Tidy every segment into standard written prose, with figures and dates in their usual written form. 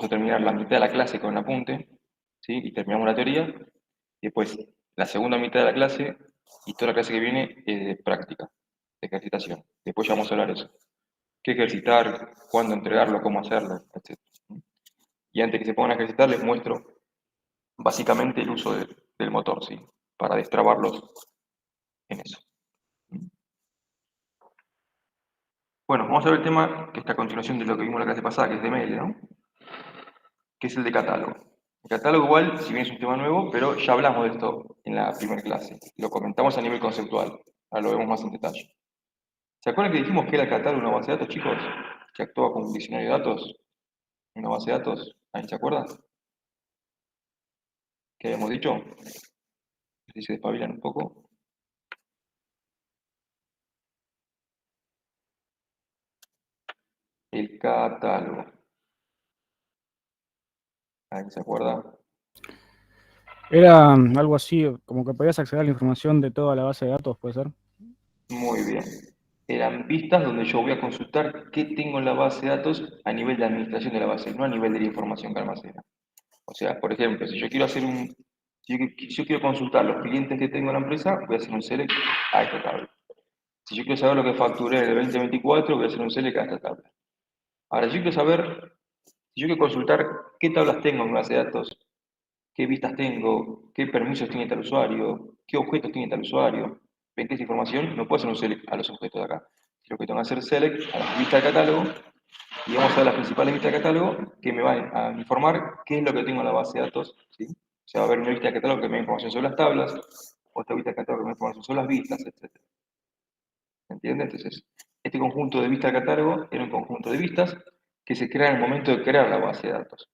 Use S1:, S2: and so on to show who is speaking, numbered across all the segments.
S1: vamos a terminar la mitad de la clase con el apunte, ¿sí? Y terminamos la teoría, y después la segunda mitad de la clase y toda la clase que viene es de práctica, de ejercitación. Después ya vamos a hablar de eso. Qué ejercitar, cuándo entregarlo, cómo hacerlo, etc. Y antes que se pongan a ejercitar les muestro básicamente el uso del motor, ¿sí? Para destrabarlos en eso. Bueno, vamos a ver el tema que está a continuación de lo que vimos en la clase pasada, que es de mail, ¿no? Que es el de catálogo. El catálogo igual, si bien es un tema nuevo, pero ya hablamos de esto en la primera clase. Lo comentamos a nivel conceptual. Ahora lo vemos más en detalle. ¿Se acuerdan que dijimos que era el catálogo una base de datos, chicos? Que actúa como un diccionario de datos, una base de datos. ¿Ahí se acuerdan? ¿Qué habíamos dicho? Si se despabilan un poco. El catálogo. ¿Ahí se acuerda?
S2: Era algo así, como que podías acceder a la información de toda la base de datos, ¿puede ser?
S1: Muy bien. Eran vistas donde yo voy a consultar qué tengo en la base de datos a nivel de administración de la base, no a nivel de la información que almacena. O sea, por ejemplo, si yo quiero hacer si yo quiero consultar los clientes que tengo en la empresa, voy a hacer un select a esta tabla. Si yo quiero saber lo que facturé en el 2024, voy a hacer un select a esta tabla. Ahora, si yo quiero saber, si yo quiero consultar qué tablas tengo en mi base de datos, qué vistas tengo, qué permisos tiene tal usuario, qué objetos tiene tal usuario. ¿Ven que esa información? No puedo hacer un select a los objetos de acá. Lo que tengo que hacer select a las vistas del catálogo y vamos a ver las principales vistas de catálogo que me van a informar qué es lo que tengo en la base de datos, ¿sí? O sea, va a haber una vista de catálogo que me da información sobre las tablas, otra vista de catálogo que me da información sobre las vistas, etc. ¿Entiende? Entonces, este conjunto de vistas de catálogo era un conjunto de vistas que se crea en el momento de crear la base de datos.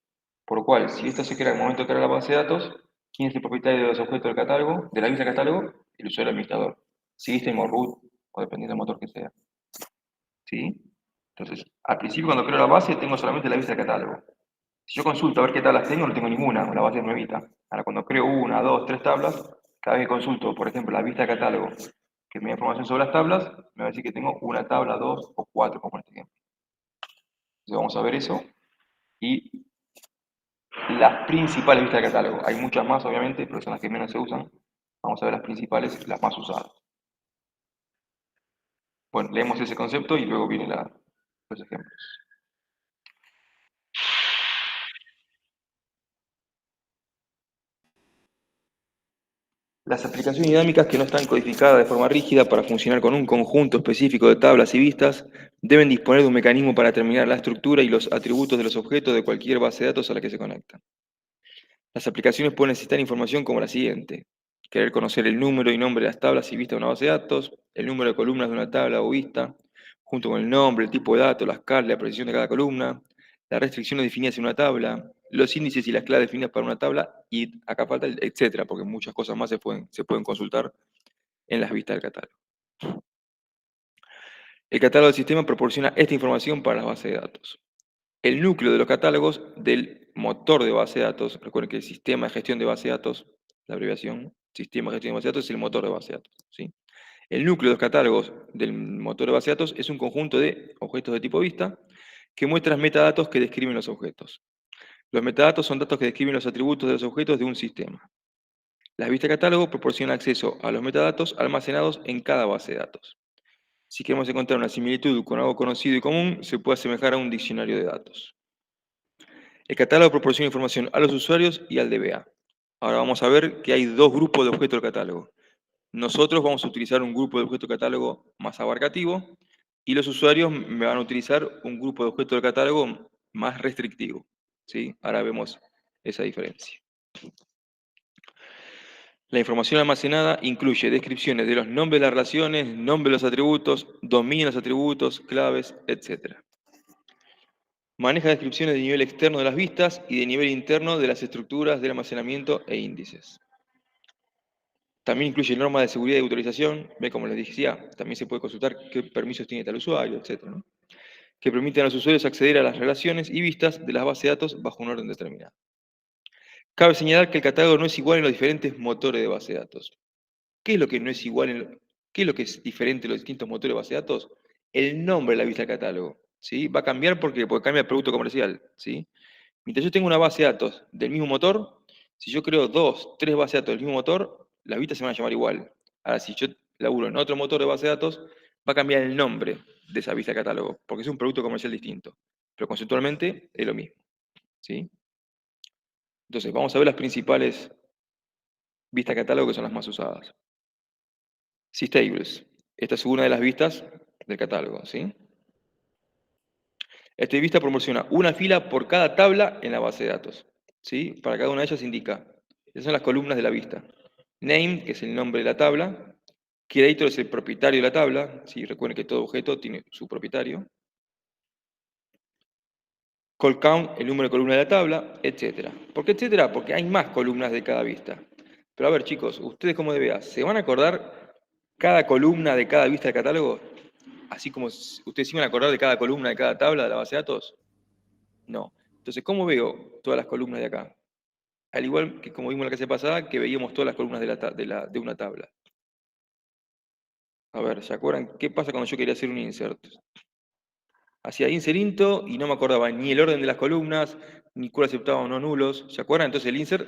S1: Por lo cual, si esto se crea en el momento de crear la base de datos, ¿quién es el propietario de los objetos del catálogo, de la vista de catálogo? El usuario administrador. System o root, o dependiendo del motor que sea. ¿Sí? Entonces, al principio cuando creo la base tengo solamente la vista de catálogo. Si yo consulto a ver qué tablas tengo, no tengo ninguna, la base es nuevita. Ahora, cuando creo una, dos, tres tablas, cada vez que consulto, por ejemplo, la vista de catálogo, que me da información sobre las tablas, me va a decir que tengo una tabla, dos o cuatro, como en este ejemplo. Entonces vamos a ver eso. Y las principales vistas de catálogo. Hay muchas más, obviamente, pero son las que menos se usan. Vamos a ver las principales, las más usadas. Bueno, leemos ese concepto y luego vienen los ejemplos. Las aplicaciones dinámicas que no están codificadas de forma rígida para funcionar con un conjunto específico de tablas y vistas deben disponer de un mecanismo para determinar la estructura y los atributos de los objetos de cualquier base de datos a la que se conectan. Las aplicaciones pueden necesitar información como la siguiente: querer conocer el número y nombre de las tablas y vistas de una base de datos, el número de columnas de una tabla o vista, junto con el nombre, el tipo de datos, las claves, la precisión de cada columna, las restricciones definidas en una tabla, los índices y las claves definidas para una tabla, y acá falta el etcétera, porque muchas cosas más se pueden consultar en las vistas del catálogo. El catálogo del sistema proporciona esta información para las bases de datos. El núcleo de los catálogos del motor de base de datos, recuerden que el sistema de gestión de base de datos, la abreviación, sistema de gestión de base de datos es el motor de base de datos, ¿sí? El núcleo de los catálogos del motor de base de datos es un conjunto de objetos de tipo vista que muestran metadatos que describen los objetos. Los metadatos son datos que describen los atributos de los objetos de un sistema. La vista de catálogo proporciona acceso a los metadatos almacenados en cada base de datos. Si queremos encontrar una similitud con algo conocido y común, se puede asemejar a un diccionario de datos. El catálogo proporciona información a los usuarios y al DBA. Ahora vamos a ver que hay dos grupos de objetos del catálogo. Nosotros vamos a utilizar un grupo de objetos del catálogo más abarcativo y los usuarios me van a utilizar un grupo de objetos del catálogo más restrictivo, ¿sí? Ahora vemos esa diferencia. La información almacenada incluye descripciones de los nombres de las relaciones, nombres de los atributos, dominio de los atributos, claves, etc. Maneja descripciones de nivel externo de las vistas y de nivel interno de las estructuras del almacenamiento e índices. También incluye normas de seguridad y autorización, ve como les decía, también se puede consultar qué permisos tiene tal usuario, etc., ¿no? Que permiten a los usuarios acceder a las relaciones y vistas de las bases de datos bajo un orden determinado. Cabe señalar que el catálogo no es igual en los diferentes motores de base de datos. ¿Qué es lo que no es igual qué es lo que es diferente en los distintos motores de base de datos? El nombre de la vista del catálogo, ¿sí? Va a cambiar porque cambia el producto comercial, ¿sí? Mientras yo tengo una base de datos del mismo motor, si yo creo 2, 3 bases de datos del mismo motor, las vistas se van a llamar igual. Ahora, si yo laburo en otro motor de base de datos, va a cambiar el nombre de esa vista de catálogo, porque es un producto comercial distinto. Pero conceptualmente es lo mismo. ¿Sí? Entonces, vamos a ver las principales vistas de catálogo que son las más usadas. Systables. Esta es una de las vistas del catálogo. ¿Sí? Esta vista proporciona una fila por cada tabla en la base de datos. ¿Sí? Para cada una de ellas indica. Esas son las columnas de la vista. Name, que es el nombre de la tabla. Creator es el propietario de la tabla. ¿Sí? Recuerden que todo objeto tiene su propietario. Call count, el número de columna de la tabla, etc. ¿Por qué etcétera? Porque hay más columnas de cada vista. Pero a ver, chicos, ustedes como DBA, ¿se van a acordar cada columna de cada vista del catálogo? Así como ustedes se iban a acordar de cada columna de cada tabla de la base de datos. No. Entonces, ¿cómo veo todas las columnas de acá? Al igual que como vimos la clase pasada, que veíamos todas las columnas de una tabla. A ver, ¿se acuerdan qué pasa cuando yo quería hacer un insert? Hacía insert into y no me acordaba ni el orden de las columnas, ni cuál aceptaba o no nulos. ¿Se acuerdan? Entonces el insert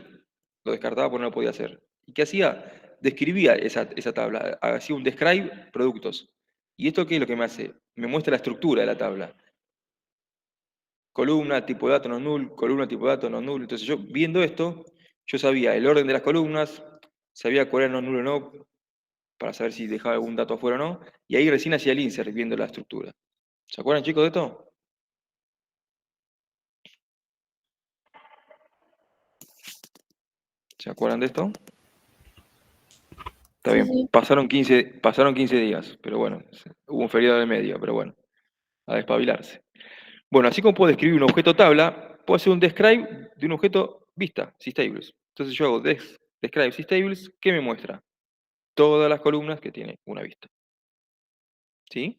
S1: lo descartaba porque no lo podía hacer. ¿Y qué hacía? Describía esa tabla, hacía un describe productos. ¿Y esto qué es lo que me hace? Me muestra la estructura de la tabla. Columna, tipo de dato no null, columna, tipo de dato no null. Entonces yo viendo esto, yo sabía el orden de las columnas, sabía cuál era no nulo o no, para saber si dejaba algún dato afuera o no, y ahí recién hacía el insert viendo la estructura. ¿Se acuerdan, chicos, de esto? ¿Se acuerdan de esto? Está
S3: Sí,
S1: bien,
S3: sí.
S1: pasaron 15 días, pero bueno, hubo un feriado de medio, pero bueno, a despabilarse. Bueno, así como puedo describir un objeto tabla, puedo hacer un describe de un objeto vista, systables. Entonces yo hago describe systables, ¿qué me muestra? Todas las columnas que tiene una vista. ¿Sí?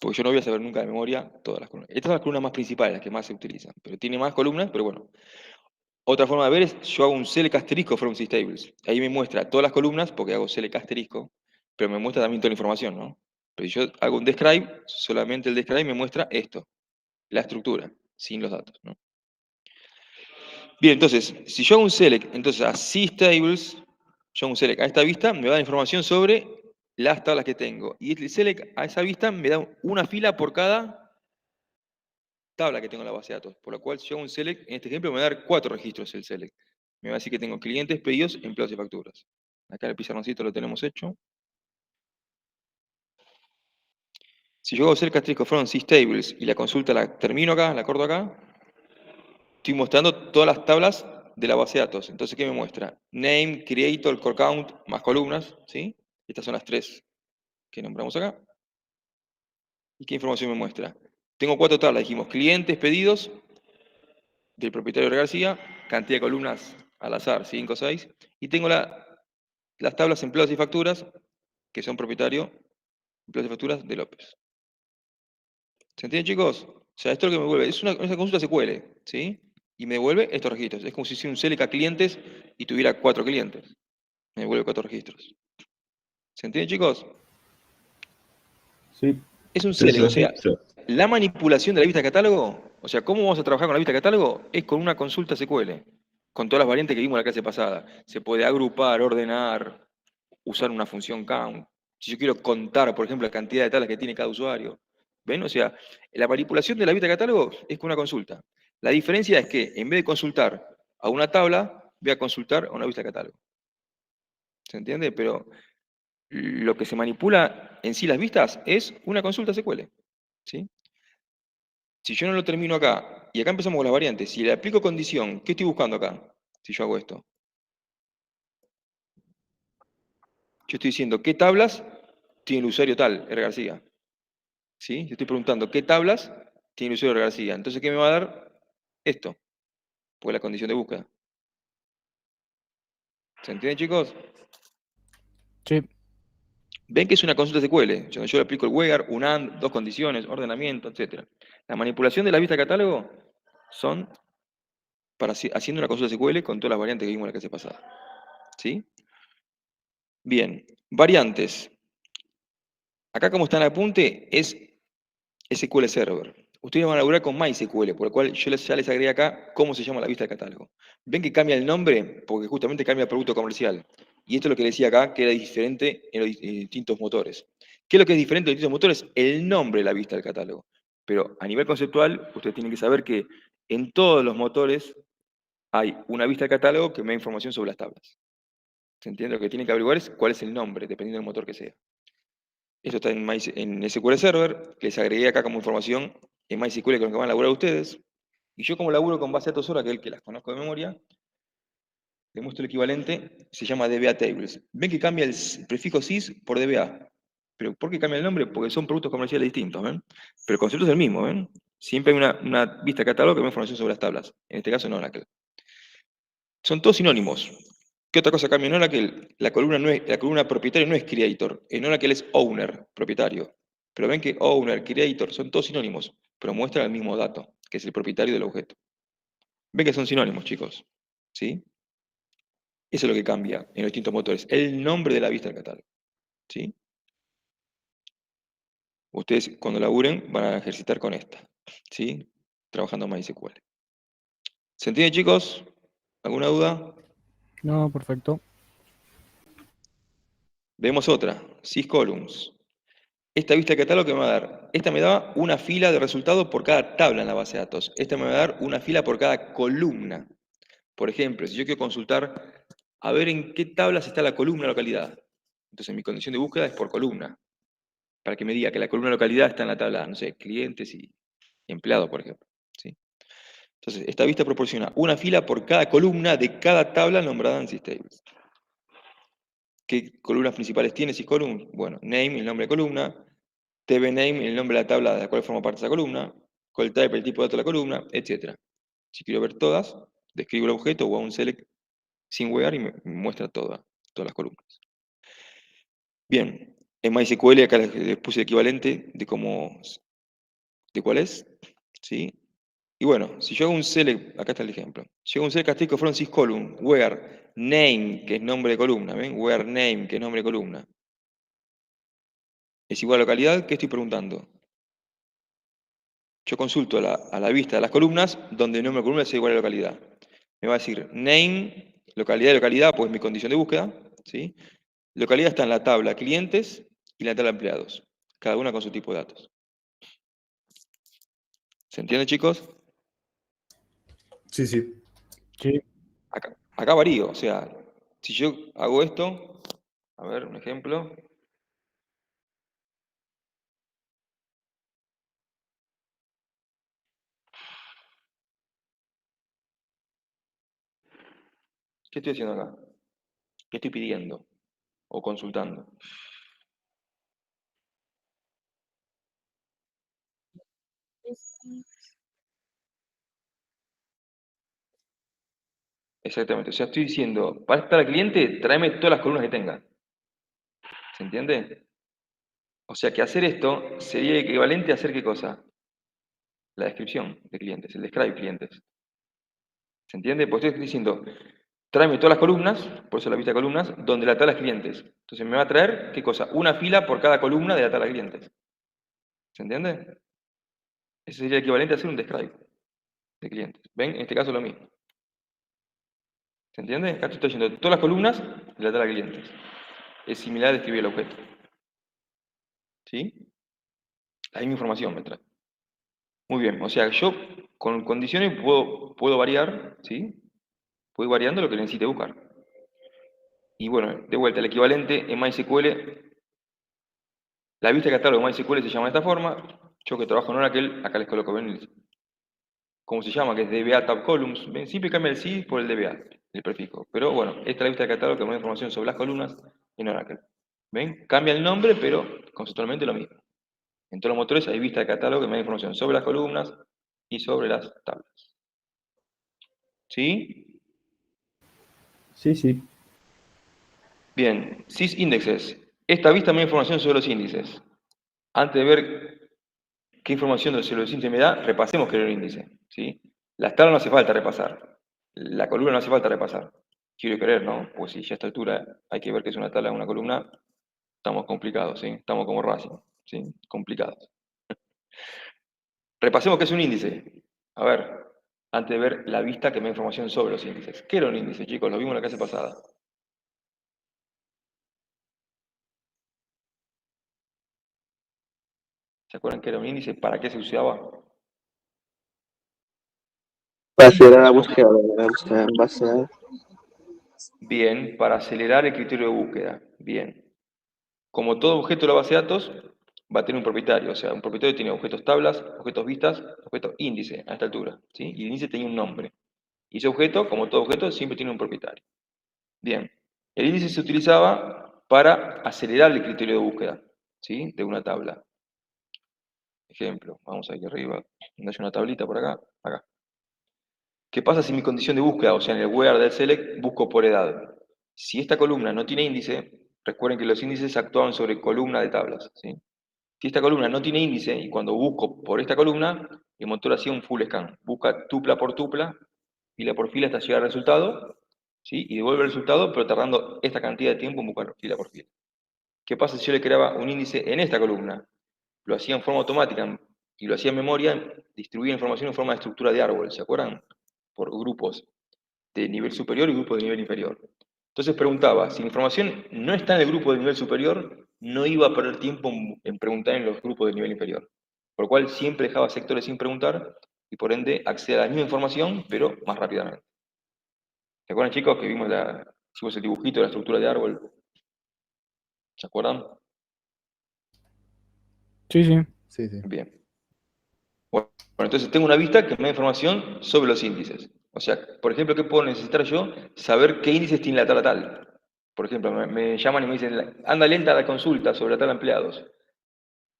S1: Porque yo no voy a saber nunca de memoria todas las columnas. Estas son las columnas más principales, las que más se utilizan. Pero tiene más columnas, pero bueno. Otra forma de ver es, yo hago un select asterisco from systables. Ahí me muestra todas las columnas, porque hago select asterisco, pero me muestra también toda la información, ¿no? Pero si yo hago un describe, solamente el describe me muestra esto, la estructura, sin los datos, ¿no? Bien, entonces, si yo hago un select, entonces a systables, yo hago un select a esta vista, me va a dar información sobre las tablas que tengo. Y el select a esa vista me da una fila por cada tabla que tengo en la base de datos. Por lo cual, si yo hago un select, en este ejemplo me va a dar 4 registros el select. Me va a decir que tengo clientes, pedidos, empleados y facturas. Acá el pizarroncito lo tenemos hecho. Si yo hago select asterisco from systables y la consulta la termino acá, la corto acá, estoy mostrando todas las tablas de la base de datos. Entonces, ¿qué me muestra? Name, creator, core count, más columnas, ¿sí? Estas son las 3 que nombramos acá. ¿Y qué información me muestra? Tengo 4 tablas, dijimos, clientes, pedidos, del propietario de García, cantidad de columnas al azar, 5 o 6, y tengo las tablas empleados y facturas, que son propietario, empleados y facturas de López. ¿Se entiende, chicos? O sea, esto es lo que me vuelve, es una consulta SQL, ¿sí? Y me devuelve estos registros. Es como si hiciera un select a clientes y tuviera 4 clientes. Me devuelve 4 registros. ¿Se entiende, chicos?
S2: Sí.
S1: Es un
S4: Sí,
S1: select, o
S4: sí.
S1: sea,
S4: Sí.
S1: la manipulación de la vista de catálogo, o sea, cómo vamos a trabajar con la vista de catálogo, es con una consulta SQL, con todas las variantes que vimos en la clase pasada. Se puede agrupar, ordenar, usar una función count. Si yo quiero contar, por ejemplo, la cantidad de tablas que tiene cada usuario. ¿Ven? O sea, la manipulación de la vista de catálogo es con una consulta. La diferencia es que en vez de consultar a una tabla, voy a consultar a una vista de catálogo. ¿Se entiende? Pero lo que se manipula en sí las vistas es una consulta SQL. ¿Sí? Si yo no lo termino acá, y acá empezamos con las variantes, si le aplico condición, ¿qué estoy buscando acá? Si yo hago esto. Yo estoy diciendo, ¿qué tablas tiene el usuario tal, R. García? ¿Sí? Yo estoy preguntando, ¿qué tablas tiene el usuario R. García? Entonces, ¿qué me va a dar? Esto, pues la condición de búsqueda. ¿Se entiende, chicos?
S2: Sí.
S1: Ven que es una consulta SQL. Yo le aplico el where, un and, dos condiciones, ordenamiento, etc. La manipulación de la vista de catálogo son haciendo una consulta SQL con todas las variantes que vimos en la clase pasada. ¿Sí? Bien, variantes. Acá como está en el apunte es SQL Server. Ustedes van a laburar con MySQL, por lo cual yo ya les agregué acá cómo se llama la vista de catálogo. ¿Ven que cambia el nombre? Porque justamente cambia el producto comercial. Y esto es lo que decía acá, que era diferente en los distintos motores. ¿Qué es lo que es diferente en los distintos motores? El nombre de la vista del catálogo. Pero a nivel conceptual, ustedes tienen que saber que en todos los motores hay una vista de catálogo que me da información sobre las tablas. ¿Se entiende? Lo que tienen que averiguar es cuál es el nombre, dependiendo del motor que sea. Esto está en SQL Server, que les agregué acá como información en MySQL con lo que van a laburar ustedes. Y yo como laburo con base de datos sola, que es el que las conozco de memoria, le muestro el equivalente, se llama DBA Tables. Ven que cambia el prefijo sys por DBA. ¿Pero por qué cambia el nombre? Porque son productos comerciales distintos, ¿ven? Pero el concepto es el mismo, ¿ven? Siempre hay una vista de catálogo que me da información sobre las tablas. En este caso no, Oracle. Son todos sinónimos. ¿Qué otra cosa cambia en Oracle? La columna propietario no es creator. En Oracle es owner, propietario. Pero ven que owner, creator son todos sinónimos, pero muestran el mismo dato, que es el propietario del objeto. Ven que son sinónimos, chicos. ¿Sí? Eso es lo que cambia en los distintos motores. El nombre de la vista del catálogo. ¿Sí? Ustedes cuando laburen van a ejercitar con esta. ¿Sí? Trabajando MySQL. ¿Se entiende, chicos? ¿Alguna duda?
S2: No, perfecto.
S1: Vemos otra. Syscolumns. Esta vista de catálogo que me va a dar. Esta me da una fila de resultados por cada tabla en la base de datos. Esta me va a dar una fila por cada columna. Por ejemplo, si yo quiero consultar a ver en qué tablas está la columna localidad. Entonces mi condición de búsqueda es por columna. Para que me diga que la columna localidad está en la tabla, no sé, clientes y empleados, por ejemplo. ¿Sí? Entonces, esta vista proporciona una fila por cada columna de cada tabla nombrada en SysTables. ¿Qué columnas principales tiene SysColumn? Bueno, name, el nombre de columna, tbname, el nombre de la tabla de la cual forma parte esa columna, calltype, el tipo de datos de la columna, etc. Si quiero ver todas, describo el objeto o hago un select sin wear y me muestra todas las columnas. Bien, en MySQL acá les puse el equivalente de cómo, de cuál es, ¿sí? Y bueno, si yo hago un select, acá está el ejemplo, si hago un select castillo from syscolumn, where name, que es nombre de columna, ¿ven? Where name, que es nombre de columna, es igual a localidad, ¿qué estoy preguntando? Yo consulto a la vista de las columnas donde el nombre de columna es igual a la localidad. Me va a decir name, localidad, pues mi condición de búsqueda, ¿sí? Localidad está en la tabla clientes y en la tabla empleados, cada una con su tipo de datos. ¿Se entiende, chicos?
S3: Sí, sí.
S2: Sí.
S1: Acá varío, o sea, si yo hago esto, a ver, un ejemplo. ¿Qué estoy haciendo acá? ¿Qué estoy pidiendo o consultando? Exactamente, o sea, estoy diciendo, para estar al cliente, tráeme todas las columnas que tenga. ¿Se entiende? O sea, que hacer esto sería equivalente a hacer ¿qué cosa? La descripción de clientes, el describe clientes. ¿Se entiende? Pues estoy diciendo, tráeme todas las columnas, por eso la vista de columnas, donde la tabla es clientes. Entonces me va a traer, ¿qué cosa? Una fila por cada columna de la tabla de clientes. ¿Se entiende? Ese sería equivalente a hacer un describe de clientes. ¿Ven? En este caso lo mismo. ¿Se entiende? Acá estoy diciendo todas las columnas de la tabla de clientes. Es similar a describir el objeto. ¿Sí? La misma información me trae. Muy bien, o sea, yo con condiciones puedo variar, ¿sí? Puedo ir variando lo que necesite buscar. Y bueno, de vuelta, el equivalente en MySQL, la vista de catálogo de MySQL se llama de esta forma. Yo que trabajo en Oracle, acá les coloco, ¿ven? ¿Cómo se llama? Que es DBA Tab Columns. ¿Ven? Siempre cambia el sí por el DBA, el prefijo. Pero bueno, esta es la vista de catálogo que me da información sobre las columnas en Oracle. ¿Ven? Cambia el nombre, pero conceptualmente lo mismo. En todos los motores hay vista de catálogo que me da información sobre las columnas y sobre las tablas. ¿Sí?
S3: Sí, sí.
S1: Bien, sysindexes. Esta vista me da información sobre los índices. Antes de ver qué información sobre los índices me da, repasemos qué era el índice. ¿Sí? Las tablas no hace falta repasar. La columna no hace falta repasar. Quiero creer, ¿no? Pues si ya a esta altura hay que ver qué es una tabla o una columna, estamos complicados, ¿sí? Estamos como Racing, ¿sí? Complicados. Repasemos qué es un índice. A ver, antes de ver la vista que me da información sobre los índices. ¿Qué era un índice, chicos? Lo vimos en la clase pasada. ¿Se acuerdan qué era un índice? ¿Para qué se usaba?
S4: Para hacer la búsqueda de la base de datos.
S1: Bien, para acelerar el criterio de búsqueda. Bien. Como todo objeto de la base de datos, va a tener un propietario. O sea, un propietario tiene objetos tablas, objetos vistas, objetos índice a esta altura. ¿Sí? Y el índice tenía un nombre. Y ese objeto, como todo objeto, siempre tiene un propietario. Bien. El índice se utilizaba para acelerar el criterio de búsqueda, ¿sí? De una tabla. Ejemplo, vamos aquí arriba, donde hay una tablita por acá, acá. ¿Qué pasa si mi condición de búsqueda, o sea, en el where del select, busco por edad? Si esta columna no tiene índice, recuerden que los índices actúan sobre columna de tablas, ¿sí? Si esta columna no tiene índice, y cuando busco por esta columna, el motor hacía un full scan. Busca tupla por tupla, fila por fila hasta llegar al resultado, ¿sí? Y devuelve el resultado, pero tardando esta cantidad de tiempo en buscar fila por fila. ¿Qué pasa si yo le creaba un índice en esta columna? Lo hacía en forma automática y lo hacía en memoria, distribuía información en forma de estructura de árbol, ¿se acuerdan? Por grupos de nivel superior y grupos de nivel inferior. Entonces preguntaba, si la información no está en el grupo de nivel superior, no iba a perder tiempo en preguntar en los grupos de nivel inferior. Por lo cual siempre dejaba sectores sin preguntar y por ende accede a la misma información, pero más rápidamente. ¿Se acuerdan, chicos, que hicimos el dibujito de la estructura de árbol? ¿Se acuerdan?
S2: Sí, sí.
S3: Sí, sí.
S1: Bien. Bueno, entonces tengo una vista que me da información sobre los índices. O sea, por ejemplo, ¿qué puedo necesitar yo? Saber qué índices tiene la tabla tal. Por ejemplo, me llaman y me dicen, anda lenta la consulta sobre la tabla de empleados.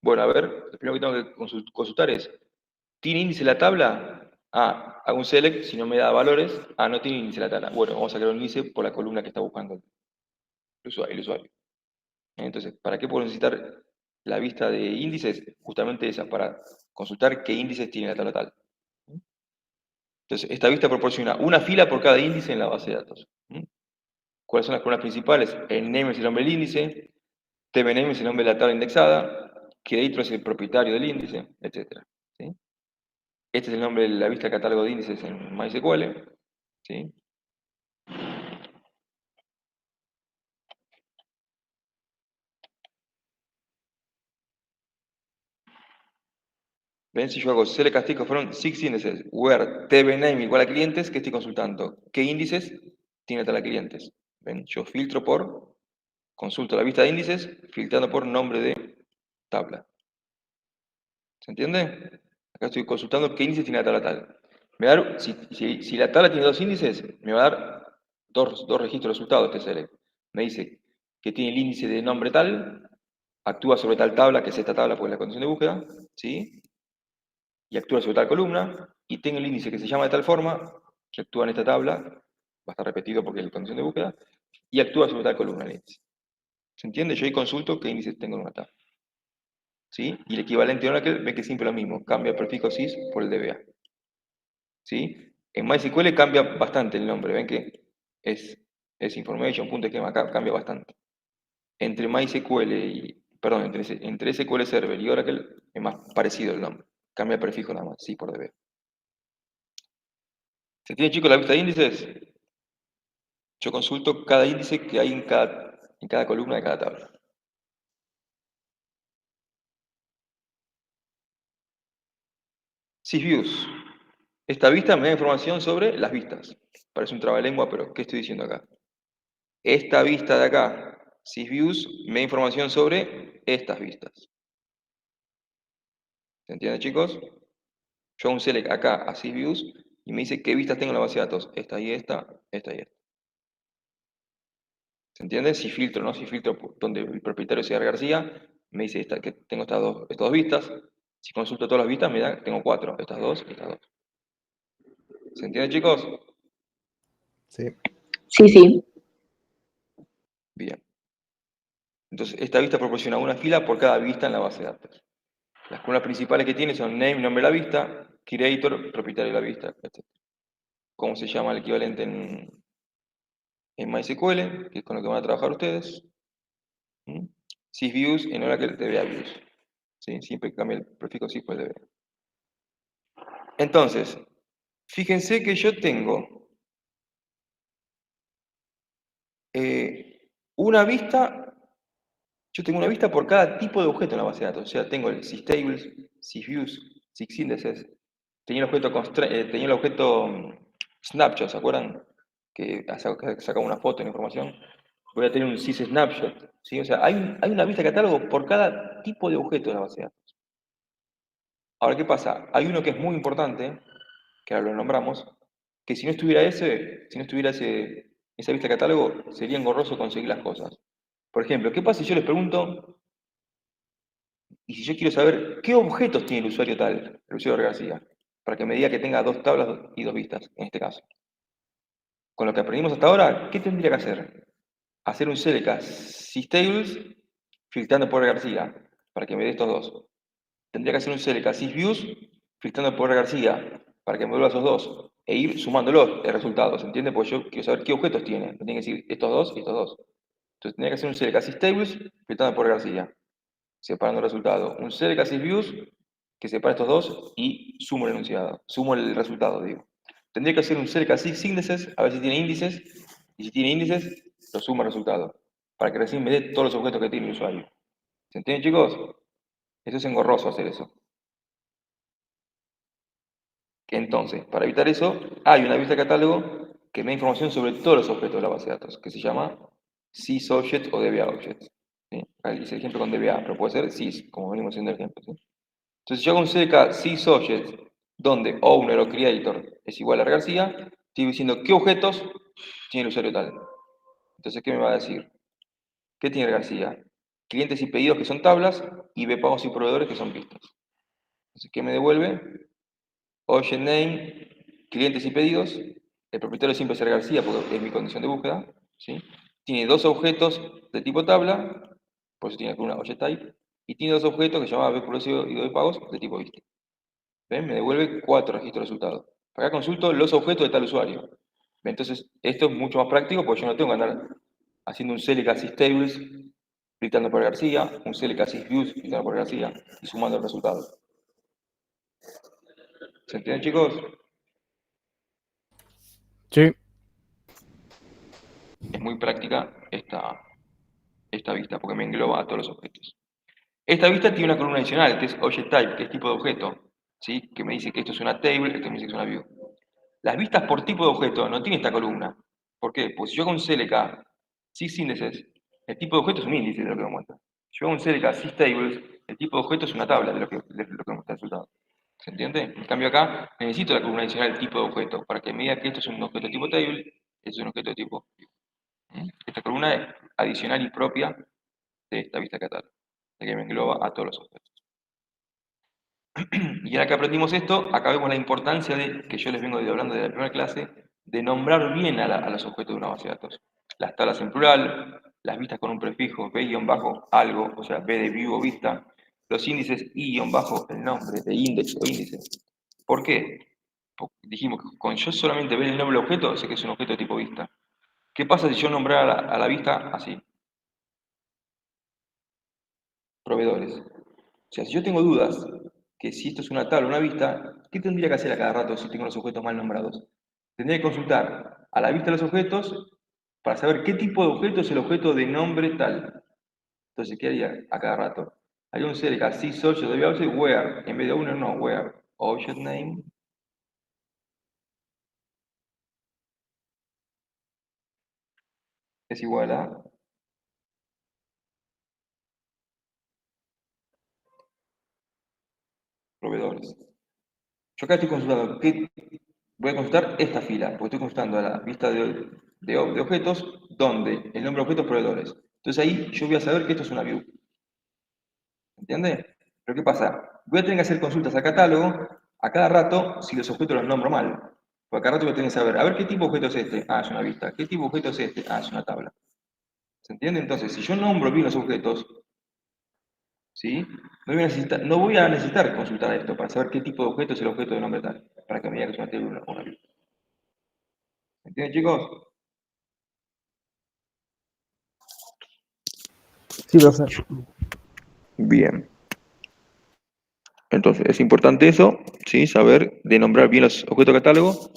S1: Bueno, a ver, lo primero que tengo que consultar es, ¿tiene índice la tabla? Ah, hago un select, si no me da valores, ah, no tiene índice la tabla. Bueno, vamos a crear un índice por la columna que está buscando el usuario. Entonces, ¿para qué puedo necesitar la vista de índices? Justamente esa, para consultar qué índices tiene la tabla tal. Entonces, esta vista proporciona una fila por cada índice en la base de datos. ¿Cuáles son las columnas principales? El name es el nombre del índice, tbname es el nombre de la tabla indexada, creator es el propietario del índice, etc. ¿Sí? Este es el nombre de la vista catálogo de índices en MySQL. ¿Sí? Ven, si yo hago select castigo fueron 6 índices, where tbname igual a clientes, ¿qué estoy consultando? ¿Qué índices tiene tabla clientes? Ven, yo filtro por, consulto la vista de índices, filtrando por nombre de tabla. ¿Se entiende? Acá estoy consultando qué índice tiene la tabla tal. Me va a dar, si la tabla tiene dos índices, me va a dar dos registros de resultados este select. Me dice que tiene el índice de nombre tal, actúa sobre tal tabla, que es esta tabla por la condición de búsqueda, ¿sí? Y actúa sobre tal columna, y tengo el índice que se llama de tal forma, que actúa en esta tabla, va a estar repetido porque es la condición de búsqueda, y actúa sobre tal columna el índice. ¿Se entiende? Yo ahí consulto qué índice tengo en una tabla. ¿Sí? Y el equivalente de Oracle ve que siempre es lo mismo, cambia el prefijo sys por el DBA. ¿Sí? En MySQL cambia bastante el nombre, ven que es information.schema, cambia bastante. Entre MySQL y, perdón, entre SQL Server y Oracle es más parecido el nombre, cambia el prefijo nada más, sí por DBA. ¿Se tiene, chicos, la vista de índices? Yo consulto cada índice que hay en cada columna de cada tabla. SysViews. Esta vista me da información sobre las vistas. Parece un trabalengua, pero ¿qué estoy diciendo acá? Esta vista de acá, SysViews, me da información sobre estas vistas. ¿Se entiende, chicos? Yo hago un select acá a SysViews y me dice qué vistas tengo en la base de datos. Esta y esta, esta y esta. ¿Se entiende? Si filtro, ¿no? Si filtro donde el propietario es Edgar García, me dice que tengo estas dos vistas. Si consulto todas las vistas, me da, tengo 4. Estas dos y estas dos. ¿Se entiende, chicos?
S3: Sí.
S5: Sí, sí.
S1: Bien. Entonces, esta vista proporciona una fila por cada vista en la base de datos. Las columnas principales que tiene son name, nombre de la vista, creator, propietario de la vista, etc. ¿Cómo se llama el equivalente en MySQL? Que es con lo que van a trabajar ustedes. SysViews en Oracle DBA Views. ¿Sí? Siempre cambia el prefijo sys por DBA. Entonces, fíjense que yo tengo una vista, por cada tipo de objeto en la base de datos. O sea, tengo el systables, sysviews, sysindexes. Tenía el objeto snapshot, ¿se acuerdan? Que sacaba una foto de la información. Voy a tener un syssnapshot, ¿sí? O sea, hay una vista de catálogo por cada tipo de objeto en la base de datos. Ahora, ¿qué pasa? Hay uno que es muy importante, que ahora lo nombramos, que si no estuviera esa vista de catálogo, sería engorroso conseguir las cosas. Por ejemplo, ¿qué pasa si yo les pregunto, y si yo quiero saber qué objetos tiene el usuario tal, el usuario García, para que me diga que tenga 2 tablas y 2 vistas, en este caso? Con lo que aprendimos hasta ahora, ¿qué tendría que hacer? Hacer un CLK systables filtrando por García, para que me dé estos dos. Tendría que hacer un CLK sysviews filtrando por García, para que me devuelva esos dos, e ir sumándolos el resultado, ¿se entiende? Porque yo quiero saber qué objetos tiene. Me tiene que decir estos dos y estos dos. Entonces tendría que hacer un CLK systables filtrando por García, separando el resultado. Un CLK sysviews que separa estos dos y sumo el enunciado, sumo el resultado, digo. Tendría que hacer un CLK sysindexes, a ver si tiene índices, y si tiene índices, lo sumo al resultado, para que recién me dé todos los objetos que tiene el usuario. ¿Se entiende, chicos? Eso es engorroso hacer eso. Entonces, para evitar eso, hay una vista de catálogo que me da información sobre todos los objetos de la base de datos, que se llama sysobject o dbaObject. ¿Sí? Ahí hice el ejemplo con dba, pero puede ser sys, como venimos haciendo el ejemplo. ¿Sí? Entonces, yo hago un CDK sysobject, donde owner o creator es igual a García, estoy diciendo qué objetos tiene el usuario tal. Entonces, ¿qué me va a decir? ¿Qué tiene García? Clientes y pedidos que son tablas y pagos y proveedores que son vistas. Entonces, ¿qué me devuelve? Object name, clientes y pedidos. El propietario siempre será García porque es mi condición de búsqueda. ¿Sí? Tiene 2 objetos de tipo tabla, por eso tiene una object type, y tiene 2 objetos que se llaman precio y doy pagos de tipo vista. ¿Ven? Me devuelve 4 registros de resultados. Acá consulto los objetos de tal usuario. Entonces, esto es mucho más práctico porque yo no tengo que andar haciendo un CLK systables filtrando por García, un CLK sysviews filtrando por García y sumando el resultado. ¿Se entienden, chicos?
S2: Sí.
S1: Es muy práctica esta vista porque me engloba a todos los objetos. Esta vista tiene una columna adicional que es Object Type, que es tipo de objeto, ¿sí? Que me dice que esto es una table, esto me dice que es una view. Las vistas por tipo de objeto no tienen esta columna. ¿Por qué? Pues si yo hago un CLK sysindexes, el tipo de objeto es un índice de lo que me muestra. Si yo hago un CLK systables, el tipo de objeto es una tabla de lo que me muestra el resultado. ¿Se entiende? En cambio acá necesito la columna adicional tipo de objeto para que me diga que esto es un objeto tipo table, esto es un objeto tipo view. Esta columna es adicional y propia de esta vista catálogo, la que me engloba a todos los objetos. Y ahora que aprendimos esto, acá vemos la importancia de, que yo les vengo hablando desde la primera clase, de nombrar bien a los objetos de una base de datos. Las tablas en plural, las vistas con un prefijo b-algo, o sea, b de view o vista, los índices i-, el nombre de index o índice. ¿Por qué? Porque dijimos que con yo solamente ver el nombre del objeto, sé que es un objeto de tipo vista. ¿Qué pasa si yo nombrara a la vista así? Proveedores. O sea, si yo tengo dudas que si esto es una tabla o una vista, ¿qué tendría que hacer a cada rato si tengo los objetos mal nombrados? Tendría que consultar a la vista de los objetos para saber qué tipo de objeto es el objeto de nombre tal. Entonces, ¿qué haría a cada rato? Haría un CLK sysobject de object where, en vez de uno, no, where object name es igual a proveedores. Yo acá estoy consultando, voy a consultar esta fila, porque estoy consultando a la vista de objetos donde el nombre de objetos es proveedores. Entonces ahí yo voy a saber que esto es una view. ¿Entiendes? Pero ¿qué pasa? Voy a tener que hacer consultas al catálogo a cada rato si los objetos los nombro mal. Porque a cada rato voy a tener que saber, a ver qué tipo de objeto es este. Ah, es una vista. ¿Qué tipo de objeto es este? Ah, es una tabla. ¿Se entiende? Entonces, si yo nombro bien los objetos, ¿sí? No voy a necesitar consultar esto para saber qué tipo de objeto es el objeto de nombre tal. Para que me diga que es una tabla o una vista. ¿Se entiende, chicos?
S3: Sí, profe.
S1: Bien. Entonces, es importante eso, ¿sí? Saber de nombrar bien los objetos catálogo.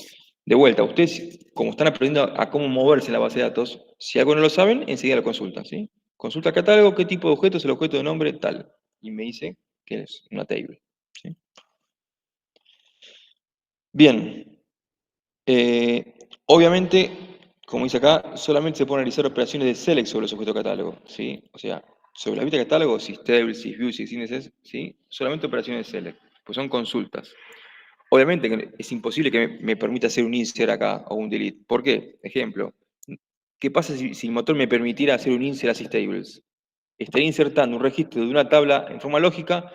S1: De vuelta, ustedes, como están aprendiendo a cómo moverse en la base de datos, si algo no lo saben, enseguida lo consultan, ¿sí? Consulta catálogo, qué tipo de objeto es el objeto de nombre tal. Y me dice que es una table, ¿sí? Bien. Obviamente, como dice acá, solamente se pueden realizar operaciones de select sobre los objetos catálogo, ¿sí? O sea, sobre la vista de catálogo, sysTable, sysView, sysIndex, ¿sí? Solamente operaciones de select, pues son consultas. Obviamente que es imposible que me permita hacer un insert acá o un delete. ¿Por qué? Ejemplo, ¿qué pasa si el motor me permitiera hacer un insert a systables? Estaría insertando un registro de una tabla en forma lógica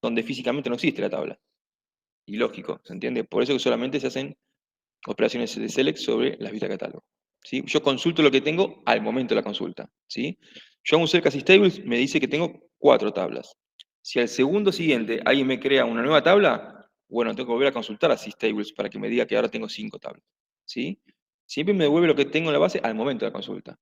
S1: donde físicamente no existe la tabla. Ilógico, ¿se entiende? Por eso que solamente se hacen operaciones de select sobre las vistas de catálogo, ¿sí? Yo consulto lo que tengo al momento de la consulta, ¿sí? Yo hago un select a systables, me dice que tengo 4 tablas. Si al segundo siguiente alguien me crea una nueva tabla, bueno, tengo que volver a consultar a systables para que me diga que ahora tengo 5 tablas, ¿sí? Siempre me devuelve lo que tengo en la base al momento de la consulta.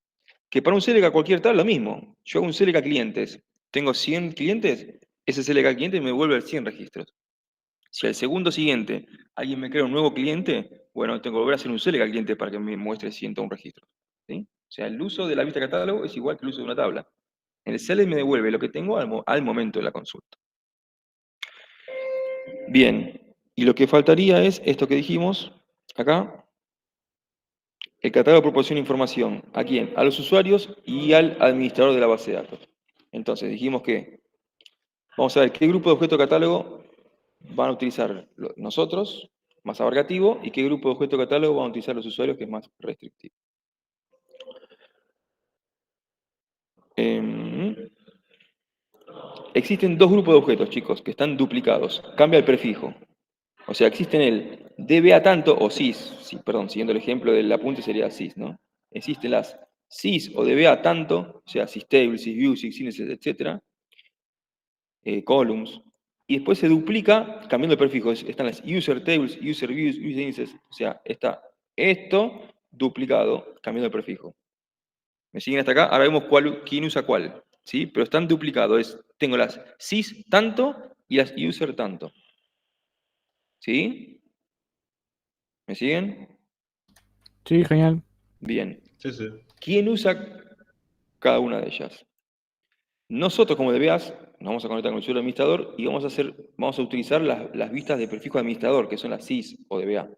S1: Que para un select a cualquier tabla, lo mismo. Yo hago un select a clientes, tengo 100 clientes, ese select a clientes me devuelve 100 registros. Si al segundo siguiente alguien me crea un nuevo cliente, bueno, tengo que volver a hacer un select al cliente para que me muestre 101 registros, ¿sí? O sea, el uso de la vista catálogo es igual que el uso de una tabla. En el select me devuelve lo que tengo al momento de la consulta. Bien, y lo que faltaría es esto que dijimos acá. El catálogo proporciona información. ¿A quién? A los usuarios y al administrador de la base de datos. Entonces, dijimos que vamos a ver qué grupo de objeto catálogo van a utilizar nosotros, más abarcativo, y qué grupo de objeto catálogo van a utilizar los usuarios, que es más restrictivo. Existen dos grupos de objetos, chicos, que están duplicados. Cambia el prefijo. O sea, existen el DBA tanto o sys, sí, perdón, siguiendo el ejemplo del apunte sería sys, ¿no? Existen las sys o DBA tanto, o sea, sysTable, sysView, sysIndex, etc., columns, y después se duplica cambiando el prefijo. Están las user tables, user views, user indices, o sea, está esto duplicado cambiando el prefijo. ¿Me siguen hasta acá? Ahora vemos quién usa cuál, ¿sí? Pero están duplicados. Tengo las sys tanto y las user tanto. ¿Sí? ¿Me siguen?
S2: Sí, genial.
S1: Bien.
S5: Sí, sí.
S1: ¿Quién usa cada una de ellas? Nosotros, como DBAs, nos vamos a conectar con el usuario administrador y vamos a utilizar las vistas de prefijo administrador, que son las sys o DBA.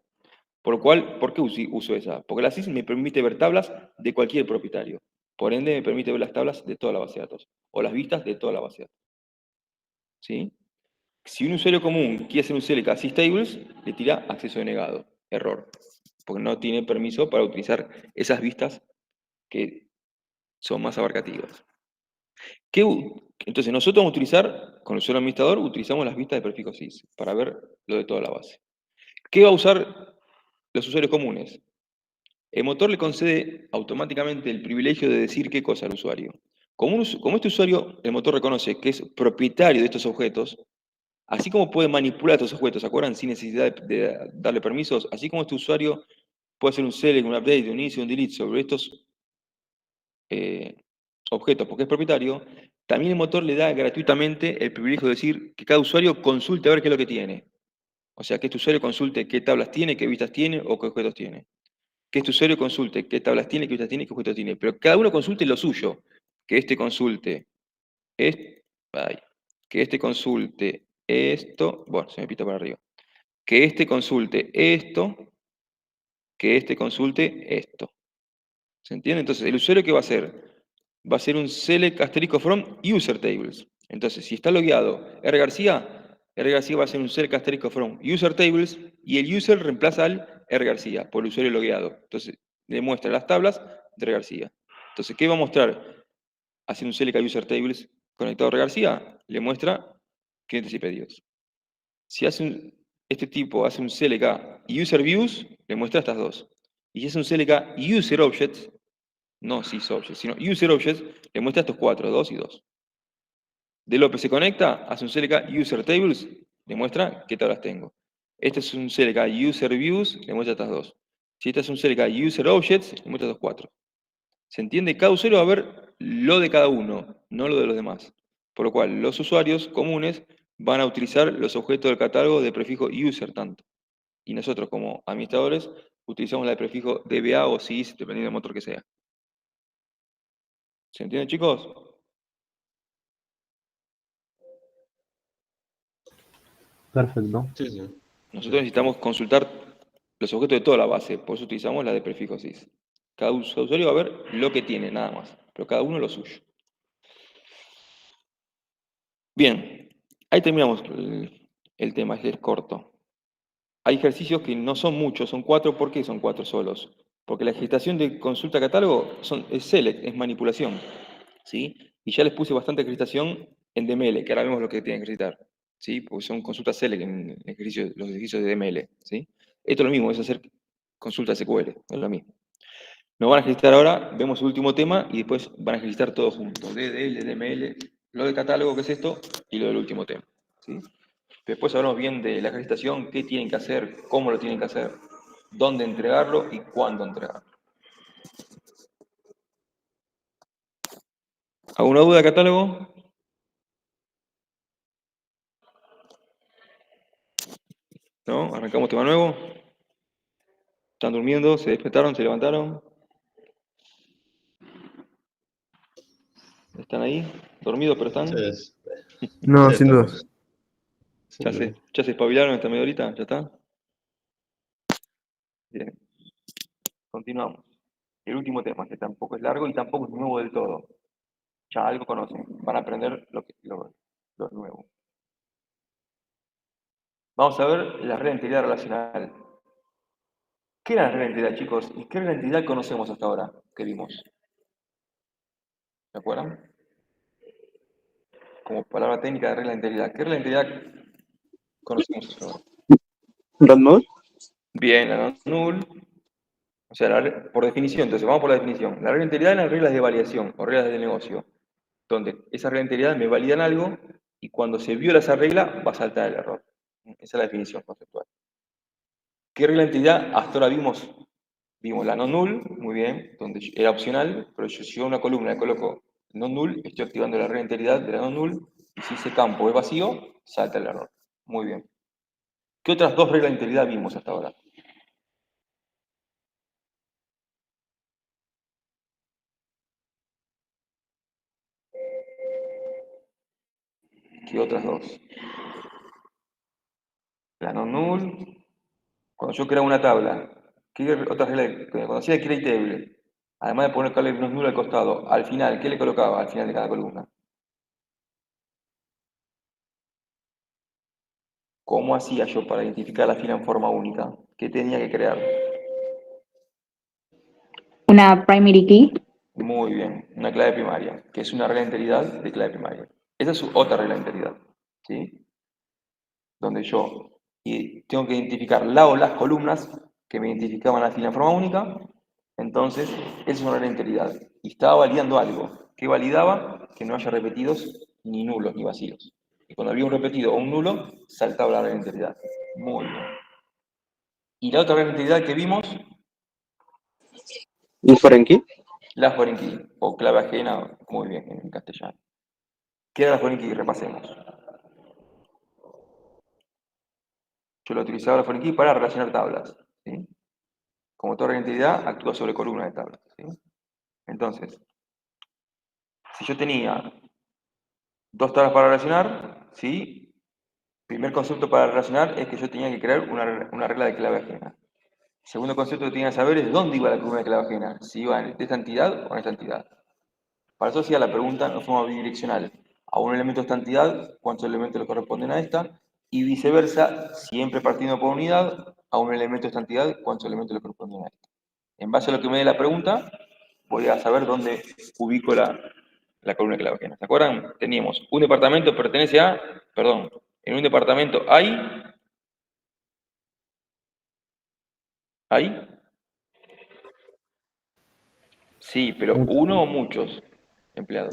S1: Por lo cual, ¿por qué uso esa? Porque la sys me permite ver tablas de cualquier propietario. Por ende, me permite ver las tablas de toda la base de datos, o las vistas de toda la base de datos. ¿Sí? Si un usuario común quiere hacer un select a systables, le tira acceso denegado. Error. Porque no tiene permiso para utilizar esas vistas que son más abarcativas. Entonces, nosotros vamos a utilizar, con el usuario administrador, utilizamos las vistas de prefijo sys para ver lo de toda la base. ¿Qué va a usar los usuarios comunes? El motor le concede automáticamente el privilegio de decir qué cosa al usuario. Como este usuario, el motor reconoce que es propietario de estos objetos, así como puede manipular estos objetos, ¿se acuerdan? Sin necesidad de darle permisos, así como este usuario puede hacer un select, un update, un inicio, un delete sobre estos objetos porque es propietario, también el motor le da gratuitamente el privilegio de decir que cada usuario consulte a ver qué es lo que tiene. O sea, que este usuario consulte qué tablas tiene, qué vistas tiene o qué objetos tiene. Que este usuario consulte qué tablas tiene, qué vistas tiene, qué objetos tiene. Pero cada uno consulte lo suyo. Que este consulte que este consulte esto. Bueno, se me pita para arriba. Que este consulte esto. Que este consulte esto. ¿Se entiende? Entonces, ¿el usuario qué va a hacer? Va a ser un select asterisco from user tables. Entonces, si está logueado R. García va a ser un select asterisco from user tables y el user reemplaza al R. García por el usuario logueado. Entonces, le muestra las tablas de R. García. Entonces, ¿qué va a mostrar? Haciendo un select a user tables conectado a R. García, le muestra clientes y pedidos. Si este tipo hace un select a user views, le muestra estas dos. Y si es un select a user objects, no sysobjects, sino user objects, le muestra estos 4, 2 y 2. De López se conecta, hace un select a user tables, le muestra qué tablas tengo. Este es un select a user views, le muestra estas dos. Si este es un select a user objects, le muestra estos 4. ¿Se entiende? Cada usuario va a ver lo de cada uno, no lo de los demás. Por lo cual, los usuarios comunes van a utilizar los objetos del catálogo de prefijo user tanto. Y nosotros como administradores utilizamos la de prefijo DBA o sys, dependiendo del motor que sea. ¿Se entiende, chicos?
S3: Perfecto.
S5: Sí, sí.
S1: Nosotros necesitamos consultar los objetos de toda la base, por eso utilizamos la de prefijo sys. Cada usuario va a ver lo que tiene, nada más, pero cada uno lo suyo. Bien, ahí terminamos el tema, es corto. Hay ejercicios que no son muchos, son 4. ¿Por qué son 4 solos? Porque la gestación de consulta catálogo es select, es manipulación. ¿Sí? Y ya les puse bastante gestación en DML, que ahora vemos lo que tienen que ejercitar. ¿Sí? Porque son consultas select en los ejercicios de DML. ¿Sí? Esto es lo mismo, es hacer consulta SQL, es lo mismo. Nos van a ejercitar ahora, vemos el último tema y después van a ejercitar todo junto. DDL, DML, lo del catálogo, que es esto, y lo del último tema. ¿Sí? Después hablamos bien de la gestación, qué tienen que hacer, cómo lo tienen que hacer, dónde entregarlo y cuándo entregarlo. ¿Alguna duda de catálogo? ¿No? ¿Arrancamos tema nuevo? ¿Están durmiendo? ¿Se despertaron? ¿Se levantaron? ¿Están ahí? ¿Dormidos pero están?
S5: Sí,
S3: No,
S5: sí,
S3: sin duda.
S5: estamos.
S1: ¿Ya se espabilaron esta media horita? ¿Ya está? Bien. Continuamos. El último tema, que tampoco es largo y tampoco es nuevo del todo. Ya algo conocen. Van a aprender lo nuevo. Vamos a ver la red de integridad relacional. ¿Qué era la red de integridad, chicos? ¿Y qué red de integridad conocemos hasta ahora que vimos? ¿Se acuerdan? Como palabra técnica de regla de integridad. ¿Qué regla de integridad conocemos hasta ahora?
S4: ¿Random?
S1: Bien, la non-null. O sea, por definición, entonces vamos por la definición. La regla de integridad eran reglas de validación o reglas de negocio, donde esas reglas de integridad me validan algo y cuando se viola esa regla va a saltar el error. Esa es la definición conceptual. ¿Qué regla de integridad hasta ahora vimos? Vimos la non-null, muy bien, donde era opcional, pero si yo a una columna le coloco non-null, estoy activando la regla de integridad de la non-null, y si ese campo es vacío, salta el error. Muy bien. ¿Qué otras dos reglas de integridad vimos hasta ahora? ¿Qué otras dos? La non-null. Cuando yo creo una tabla, ¿qué otra regla? Cuando hacía el create table, además de ponerle non-null al costado, al final, ¿qué le colocaba al final de cada columna? ¿Cómo hacía yo para identificar la fila en forma única? ¿Qué tenía que crear?
S6: Una primary key.
S1: Muy bien, una clave primaria, que es una regla de integridad de clave primaria. Esa es otra regla de integridad, ¿sí? Donde yo tengo que identificar la o las columnas que me identificaban la fila en forma única. Entonces, esa es una regla de integridad. Y estaba validando algo. ¿Qué validaba? Que no haya repetidos ni nulos ni vacíos. Y cuando había un repetido o un nulo, saltaba la regla de integridad. Muy bien. Y la otra regla de integridad que vimos,
S4: ¿Un foreign key?
S1: la foreign key, o clave ajena, muy bien en castellano. ¿Qué era la foreign key? Repasemos. Yo lo utilizaba la foreign key para relacionar tablas, ¿sí? Como toda identidad, actúa sobre columnas de tablas, ¿sí? Entonces, si yo tenía dos tablas para relacionar, ¿sí? Primer concepto para relacionar es que yo tenía que crear una regla de clave ajena. Segundo concepto que tenía que saber es dónde iba la columna de clave ajena, si iba en esta entidad o en esta entidad. Para eso hacía la pregunta en forma bidireccional. A un elemento de esta entidad, ¿cuántos elementos le corresponden a esta? Y viceversa, siempre partiendo por unidad, a un elemento de esta entidad, ¿cuántos elementos le corresponden a esta? En base a lo que me dé la pregunta, voy a saber dónde ubico la columna de clave ajena. ¿Se acuerdan? Teníamos un departamento pertenece a, perdón, en un departamento ¿hay? Sí, pero
S3: Muchos.
S1: uno o muchos empleados.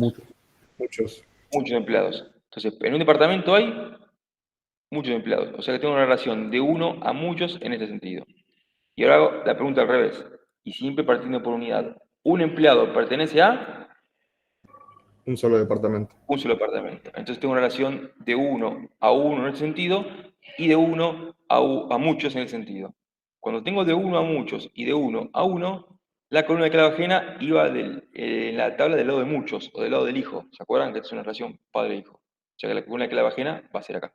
S3: Muchos.
S1: Muchos empleados. Entonces, en un departamento hay muchos empleados. O sea que tengo una relación de uno a muchos en este sentido. Y ahora hago la pregunta al revés. Y siempre partiendo por unidad. ¿Un empleado pertenece a?
S3: Un solo departamento.
S1: Un solo departamento. Entonces tengo una relación de 1 a 1 en el sentido y de 1 a muchos en el sentido. Cuando tengo de 1 a muchos y de 1 a 1, la columna de clave ajena iba en la tabla del lado de muchos o del lado del hijo. ¿Se acuerdan que es una relación padre-hijo? O sea que la columna de clave ajena va a ser acá.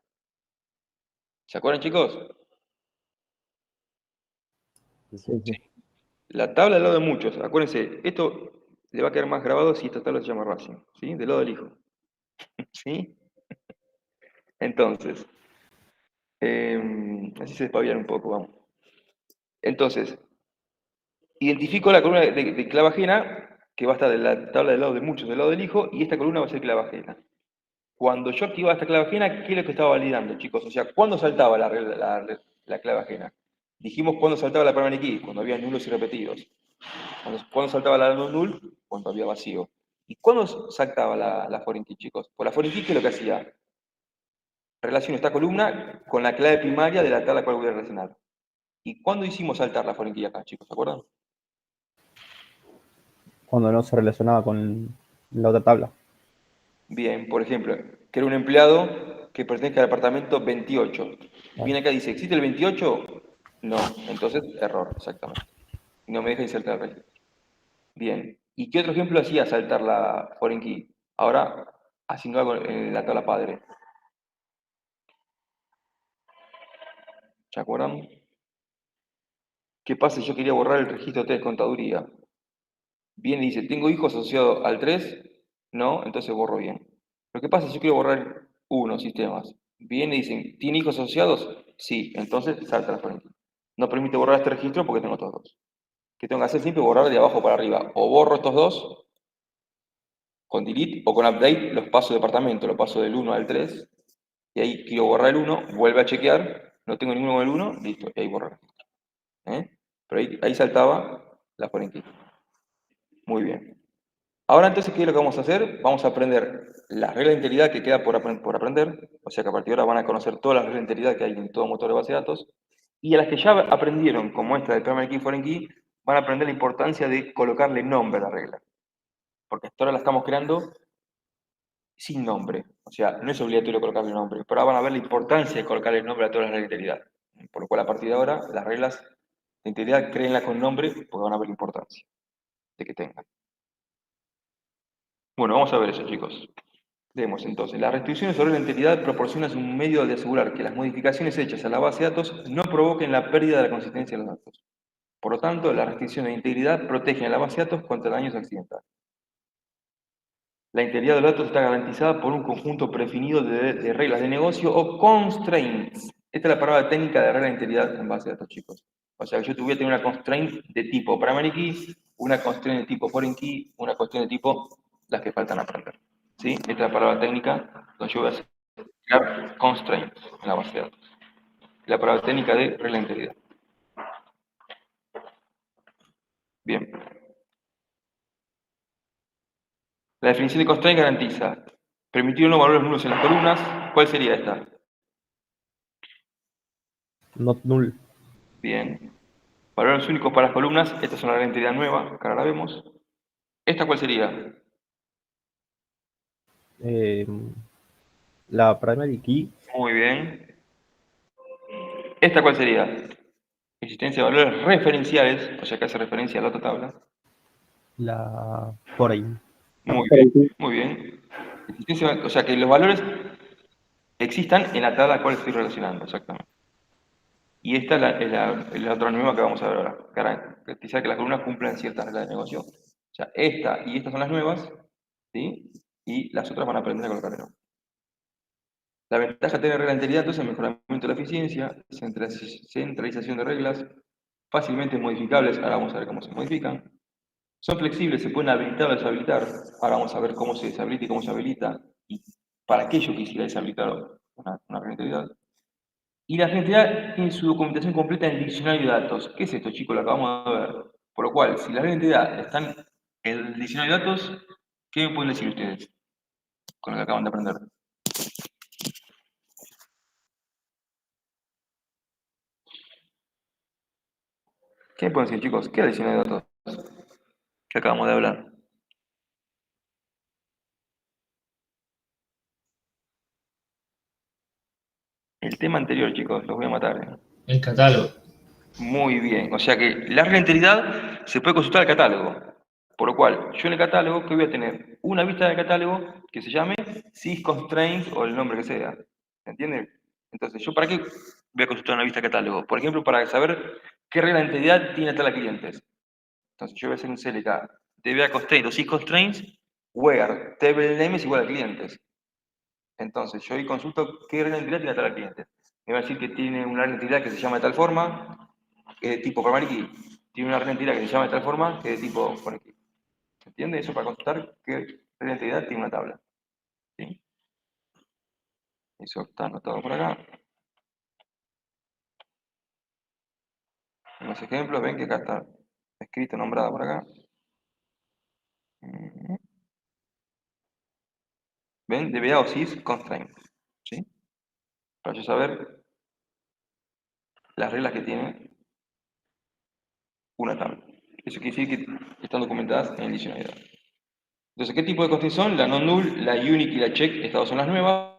S1: ¿Se acuerdan, chicos?
S3: Sí, sí.
S1: La tabla del lado de muchos. Acuérdense, esto le va a quedar más grabado si esta tabla se llama Racing, ¿sí? Del lado del hijo. ¿Sí? Entonces, así se despabilan un poco, vamos. Entonces, identifico la columna de clave ajena, que va a estar en la tabla del lado de muchos, del lado del hijo, y esta columna va a ser clave ajena. Cuando yo activaba esta clave ajena, ¿qué es lo que estaba validando, chicos? O sea, ¿cuándo saltaba la clave ajena? Dijimos cuándo saltaba la primary key, cuando había nulos y repetidos. ¿Cuándo saltaba la null? Cuando había vacío. ¿Y cuándo saltaba la foreign key, chicos? Pues la foreign key, ¿qué es lo que hacía? Relaciono esta columna con la clave primaria de la tabla a la cual voy a relacionar. ¿Y cuándo hicimos saltar la foreign key acá, chicos? ¿Se acuerdan?
S5: Cuando no se relacionaba con la otra tabla.
S1: Bien, por ejemplo, que era un empleado que pertenezca al departamento 28. Viene acá y dice, ¿existe el 28? No, entonces error, exactamente. Y no me deja insertar el registro. Bien, ¿y qué otro ejemplo hacía saltar la foreign key? Ahora, haciendo algo en la tabla padre. ¿Se acuerdan? ¿Qué pasa si yo quería borrar el registro 3 de contaduría? Viene y dice, ¿tengo hijos asociados al 3? No, entonces borro bien. Lo que pasa es que yo quiero borrar uno, sistemas. Viene y dicen, ¿tiene hijos asociados? Sí, entonces salta la fuente. No permite borrar este registro porque tengo estos dos. ¿Qué tengo que hacer? Siempre borrar de abajo para arriba. O borro estos dos con delete o con update, los paso de departamento, los paso del 1 al 3. Y ahí quiero borrar el 1, vuelve a chequear, no tengo ninguno con el 1, listo, y ahí borrar. Pero ahí saltaba la foreign. Muy bien. Ahora entonces, ¿qué es lo que vamos a hacer? Vamos a aprender las reglas de integridad que queda por aprender, o sea que a partir de ahora van a conocer todas las reglas de integridad que hay en todo motor de base de datos, y a las que ya aprendieron, como esta de primary key, foreign key, van a aprender la importancia de colocarle nombre a la regla, porque hasta ahora la estamos creando sin nombre, o sea, no es obligatorio colocarle nombre, pero ahora van a ver la importancia de colocarle nombre a todas las reglas de integridad, por lo cual a partir de ahora las reglas de integridad créenlas con nombre porque van a ver la importancia de que tengan. Bueno, vamos a ver eso, chicos. Vemos entonces, las restricciones sobre la integridad proporcionan un medio de asegurar que las modificaciones hechas a la base de datos no provoquen la pérdida de la consistencia de los datos. Por lo tanto, las restricciones de integridad protegen a la base de datos contra daños accidentales. La integridad de los datos está garantizada por un conjunto prefinido de reglas de negocio o constraints. Esta es la palabra técnica de regla de integridad en base de datos, chicos. O sea, que yo tuviera que tener una constraint de tipo primary key, una constraint de tipo foreign key, una constraint de tipo las que faltan aprender. ¿Sí? Esta es la palabra técnica donde yo voy a hacer constraints en la base de datos. La palabra técnica de regla de integridad. Bien. La definición de constraint garantiza permitir unos valores nulos en las columnas. ¿Cuál sería esta?
S5: Not null.
S1: Bien. Valores únicos para las columnas. Esta es una regla de integridad nueva, que ahora la vemos. ¿Esta cuál sería?
S5: Eh, la primary key,
S1: Muy bien. ¿Esta cuál sería? Existencia de valores referenciales, o sea que hace referencia a la otra tabla.
S5: la foreign.
S1: Muy bien, muy bien. O sea que los valores existan en la tabla a la cual estoy relacionando, exactamente. Y esta es la otra nueva que vamos a ver ahora. Garantizar que las columnas cumplan ciertas reglas de negocio. O sea, esta y estas son las nuevas, ¿sí? Y las otras van a aprender a colocar el nombre. La ventaja de tener regla de integridad entonces es el mejoramiento de la eficiencia, centralización de reglas, fácilmente modificables, ahora vamos a ver cómo se modifican. Son flexibles, se pueden habilitar o deshabilitar, ahora vamos a ver cómo se deshabilita y cómo se habilita, y para qué yo quisiera deshabilitar una regla de integridad. Y la identidad tiene su documentación completa en el diccionario de datos. ¿Qué es esto, chicos? Lo acabamos de ver. Por lo cual, si las identidades están en el diccionario de datos, ¿qué me pueden decir ustedes con lo que acaban de aprender? ¿Qué me pueden decir, chicos? ¿Qué es el diccionario de datos que acabamos de hablar? El tema anterior, chicos, los voy a matar.
S7: El catálogo.
S1: Muy bien, o sea que la regla de integridad se puede consultar al catálogo. Por lo cual, yo en el catálogo, ¿qué voy a tener? Una vista del catálogo que se llame sysconstraints o el nombre que sea. ¿Se entiende? Entonces, ¿yo para qué voy a consultar una vista de catálogo? Por ejemplo, para saber qué regla de integridad tiene tabla de clientes. Entonces, yo voy a hacer un CLK. DBA constraint o sysconstraints, where table name es igual a clientes. Entonces, yo ahí consulto qué regla de integridad tiene tabla de clientes. Me va a decir que tiene una regla de integridad que se llama de tal forma, que es de tipo primary key. Tiene una regla de integridad que se llama de tal forma, que es de tipo foreign key. ¿Se entiende? Eso para consultar qué regla de integridad tiene una tabla. ¿Sí? Eso está anotado por acá. En los ejemplos ven que acá está escrito, nombrado por acá. ¿Ven? DBA o sys constraint. ¿Sí? Para yo saber las reglas que tiene una tabla. Eso quiere decir que están documentadas en el diccionario. Entonces, ¿qué tipo de constraints son? La non-null, la unique y la check, estas son las nuevas,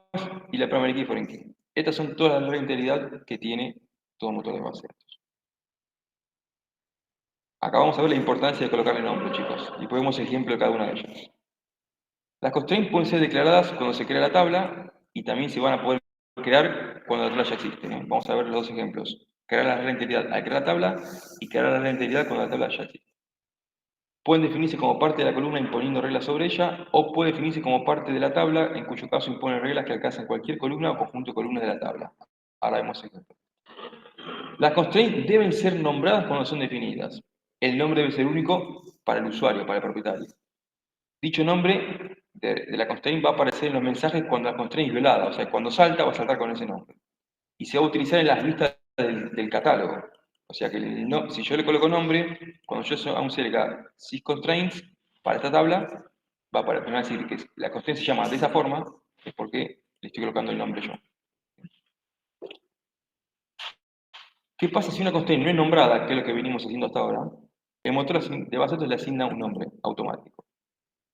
S1: y la primary key y foreign key. Estas son todas las reglas de integridad que tiene todo motor de base de datos. Acá vamos a ver la importancia de colocarle nombre, chicos, y ponemos ejemplo de cada una de ellas. Las constraints pueden ser declaradas cuando se crea la tabla, y también se van a poder crear cuando la tabla ya existe, ¿no? Vamos a ver los dos ejemplos. Crear la regla de integridad al crear la tabla, y crear la regla de integridad cuando la tabla ya existe. Pueden definirse como parte de la columna imponiendo reglas sobre ella, o puede definirse como parte de la tabla, en cuyo caso imponen reglas que alcanzan cualquier columna o conjunto de columnas de la tabla. Ahora vemos ejemplo. Las constraints deben ser nombradas cuando son definidas. El nombre debe ser único para el usuario, para el propietario. Dicho nombre de la constraint va a aparecer en los mensajes cuando la constraint es violada, o sea, cuando salta va a saltar con ese nombre. Y se va a utilizar en las vistas del catálogo. O sea que si yo le coloco nombre, cuando yo hago un CLK sysconstraints para esta tabla, me va a decir que la constraint se llama de esa forma, es porque le estoy colocando el nombre yo. ¿Qué pasa si una constraint no es nombrada, que es lo que venimos haciendo hasta ahora? El motor de base de datos le asigna un nombre automático.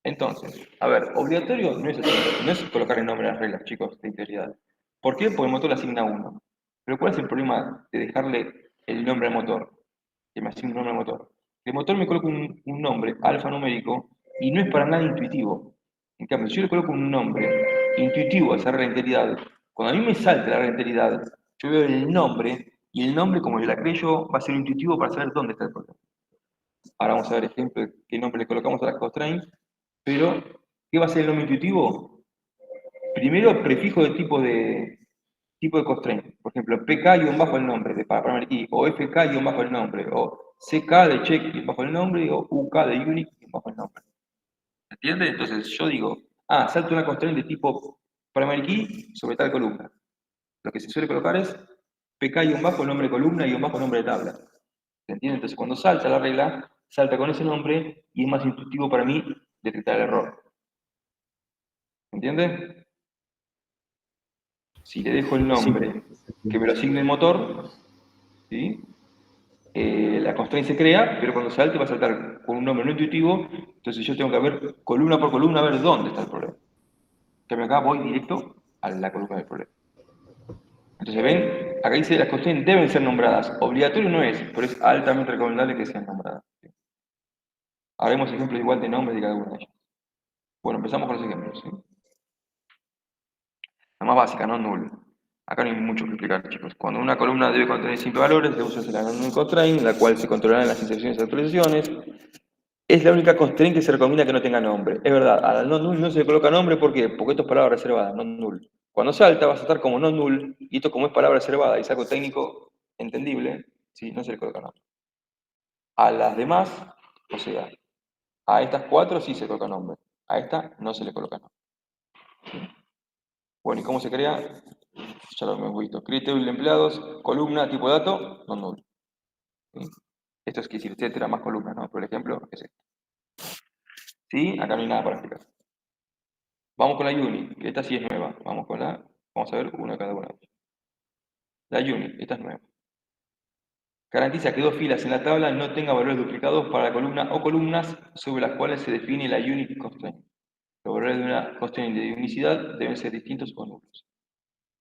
S1: Entonces, a ver, obligatorio no es colocar el nombre a las reglas, chicos, de integridad. ¿Por qué? Porque el motor le asigna uno. Pero ¿cuál es el problema de dejarle el nombre al motor? Que me asigne un nombre al motor. El motor me coloca un nombre alfanumérico y no es para nada intuitivo. En cambio, si yo le coloco un nombre intuitivo a esa regla de integridad, cuando a mí me salte la regla de integridad, yo veo el nombre y el nombre, como yo la creo yo, va a ser intuitivo para saber dónde está el problema. Ahora vamos a ver ejemplo de qué nombre le colocamos a las constraints. Pero, ¿qué va a ser el nombre intuitivo? Primero, el prefijo de tipo de constraint. Por ejemplo, pk-bajo el nombre para primary key, o fk-bajo el nombre, o ck de check bajo el nombre, o uk de unique bajo el nombre. ¿Entiendes? Entonces yo digo, salto una constraint de tipo primary key sobre tal columna. Lo que se suele colocar es pk-bajo el nombre de columna y bajo el nombre de tabla. ¿Se entiende? Entonces cuando salta la regla, salta con ese nombre y es más intuitivo para mí detectar el error. ¿Entiende? Si le dejo el nombre que me lo asigne el motor, ¿sí? La constraint se crea, pero cuando salte va a saltar con un nombre no intuitivo, entonces yo tengo que ver columna por columna a ver dónde está el problema. Que acá voy directo a la columna del problema. Entonces ven, acá dice las constraints deben ser nombradas. Obligatorio no es, pero es altamente recomendable que sean nombradas. Haremos ejemplos igual de nombres de cada una de ellas. Bueno, empezamos con los ejemplos. ¿Sí? La más básica, no null. Acá no hay mucho que explicar, chicos. Cuando una columna debe contener simples valores, debe usarse la non-null constraint, la cual se controlará en las inserciones y actualizaciones. Es la única constraint que se recomienda que no tenga nombre. Es verdad, a la non-null no se le coloca nombre, ¿por qué? Porque esto es palabra reservada, non-null. Cuando salta va a saltar como non-null, y esto como es palabra reservada y es algo técnico entendible, ¿sí? No se le coloca nombre. A las demás, o sea, a estas 4 sí se le coloca nombre. A esta no se le coloca nombre. ¿Sí? Bueno, ¿y cómo se crea? Ya lo hemos visto. Create table de empleados, columna, tipo de dato, non-null. ¿Sí? Esto es que decir, etcétera, más columnas, ¿no? Por ejemplo, es esto. ¿Sí? Acá no hay nada para explicar. Vamos con la unit, que esta sí es nueva. Vamos a ver una de cada una. La unit, esta es nueva. Garantiza que 2 filas en la tabla no tenga valores duplicados para la columna o columnas sobre las cuales se define la unit constraint. Los valores de una constraint de unicidad deben ser distintos o nulos.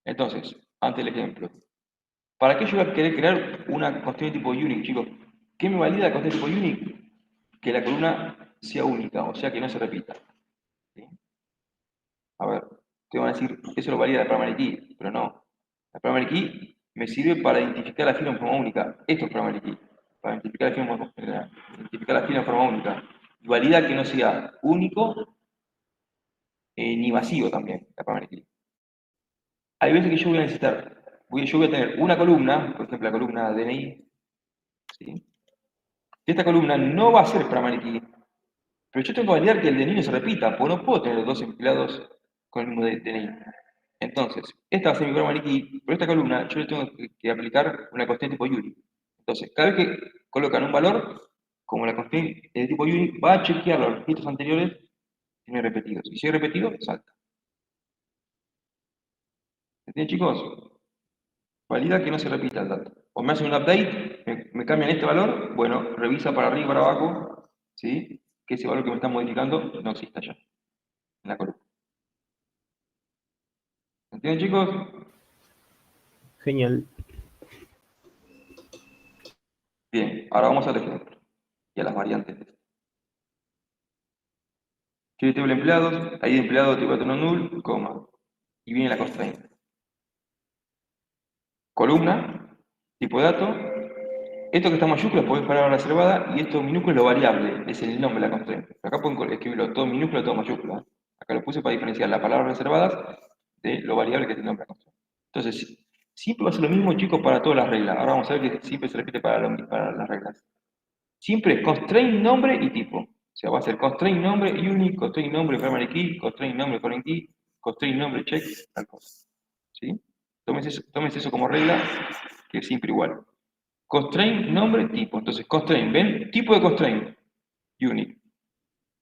S1: Entonces, antes del ejemplo. ¿Para qué yo voy a querer crear una constraint tipo unique, chicos? ¿Qué me valida la constraint tipo unique? Que la columna sea única, o sea que no se repita. ¿Sí? A ver, te van a decir, eso lo valida la primary key, pero no. La primary key me sirve para identificar la fila en forma única. Esto es primary key, para identificar la fila en forma única. Y valida que no sea único ni vacío también, la primary key. Hay veces que yo voy a necesitar, yo voy a tener una columna, por ejemplo la columna DNI, ¿sí? Esta columna no va a ser primary key, pero yo tengo que validar que el DNI no se repita, porque no puedo tener dos empleados con el mismo DNI. Entonces, esta va a ser mi primary key, pero esta columna yo le tengo que aplicar una constraint tipo unique. Entonces, cada vez que colocan un valor, como la constraint de tipo unique, va a chequear los registros anteriores si no hay repetidos. Y si hay repetido, salta. ¿Entienden, chicos? Valida que no se repita el dato. O me hacen un update, me cambian este valor, bueno, revisa para arriba y para abajo, ¿sí? Que ese valor que me están modificando no exista ya en la columna. ¿Entienden, chicos?
S5: Genial.
S1: Bien, ahora vamos al ejemplo y a las variantes. Quiero table empleados, ahí de empleado tipo no null, coma, y viene la constraint. Columna, tipo de dato, esto que está mayúscula puede palabra reservada y esto minúsculo es lo variable, es el nombre de la constraint. Acá pueden escribirlo todo minúsculo, todo mayúscula. Acá lo puse para diferenciar las palabras reservadas de lo variable que es el nombre de la constraint. Entonces, siempre va a ser lo mismo, chicos, para todas las reglas. Ahora vamos a ver que siempre se repite para las reglas. Siempre es constraint, nombre y tipo. O sea, va a ser constraint, nombre, unique, constraint, nombre, primary key, constraint, nombre, foreign key, constraint, nombre, check, tal cosa. ¿Sí? Tómense eso como regla, que es siempre igual. Constraint, nombre, tipo. Entonces, constraint, ¿ven? Tipo de constraint, unique.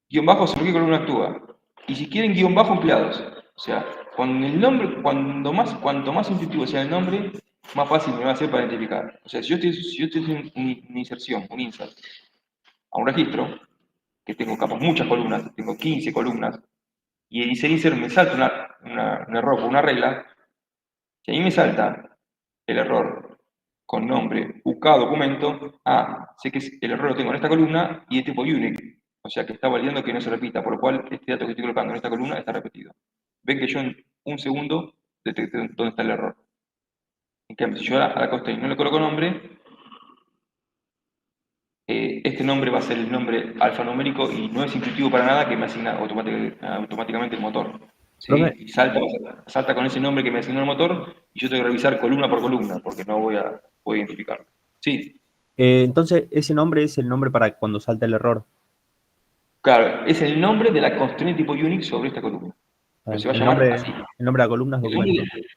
S1: Guión bajo sobre qué columna actúa. Y si quieren, guión bajo empleados. O sea, con el nombre, cuanto más intuitivo sea el nombre, más fácil me va a ser para identificar. O sea, si yo estoy haciendo una inserción, un insert, a un registro, que tengo capaz muchas columnas, tengo 15 columnas, y el insert me salta un error por una regla, si a mí me salta el error con nombre UK documento, sé que el error lo tengo en esta columna y es tipo unique, o sea que está validando que no se repita, por lo cual este dato que estoy colocando en esta columna está repetido. Ven que yo en un segundo detecté dónde está el error. En cambio, si yo a la constraint no le coloco nombre, este nombre va a ser el nombre alfanumérico y no es intuitivo para nada que me asigna automáticamente el motor. ¿Sí?
S5: Profe,
S1: Y salta con ese nombre que me asignó el motor y yo tengo que revisar columna por columna porque no voy a identificarlo. Sí,
S5: entonces ese nombre es el nombre para cuando salta el error.
S1: claro, es el nombre de la constraint tipo Unix sobre esta columna. Pero se va a llamar así.
S5: El nombre de la columna es
S1: El nombre
S5: documento.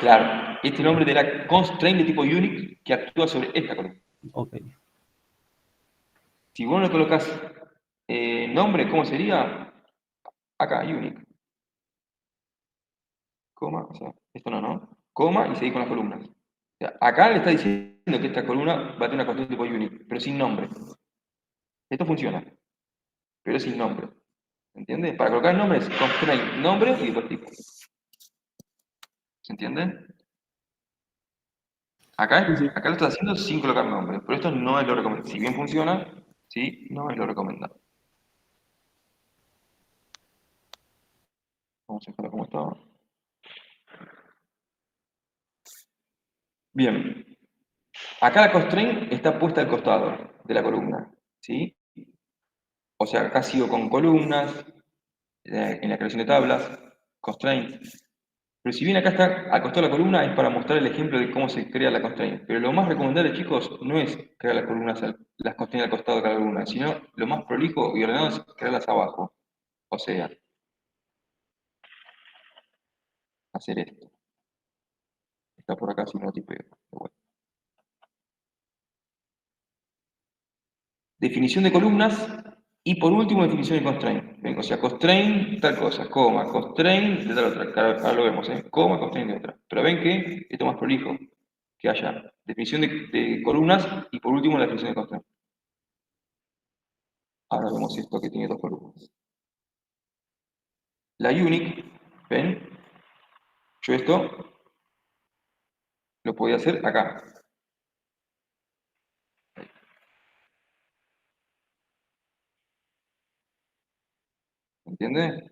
S1: claro, este nombre de la constraint de tipo Unix que actúa sobre esta columna.
S5: Ok.
S1: Si vos no le colocas nombre, ¿cómo sería? Acá, Unix. Coma, o sea, esto no, coma y seguir con las columnas. O sea, acá le está diciendo que esta columna va a tener una constraint tipo unique, pero sin nombre. Esto funciona, pero sin nombre. ¿Entiende? Para colocar el nombre es constraint, nombre y después tipo. ¿Se entiende?
S5: Sí, sí.
S1: Acá lo está haciendo sin colocar nombre, pero esto no es lo recomendado. Si bien funciona, sí, no es lo recomendado. Vamos a dejarlo como estaba. Bien. Acá la constraint está puesta al costado de la columna, ¿sí? O sea, acá sigo con columnas, en la creación de tablas, constraint. Pero si bien acá está al costado de la columna, es para mostrar el ejemplo de cómo se crea la constraint. Pero lo más recomendable, chicos, no es crear las columnas, las constraints al costado de cada columna, sino lo más prolijo y ordenado es crearlas abajo. O sea, hacer esto. Está por acá si no tipeo. Bueno. Definición de columnas y por último definición de constraint. ¿Ven? O sea, constraint tal cosa, coma, constraint de tal otra. Ahora lo vemos, coma, constraint de otra. Pero ven que esto es más prolijo, que haya definición de columnas y por último la definición de constraint. Ahora vemos esto que tiene dos columnas. La unique, ¿ven? Yo esto lo podía hacer acá. ¿Entiendes?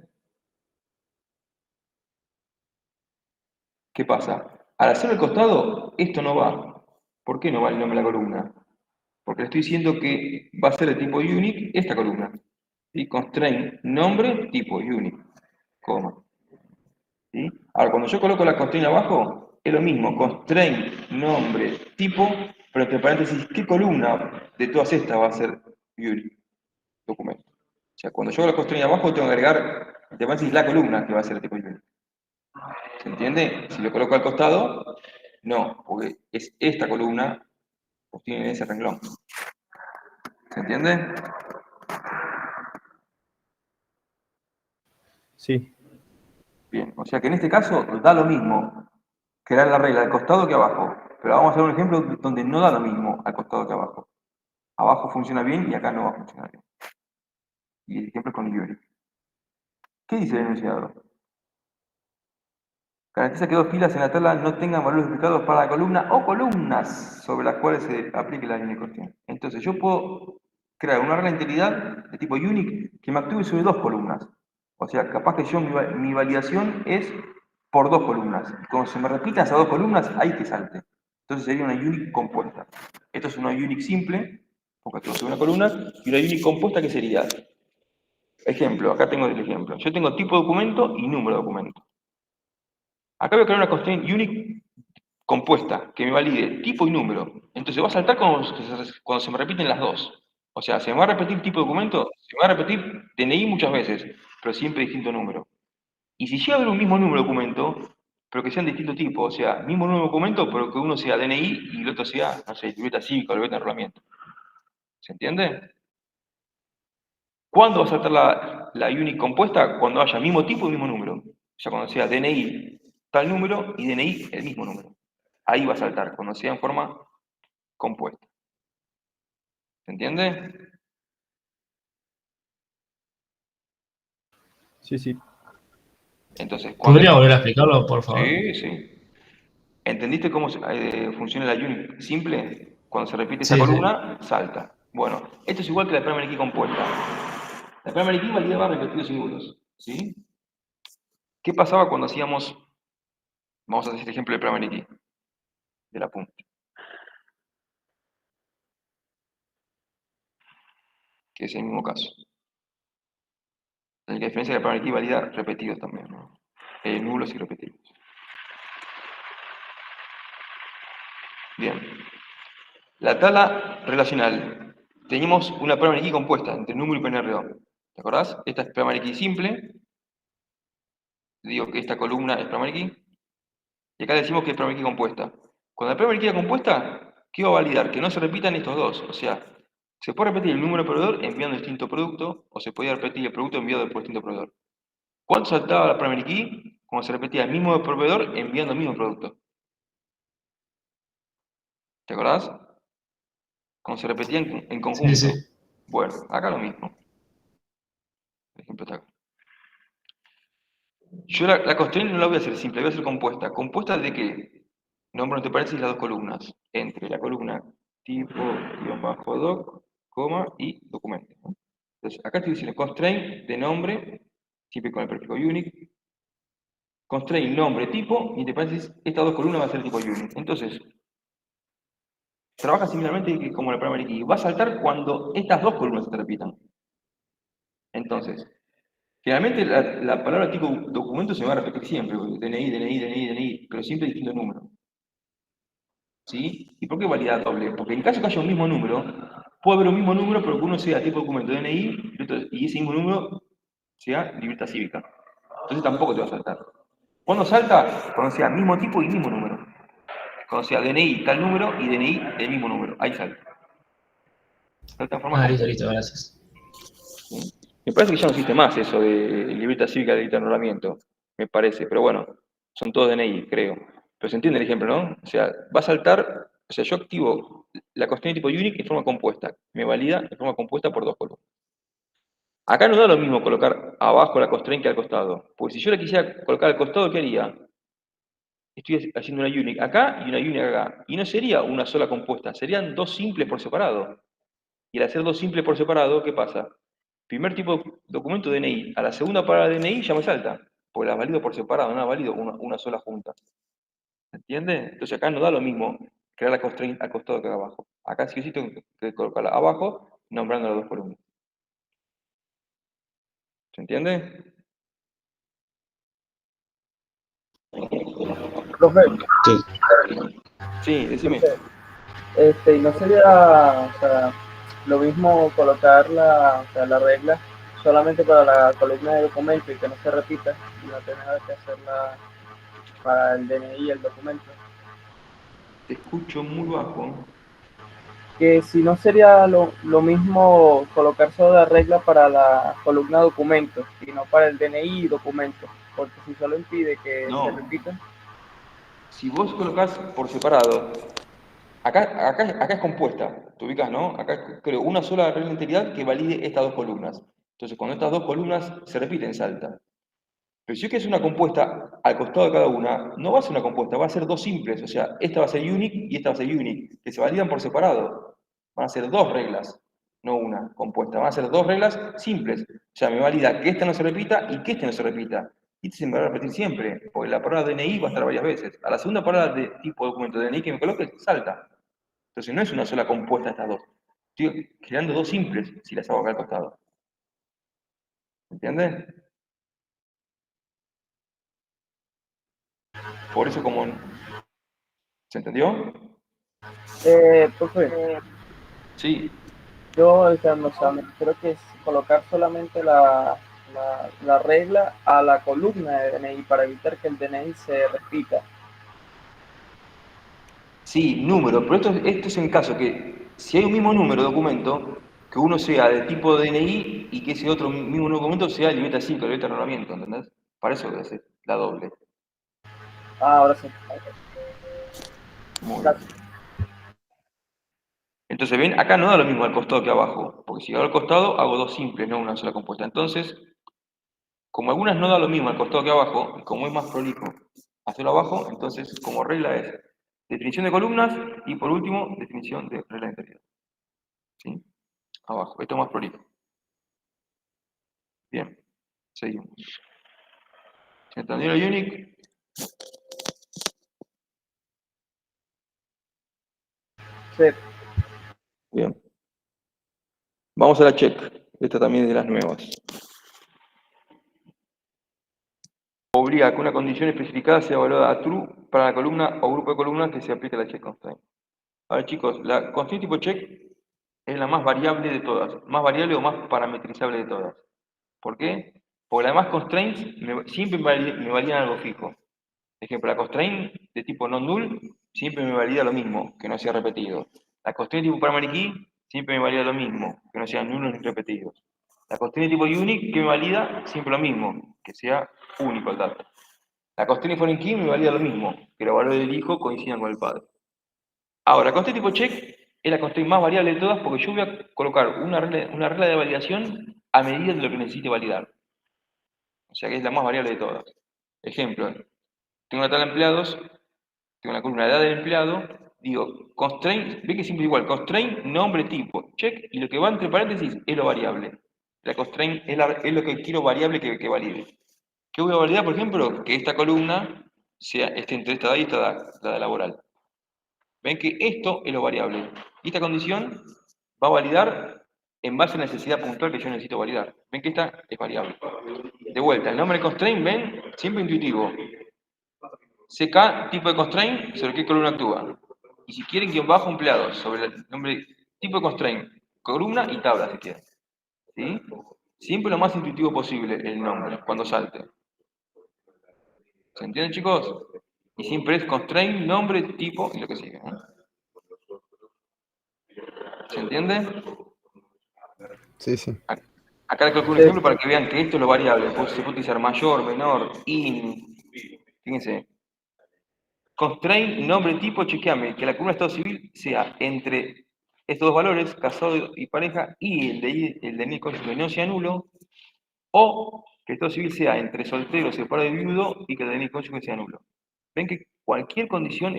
S1: ¿Qué pasa? Al hacer el costado, esto no va. ¿Por qué no va el nombre de la columna? Porque le estoy diciendo que va a ser de tipo unique esta columna. ¿Sí? Constraint nombre tipo unique, coma. ¿Sí? Ahora, cuando yo coloco la constraint abajo, es lo mismo, constraint nombre tipo, pero entre paréntesis, ¿qué columna de todas estas va a ser unique documento? O sea, cuando yo hago la constraint abajo, tengo que agregar entre paréntesis la columna que va a ser de tipo unique. ¿Se entiende? Si lo coloco al costado, no, porque es esta columna que tiene ese renglón. ¿Se entiende?
S5: Sí,
S1: Bien, o sea que en este caso da lo mismo crear la regla al costado que abajo. Pero vamos a hacer un ejemplo donde no da lo mismo al costado que abajo. Abajo funciona bien y acá no va a funcionar bien. Y el ejemplo es con Unity. ¿Qué dice el enunciado? Garantiza que dos filas en la tabla no tengan valores duplicados para la columna o columnas sobre las cuales se aplique la línea de cuestión. Entonces yo puedo crear una regla de integridad de tipo unique que me actúe sobre dos columnas. O sea, capaz que yo mi validación es por dos columnas. Y cuando se me repitan esas dos columnas, hay que salte. Entonces sería una unique compuesta. Esto es una unique simple, porque tengo sobre una columna, y una unique compuesta que sería, ejemplo, acá tengo el ejemplo. Yo tengo tipo de documento y número de documento. Acá voy a crear una constraint unique compuesta que me valide tipo y número. Entonces va a saltar cuando se me repiten las dos. O sea, se me va a repetir tipo de documento, se me va a repetir DNI muchas veces, pero siempre distinto número. Y si llega a haber un mismo número de documento, pero que sean distinto tipo, o sea, mismo número de documento, pero que uno sea DNI y el otro sea, no sé, libreta cívica o libreta de enrolamiento. ¿Se entiende? ¿Cuándo va a saltar la unique compuesta? Cuando haya mismo tipo y mismo número. O sea, cuando sea DNI tal número y DNI el mismo número. Ahí va a saltar, cuando sea en forma compuesta. ¿Se entiende?
S5: sí, sí.
S1: Entonces, cuando...
S7: ¿Podría volver a explicarlo, por favor?
S1: Sí, sí. ¿Entendiste cómo funciona la unique simple? Cuando se repite esa
S7: Sí, sí.
S1: columna, salta. Bueno, esto es igual que la primary key compuesta. La primary key validaba repetidos y nulos. ¿Sí? ¿Qué pasaba cuando hacíamos... Vamos a hacer este ejemplo de primary key. De la punta. Que es el mismo caso. La única diferencia es que la primary key valida repetidos también, ¿no? Nulos y repetidos. Bien. La tabla relacional. Teníamos una primary key compuesta entre número y PNRO. ¿Te acordás? Esta es primary key simple. Digo que esta columna es primary key. Y acá decimos que es primary key compuesta. Cuando la primary key es compuesta, ¿qué va a validar? Que no se repitan estos dos. O sea, se puede repetir el número de proveedor enviando distinto producto, o se podía repetir el producto enviado por distinto proveedor. ¿Cuánto saltaba la primary key? Cuando se repetía el mismo proveedor enviando el mismo producto. ¿Te acordás? Cuando se repetían en conjunto.
S7: Sí, sí.
S1: Bueno, acá lo mismo. Por ejemplo, está acá. Yo la constraint no la voy a hacer simple, la voy a hacer compuesta. ¿Compuesta de qué? Nombro entre paréntesis las dos columnas. Entre la columna tipo-doc, coma y documento, ¿no? Entonces, acá estoy diciendo constraint de nombre, siempre con el prefijo unique. Constraint nombre tipo, y entre paréntesis, estas dos columnas va a ser tipo unique. Entonces, trabaja similarmente que como la primary key. Va a saltar cuando estas dos columnas se repitan. Entonces, generalmente la palabra tipo documento se va a repetir siempre, DNI, DNI, DNI, DNI, pero siempre distinto número. ¿Sí? ¿Y por qué validar doble? Porque en caso que haya un mismo número, puede haber un mismo número, pero que uno sea tipo documento DNI y ese mismo número sea libreta cívica. Entonces tampoco te va a saltar. ¿Cuándo salta? Cuando sea mismo tipo y mismo número. Cuando sea DNI tal número y DNI el mismo número. Ahí salta. Salta en forma
S7: Listo,
S1: completa.
S7: listo, gracias.
S1: ¿Sí? Me parece que ya no existe más eso de libreta cívica de enrolamiento. Me parece, pero bueno, son todos DNI, creo. Pero se entiende el ejemplo, ¿no? O sea, va a saltar, o sea, yo activo la constraint tipo unique en forma compuesta. Me valida en forma compuesta por dos columnas. Acá no da lo mismo colocar abajo la constraint que al costado. Porque si yo la quisiera colocar al costado, ¿qué haría? estoy haciendo una unique acá y una unique acá. Y no sería una sola compuesta, serían dos simples por separado. Y al hacer dos simples por separado, ¿qué pasa? Primer tipo de documento DNI, a la segunda palabra DNI ya me salta, porque la valido por separado, no la valido una sola junta. ¿Entiende? Entonces acá no da lo mismo crear la constraint al costado que abajo. Acá sí o sí tengo que colocarla abajo, nombrando las dos columnas. ¿Se entiende?
S7: Profe,
S1: Sí, decime.
S7: y no sería, o sea, lo mismo colocar la regla solamente para la columna de documento y que no se repita y no tener que hacerla para el DNI y el documento.
S1: Te escucho muy bajo.
S7: Que si no sería lo mismo colocar solo la regla para la columna documento y no para el DNI y documento, porque si solo impide que
S1: No.
S7: se repita.
S1: Si vos colocás por separado, acá es compuesta, te ubicas, ¿no? Acá creo una sola regla integral que valide estas dos columnas. Entonces, cuando estas dos columnas se repiten, salta. Pero si es que es una compuesta al costado de cada una, no va a ser una compuesta, va a ser dos simples. O sea, esta va a ser unique y esta va a ser unique, que se validan por separado. Van a ser dos reglas, no una compuesta. Van a ser dos reglas simples. O sea, me valida que esta no se repita y que esta no se repita. Y este se me va a repetir siempre, porque la palabra DNI va a estar varias veces. A la segunda palabra de tipo documento DNI que me coloque, salta. Entonces no es una sola compuesta estas dos. Estoy creando dos simples si las hago acá al costado. ¿Entiendes? Por eso como... ¿Se entendió?
S7: Profe,
S1: Sí.
S7: yo creo que es colocar solamente la regla a la columna de DNI para evitar que el DNI se repita.
S1: Sí, número, pero esto es en caso que si hay un mismo número de documento, que uno sea de tipo DNI y que ese otro mismo documento sea libreta 5, libreta de arrolamiento, ¿entendés? Para eso debe ser la doble.
S7: Ahora sí.
S1: Muy bien. Entonces, ven, acá no da lo mismo al costado que abajo, porque si hago al costado, hago dos simples, no una sola compuesta. Entonces, como algunas no da lo mismo al costado que abajo, y como es más prolijo hacerlo abajo, entonces, como regla es definición de columnas y por último, definición de regla de integridad. ¿Sí? Abajo, esto es más prolijo. Bien, seguimos. ¿Se entendió la unique?
S7: Sí.
S1: Bien. Vamos a la check. Esta también es de las nuevas. Obliga que una condición especificada sea evaluada a true para la columna o grupo de columnas que se aplique a la check constraint. A ver, chicos, la constraint tipo check es la más variable de todas. Más variable o más parametrizable de todas. ¿Por qué? Porque las demás constraints siempre me validan algo fijo. Por ejemplo, la constraint de tipo non-null siempre me valida lo mismo, que no sea repetido. La constraint tipo primary key siempre me valida lo mismo, que no sean nulos ni repetidos. La constraint tipo unique, que me valida siempre lo mismo, que sea único el dato. La constraint foreign key me valida lo mismo, que los valores del hijo coincidan con el padre. Ahora, la constraint tipo check es la constraint más variable de todas porque yo voy a colocar una regla de validación a medida de lo que necesite validar. O sea que es la más variable de todas. Ejemplo, tengo una tabla de empleados, tengo una columna de edad del empleado, digo, constraint, ve que siempre igual, constraint, nombre, tipo, check, y lo que va entre paréntesis es lo variable. La constraint es lo que quiero variable que valide. ¿Qué voy a validar, por ejemplo? Que esta columna esté entre esta edad y esta edad, la de laboral. Ven que esto es lo variable. Y esta condición va a validar en base a la necesidad puntual que yo necesito validar. Ven que esta es variable. De vuelta, el nombre constraint, ven, siempre intuitivo. CK, tipo de constraint, sobre qué columna actúa. Y si quieren guión bajo empleados, sobre el nombre, tipo de constraint, columna y tabla si quieren. ¿Sí? Siempre lo más intuitivo posible el nombre, cuando salte. ¿Se entienden, chicos? Y siempre es constraint, nombre, tipo y lo que sigue. ¿Eh? ¿Se entiende?
S3: Sí, sí.
S1: Acá les coloco un ejemplo para que vean que esto es lo variable. Pues se puede utilizar mayor, menor, in. Fíjense. Constraint, nombre, tipo, chequeame que la columna de estado civil sea entre estos dos valores, casado y pareja, y el de mi cónyuge no sea nulo, o que el estado civil sea entre soltero, separado y viudo, y que el de mi cónyuge sea nulo. Ven que cualquier condición,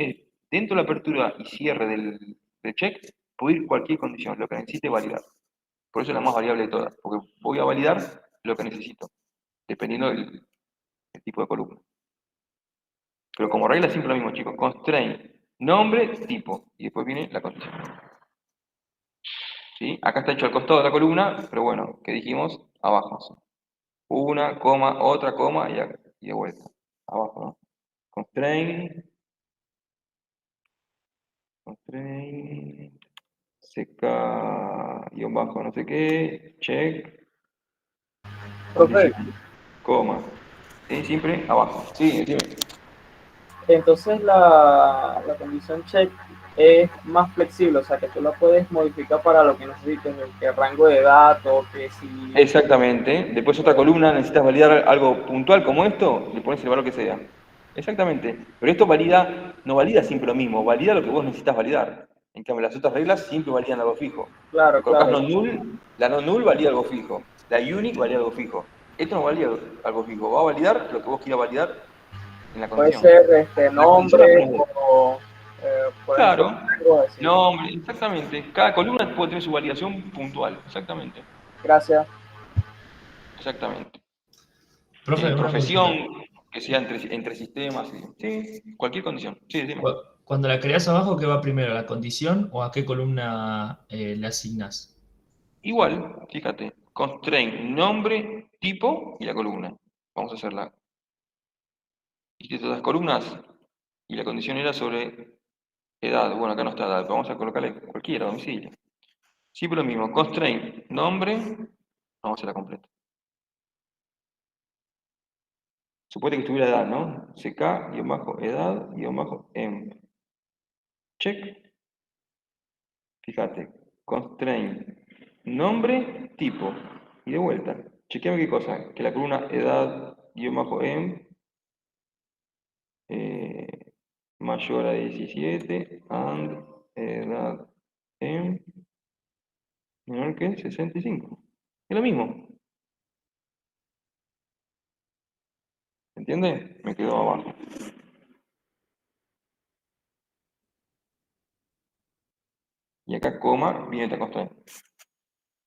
S1: dentro de la apertura y cierre del check, puede ir cualquier condición, lo que necesite validar. Por eso es la más variable de todas, porque voy a validar lo que necesito, dependiendo del tipo de columna. Pero como regla es siempre lo mismo, chicos. Constraint, nombre, tipo. Y después viene la condición. ¿Sí? Acá está hecho al costado de la columna, pero bueno, ¿qué dijimos? Abajo. ¿Sí? Una, coma, otra, coma y de vuelta. Abajo, ¿no? Constraint, CK, guión bajo, no sé qué, check,
S7: Profe,
S1: condición, coma. ¿Sí? Siempre abajo. Sí, dime.
S7: entonces la condición check es más flexible, o sea que tú la puedes modificar para lo que necesites, que rango de datos, que si...
S1: Exactamente. Después otra columna, necesitas validar algo puntual como esto, le pones el valor que sea. Exactamente. Pero esto valida, no valida siempre lo mismo, valida lo que vos necesitas validar. En cambio, las otras reglas siempre validan algo fijo.
S7: Claro,
S1: Si colocas
S7: claro.
S1: non-null, la non-null valida algo fijo. La unique valida algo fijo. Esto no valida algo fijo. Va a validar lo que vos quieras validar en la
S7: Puede
S1: condición.
S7: ser
S1: La condición
S7: nombre
S1: apenas es.
S7: o, por ejemplo,
S1: Claro.
S7: algo así.
S1: Nombre, exactamente. Cada columna puede tener su validación puntual. Exactamente.
S7: Gracias.
S1: Exactamente.
S8: Profe, una
S1: Profesión,
S8: consulta.
S1: que sea entre sistemas, sí, cualquier condición. Sí, dime.
S8: Cuando la creas abajo, ¿qué va primero? ¿La condición o a qué columna le asignas?
S1: Igual, fíjate, constraint, nombre, tipo y la columna. Vamos a hacerla. Hiciste todas las columnas y la condición era sobre edad. Bueno, acá no está edad, pero vamos a colocarle cualquiera, domicilio. Siempre lo mismo, constraint, nombre, vamos a hacerla completa. Suponete que estuviera edad, ¿no? CK, edad, em. Check. Fíjate, constraint, nombre, tipo. Y de vuelta, chequeame qué cosa, que la columna edad, em, mayor a 17, and edad em, menor que 65. Es lo mismo, ¿entiendes? Me quedo abajo. Y acá coma, viene esta constraint.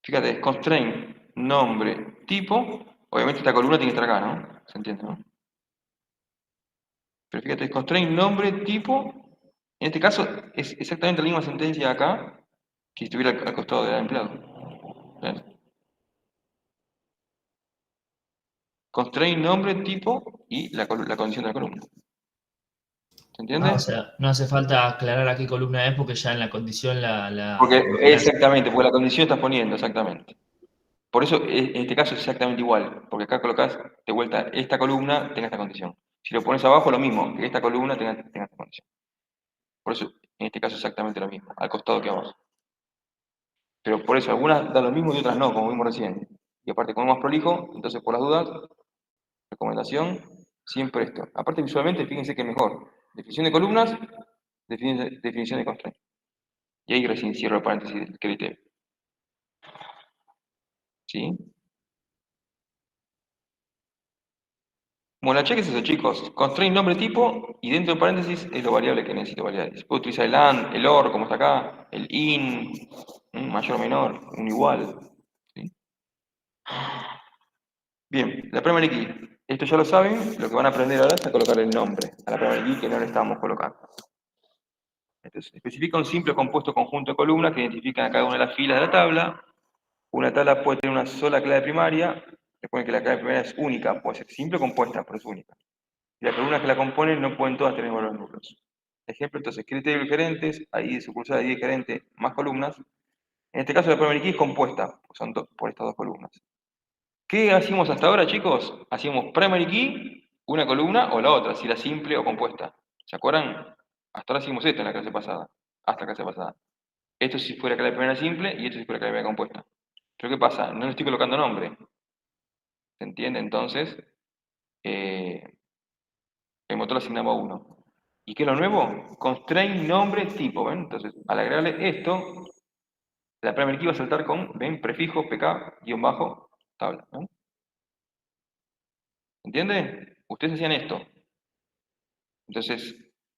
S1: Fíjate, es constraint, nombre, tipo. Obviamente esta columna tiene que estar acá, ¿no? ¿Se entiende, no? Pero fíjate, constraint, nombre, tipo. En este caso es exactamente la misma sentencia acá que si estuviera al costado del empleado. ¿Ves? Constraint, nombre, tipo y la condición de la columna. ¿Se
S8: Ah, o
S1: entiende?
S8: sea, no hace falta aclarar a qué columna es porque ya en la condición
S1: Porque
S8: la colocás.
S1: exactamente, porque la condición estás poniendo, exactamente. Por eso en este caso es exactamente igual, porque acá colocas de vuelta esta columna tenga esta condición. Si lo pones abajo, lo mismo, que esta columna tenga esta condición. Por eso en este caso es exactamente lo mismo, al costado que abajo. Pero por eso algunas dan lo mismo y otras no, como vimos recién. Y aparte, como es más prolijo, entonces por las dudas, recomendación, siempre esto. Aparte visualmente, fíjense que es mejor. Definición de columnas, definición de constraint. Y ahí recién cierro el paréntesis del criterio. ¿Sí? Bueno, la check es eso, chicos. Constraint nombre tipo y dentro de paréntesis es lo variable que necesito validar. Se puede utilizar el AND, el OR, como está acá, el IN, mayor o menor, un igual. ¿Sí? Bien, la primary key. Esto ya lo saben, lo que van a aprender ahora es a colocar el nombre a la primary key que no le estábamos colocando. Entonces, especifica un simple compuesto conjunto de columnas que identifican a cada una de las filas de la tabla. Una tabla puede tener una sola clave primaria. Recuerden que la clave primaria es única, puede ser simple o compuesta, pero es única. Y las columnas que la componen no pueden todas tener valores nulos. Ejemplo, entonces, criterios diferentes, ahí sucursal de diferente, más columnas. En este caso la primary key es compuesta, son por estas dos columnas. ¿Qué hacíamos hasta ahora, chicos? Hacíamos primary key, una columna o la otra, si era simple o compuesta. ¿Se acuerdan? Hasta ahora hicimos esto en la clase pasada, hasta la clase pasada. Esto si fuera clave primera simple y esto si fuera clave primera compuesta. Pero ¿qué pasa? No le estoy colocando nombre. ¿Se entiende? Entonces, el motor asignaba 1. ¿Y qué es lo nuevo? Constraint nombre tipo, ¿ven? Entonces, al agregarle esto, la primera key va a saltar con, ¿ven? Prefijo, pk, guión bajo, tabla, ¿no? ¿Entiende? Ustedes hacían esto. Entonces,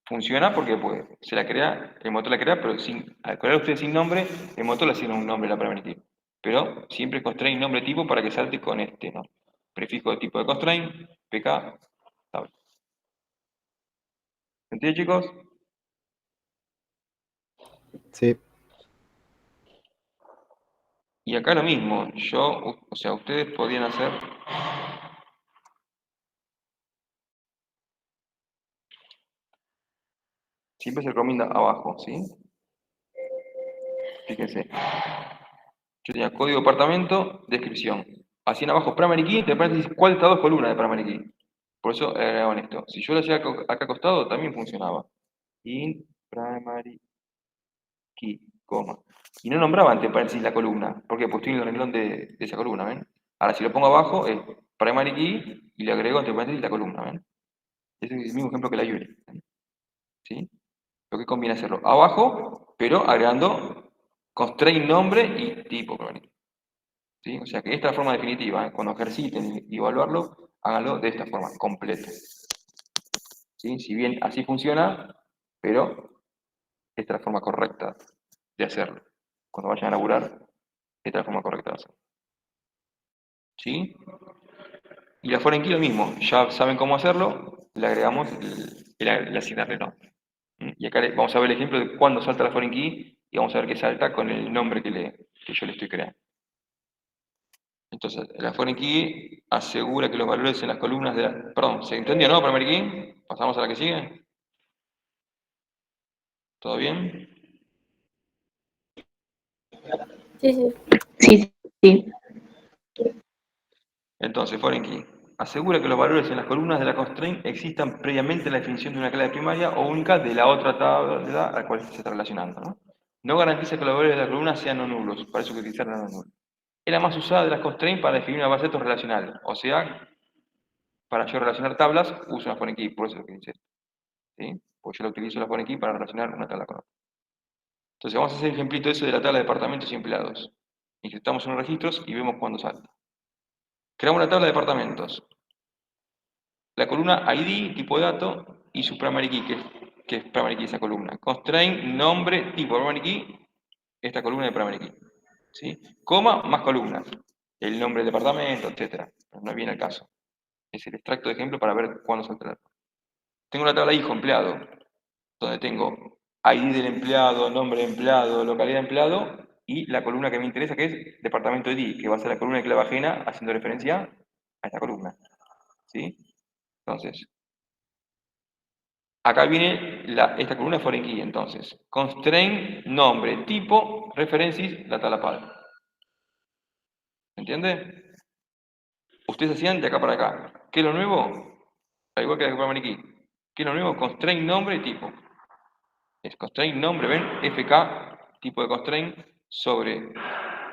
S1: Funciona porque pues, se la crea, el motor la crea, pero al crear usted sin nombre, el motor le asigna un nombre a la primary key. Pero siempre constraint nombre tipo para que salte con este, ¿no? Prefijo de tipo de constraint, pk, tabla. ¿Entienden, chicos?
S3: Sí.
S1: Y acá lo mismo, o sea, ustedes podrían hacer. Siempre se recomienda abajo, ¿sí? Fíjense. Yo tenía código departamento, descripción. Así en abajo, primary key, entre paréntesis, ¿cuál de estas dos columnas de primary key? Por eso agregaban esto. Si yo lo hacía acá acostado, también funcionaba. In primary key, coma. Y no nombraba entre paréntesis la columna. ¿Por qué? Pues estoy en el renglón de esa columna, ¿ven? Ahora, si lo pongo abajo, es primary key y le agrego entre paréntesis la columna, ¿ven? Ese es el mismo ejemplo que la URI. ¿Sí? Lo que conviene hacerlo abajo, pero agregando constraint nombre y tipo. ¿Sí? O sea que esta es la forma definitiva. Cuando ejerciten y evaluarlo, háganlo de esta forma, completo. ¿Sí? Si bien así funciona, pero esta es la forma correcta de hacerlo. Cuando vayan a laburar, esta es la forma correcta de hacerlo. ¿Sí? Y la foreign key lo mismo. Ya saben cómo hacerlo, le agregamos el asignarle nombre. Y acá vamos a ver el ejemplo de cuándo salta la foreign key y vamos a ver que salta con el nombre que yo le estoy creando. Entonces, la foreign key asegura que los valores en las columnas de la... Perdón, ¿se entendió, no, primary key? ¿Pasamos a la que sigue? ¿Todo bien?
S6: Sí, sí.
S1: Entonces, foreign key asegura que los valores en las columnas de la constraint existan previamente en la definición de una clave primaria o única de la otra tabla a la cual se está relacionando, ¿no? No garantiza que los valores de la columna sean no nulos, para eso hay que utilizar la no nulo. Es la más usada de las constraints para definir una base de datos relacional, o sea, para yo relacionar tablas, uso una foreign key, por eso es lo que dice esto. ¿Sí? Pues yo la utilizo la foreign key para relacionar una tabla con otra. Entonces vamos a hacer el ejemplito eso de la tabla de departamentos y empleados. Insertamos unos registros y vemos cuándo salta. Creamos la tabla de departamentos. La columna ID, tipo de dato, y su primary key, que es primary key esa columna. Constraint, nombre, tipo primary key, esta columna de primary key. ¿Sí? Coma, más columnas. El nombre del departamento, etc. Pero no viene el caso. Es el extracto de ejemplo para ver cuándo salta la tabla. Tengo la tabla hijo empleado, donde tengo ID del empleado, nombre de empleado, localidad de empleado, y la columna que me interesa, que es departamento ID, que va a ser la columna de clave ajena, haciendo referencia a esta columna. ¿Sí? Entonces, acá viene esta columna de foreign key, entonces. Constraint, nombre, tipo, references, la tabla PAL. ¿Entiende? Ustedes hacían de acá para acá. ¿Qué es lo nuevo? Al igual que la primary key. ¿Qué es lo nuevo? Constraint, nombre y tipo. Es constraint, nombre, ven, FK, tipo de constraint, sobre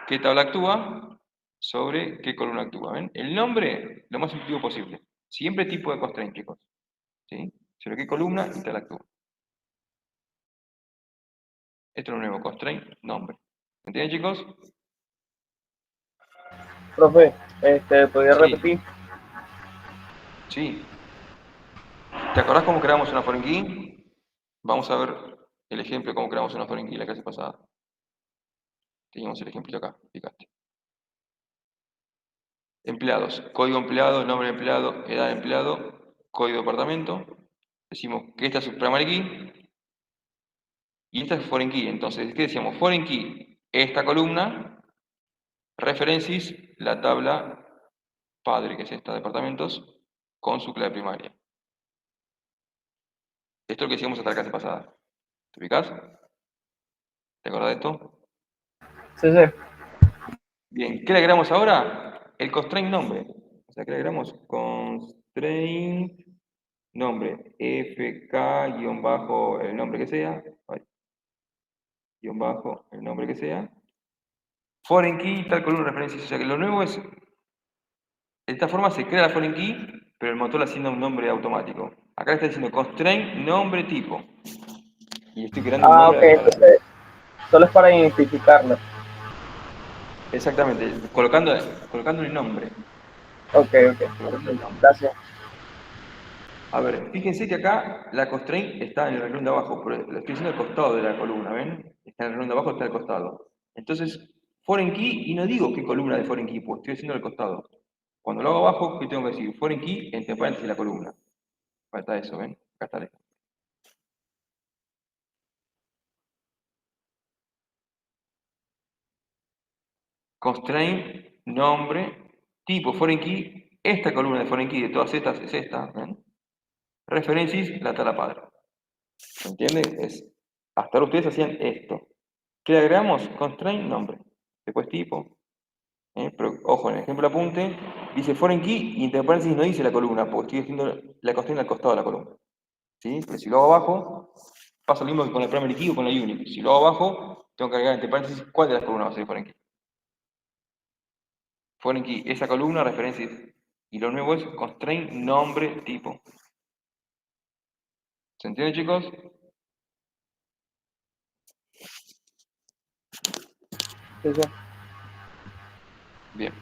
S1: qué tabla actúa, sobre qué columna actúa, ¿ven? El nombre, lo más intuitivo posible. Siempre tipo de constraint, chicos. ¿Sí? Sobre qué columna y tabla actúa. Esto es lo nuevo, constraint, nombre. ¿Entienden, chicos?
S7: Profe, ¿podría
S1: Sí.
S7: repetir?
S1: Sí. ¿Te acordás cómo creamos una foreign key? Vamos a ver el ejemplo de cómo creamos una foreign key la clase pasada. Teníamos el ejemplo acá, fijaste. Empleados, código empleado, nombre de empleado, edad de empleado, código de departamento. Decimos que esta es su primary key y esta es foreign key. Entonces, ¿qué decíamos? Foreign key, esta columna, references, la tabla padre, que es esta, departamentos, con su clave primaria. Esto es lo que decíamos hasta la clase pasada. ¿Te ubicás? ¿Te acordás de esto?
S7: Sí, sí.
S1: Bien, ¿qué le agregamos ahora? El constraint nombre. O sea, ¿qué le agregamos? Constraint nombre. FK, guión bajo, el nombre que sea. Guión bajo, el nombre que sea. Foreign key, tal columna de referencias. O sea, que lo nuevo es, de esta forma se crea la foreign key, pero el motor le asigna un nombre automático. Acá está diciendo constraint nombre tipo. Y estoy creando un nombre
S7: Ok,
S1: a la tabla.
S7: entonces solo es para identificarlo.
S1: Exactamente, colocando el nombre.
S7: Ok, gracias.
S1: A ver, fíjense que acá la constraint está en el renglón de abajo, pero lo estoy haciendo al costado de la columna, ¿ven? Está en el renglón de abajo, está al costado. Entonces, foreign key, y no digo qué columna de foreign key, pues estoy haciendo al costado. Cuando lo hago abajo, ¿qué tengo que decir? Foreign key, entre paréntesis la columna. Falta eso, ¿ven? Acá está esto. Constraint, nombre, tipo foreign key, esta columna de foreign key de todas estas es esta, ¿ven? References, la tabla padre. ¿Se entiende? Hasta ahora ustedes hacían esto. ¿Qué le agregamos? Constraint, nombre. Después tipo. Pero, ojo, en el ejemplo apunte, dice foreign key y entre paréntesis no dice la columna, porque estoy haciendo la constraint al costado de la columna. ¿Sí? Pero si lo hago abajo, pasa lo mismo que con la primary key o con la unique. Si lo hago abajo, tengo que agregar entre paréntesis cuál de las columnas va a ser foreign key. Foreign key, esa columna, referencias. Y lo nuevo es constraint, nombre, tipo. ¿Se entiende, chicos?
S7: Sí, sí.
S1: Bien.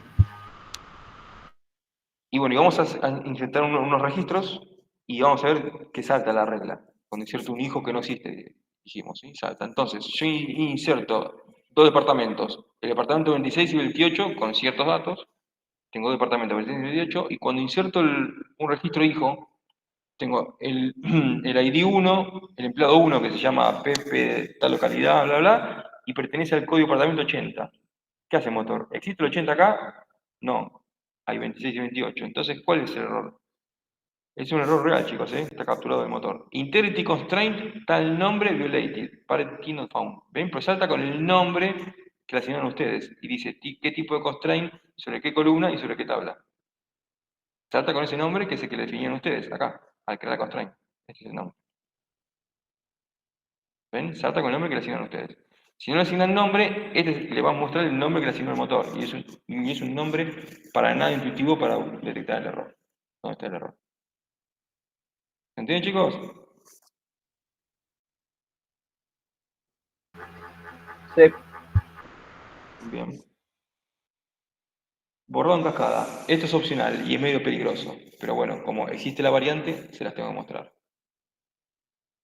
S1: Y bueno, y vamos a insertar unos registros y vamos a ver qué salta la regla. Cuando inserto un hijo que no existe, dijimos, ¿sí? Salta. Entonces, yo inserto dos departamentos, el departamento 26 y 28 con ciertos datos, tengo dos departamentos 26 y 28, y cuando inserto un registro hijo, tengo el ID 1, el empleado 1 que se llama Pepe de tal localidad, bla, bla, y pertenece al código departamento 80. ¿Qué hace el motor? ¿Existe el 80 acá? No. Hay 26 y 28. Entonces, ¿cuál es el error? Es un error real, chicos, ¿eh? Está capturado el motor. Integrity constraint, tal nombre violated, parent key not found. ¿Ven? Pues salta con el nombre que le asignaron ustedes y dice qué tipo de constraint, sobre qué columna y sobre qué tabla. Salta con ese nombre que es el que le definieron ustedes acá, al crear la constraint. Este es el nombre. ¿Ven? Salta con el nombre que le asignan ustedes. Si no le asignan nombre, este le va a mostrar el nombre que le asignó el motor. Y es un nombre para nada intuitivo para detectar el error. ¿Dónde está el error? ¿Se entienden, chicos?
S7: Sí.
S1: Bien. Borrado en cascada. Esto es opcional y es medio peligroso. Pero bueno, como existe la variante, se las tengo que mostrar.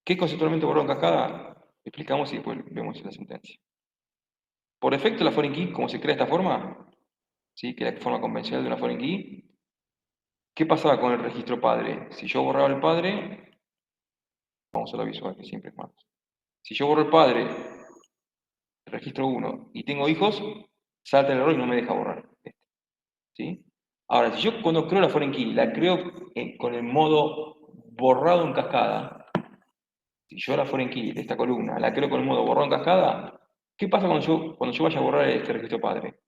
S1: ¿Qué es conceptualmente borrado en cascada? Explicamos y después vemos la sentencia. Por defecto, la foreign key, como se crea de esta forma, ¿sí? Que es la forma convencional de una foreign key, ¿qué pasaba con el registro padre? Si yo borraba el padre, vamos a la visual, que siempre es más. Si yo borro el padre, el registro 1, y tengo hijos, salta el error y no me deja borrar. ¿Sí? Ahora, si yo cuando creo la foreign key, la creo con el modo borrado en cascada, si yo la foreign key de esta columna la creo con el modo borrado en cascada, ¿qué pasa cuando yo vaya a borrar este registro padre?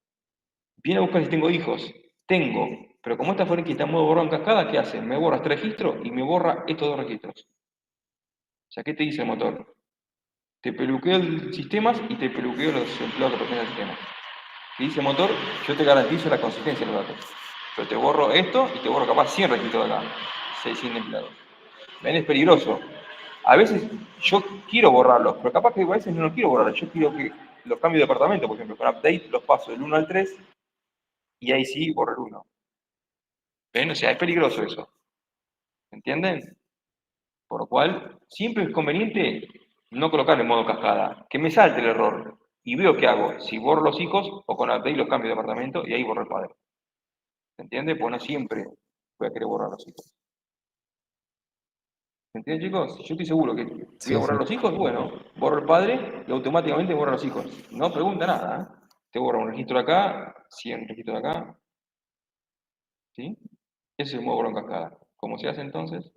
S1: Viene a buscar si tengo hijos. Tengo, pero como esta foreign key está en modo borrado en cascada, ¿qué hace? Me borra este registro y me borra estos dos registros. O sea, ¿qué te dice el motor? Te peluqueo el sistemas y te peluqueo los empleados que pertenecen al sistema. ¿Qué dice el motor? Yo te garantizo la consistencia de los datos. Yo te borro esto y te borro capaz 100 registros de acá. 600 empleados. ¿Ven? Es peligroso. A veces yo quiero borrarlos, pero capaz que a veces no los quiero borrar. Yo quiero que los cambio de departamento, por ejemplo, con update los paso del 1 al 3 y ahí sí borro el 1. ¿Ven? O sea, es peligroso eso. ¿Entienden? Por lo cual, siempre es conveniente no colocar en modo cascada, que me salte el error y veo qué hago, si borro los hijos o con update los cambio de departamento y ahí borro el padre. ¿Se entiende? Pues no siempre voy a querer borrar los hijos. ¿Se entiende, chicos? Yo estoy seguro que voy
S3: Sí,
S1: a borrar
S3: sí.
S1: los hijos, bueno, borro el padre y automáticamente borro los hijos. No pregunta nada, ¿eh? Te borra un registro de acá, 100 registros de acá. ¿Sí? Ese es el modo borrón cascada. ¿Cómo se hace entonces?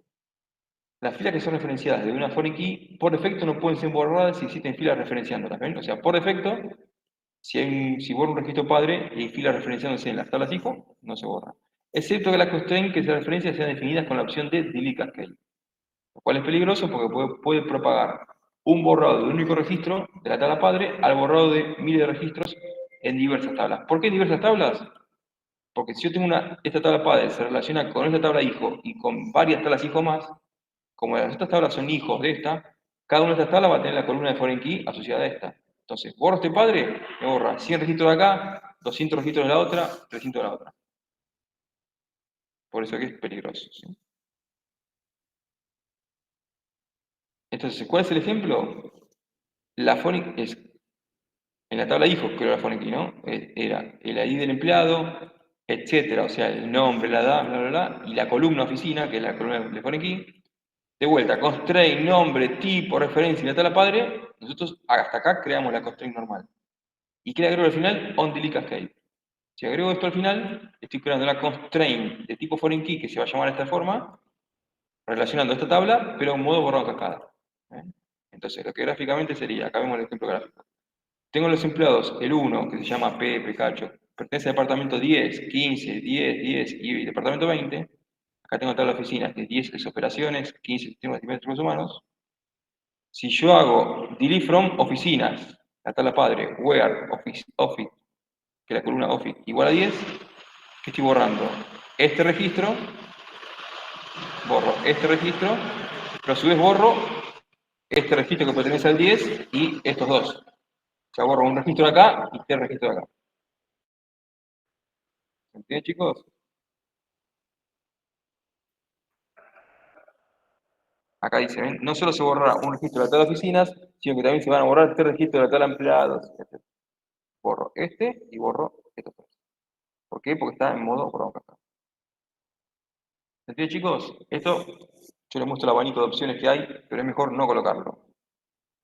S1: Las filas que son referenciadas de una foreign key, por defecto no pueden ser borradas si existen filas referenciándolas, ¿ven? O sea, por defecto, si borro un registro padre y hay filas referenciándose en las tablas hijo, no se borra. Excepto que las constraints que se referencian sean definidas con la opción de delete cascade. Lo cual es peligroso porque puede propagar un borrado de un único registro de la tabla padre al borrado de miles de registros en diversas tablas. ¿Por qué en diversas tablas? Porque si yo tengo esta tabla padre se relaciona con esta tabla hijo y con varias tablas hijo más, como las otras tablas son hijos de esta, cada una de estas tablas va a tener la columna de foreign key asociada a esta. Entonces, borro este padre, me borra 100 registros de acá, 200 registros de la otra, 300 de la otra. Por eso que es peligroso. ¿Sí? Entonces, ¿cuál es el ejemplo? La phonic es, en la tabla hijos, creo la phonic key, ¿no? Era el ID del empleado, etcétera, o sea, el nombre, la edad, bla, bla, bla, y la columna oficina, que es la columna de phonic key. De vuelta, constraint, nombre, tipo, referencia y la tabla padre, nosotros hasta acá creamos la constraint normal. ¿Y qué le agrego al final? On-delete cascade. Si agrego esto al final, estoy creando una constraint de tipo foreign key que se va a llamar de esta forma, relacionando esta tabla, pero en modo borrado cascada. Entonces, lo que gráficamente sería, acá vemos el ejemplo gráfico. Tengo los empleados, el 1, que se llama Pepe, Cacho, pertenece al departamento 10, 15, 10, 10 y departamento 20. Acá tengo tabla de oficinas, que 10 es operaciones, 15 sistemas de recursos humanos. Si yo hago delete from oficinas, la tabla padre, where, office, que la columna office igual a 10, ¿qué estoy borrando? Este registro, borro este registro, pero a su vez borro este registro que pertenece al 10 y estos dos. O sea, borro un registro de acá y este registro de acá. ¿Se entiende, chicos? Acá dice, ¿ven? No solo se borra un registro de la tabla de oficinas, sino que también se van a borrar este registro de la tabla de empleados, etc. Borro este y borro estos dos. ¿Por qué? Porque está en modo borrado acá. ¿Se entiende, chicos? Esto, yo les muestro el abanico de opciones que hay, pero es mejor no colocarlo.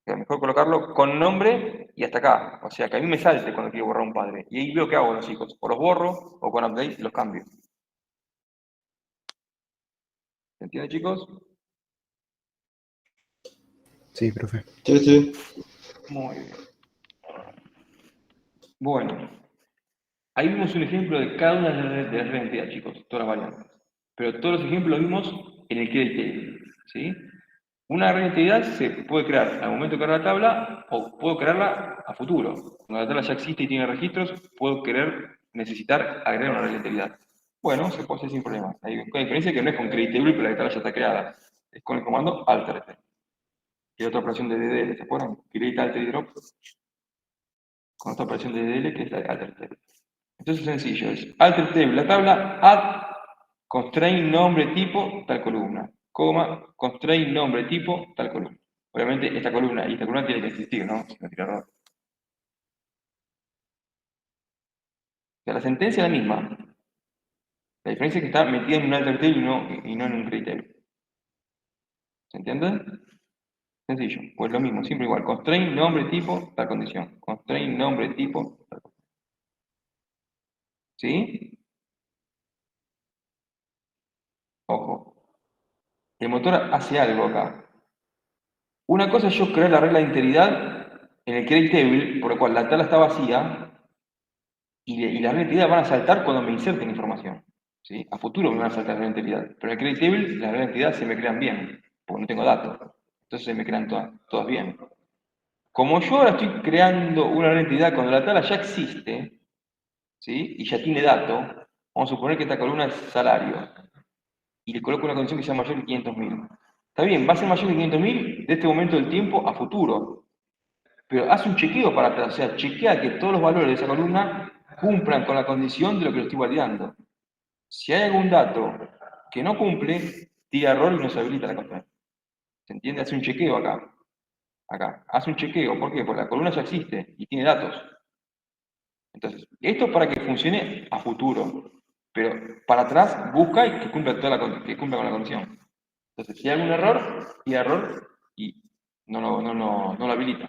S1: Es mejor colocarlo con nombre y hasta acá. O sea, que a mí me salte cuando quiero borrar un padre. Y ahí veo qué hago con los hijos. O los borro, o con update los cambio. ¿Se entiende, chicos?
S3: Sí, profe.
S4: Sí, sí.
S1: Muy bien. Bueno. Ahí vimos un ejemplo de cada una de las identidades, chicos. Todas las variantes. Pero todos los ejemplos los vimos en el create table. ¿Sí? Una identidad se puede crear al momento de crear la tabla o puedo crearla a futuro. Cuando la tabla ya existe y tiene registros, puedo necesitar agregar una identidad. Bueno, se puede hacer sin problemas. Hay una diferencia que no es con create table, pero la tabla ya está creada. Es con el comando alter. Y otra operación de DDL, ¿se acuerdan? Create alter y drop. Con otra operación de DDL que es la de alter table. Entonces es sencillo, es alter table, la tabla, add constraint nombre tipo tal columna, coma, constraint nombre tipo tal columna. Obviamente esta columna y esta columna tiene que existir, ¿no? Si no tiene error. O sea, la sentencia es la misma. La diferencia es que está metida en un alter table y no en un create table. ¿Se entiende? Sencillo. Pues lo mismo, siempre igual. Constraint nombre tipo tal condición. Constraint nombre tipo tal condición. ¿Sí? Ojo. El motor hace algo acá. Una cosa es yo crear la regla de integridad en el create table, por lo cual la tabla está vacía y las reglas de integridad van a saltar cuando me inserten información. ¿Sí? A futuro me van a saltar las reglas de integridad. Pero en el create table las reglas de integridad se me crean bien, porque no tengo datos. Entonces se me crean todas bien. Como yo ahora estoy creando una regla de integridad cuando la tabla ya existe, ¿sí? Y ya tiene datos, vamos a suponer que esta columna es salario. Y le coloco una condición que sea mayor que 500.000. Está bien, va a ser mayor que 500.000 de este momento del tiempo a futuro. Pero hace un chequeo para atrás, o sea, chequea que todos los valores de esa columna cumplan con la condición de lo que lo estoy validando. Si hay algún dato que no cumple, tira error y no se habilita la constraint. ¿Se entiende? Hace un chequeo acá. Acá. Hace un chequeo. ¿Por qué? Porque la columna ya existe y tiene datos. Entonces, esto es para que funcione a futuro. Pero para atrás busca y que cumpla con la condición. Entonces, si hay algún error, tira error y no lo habilita.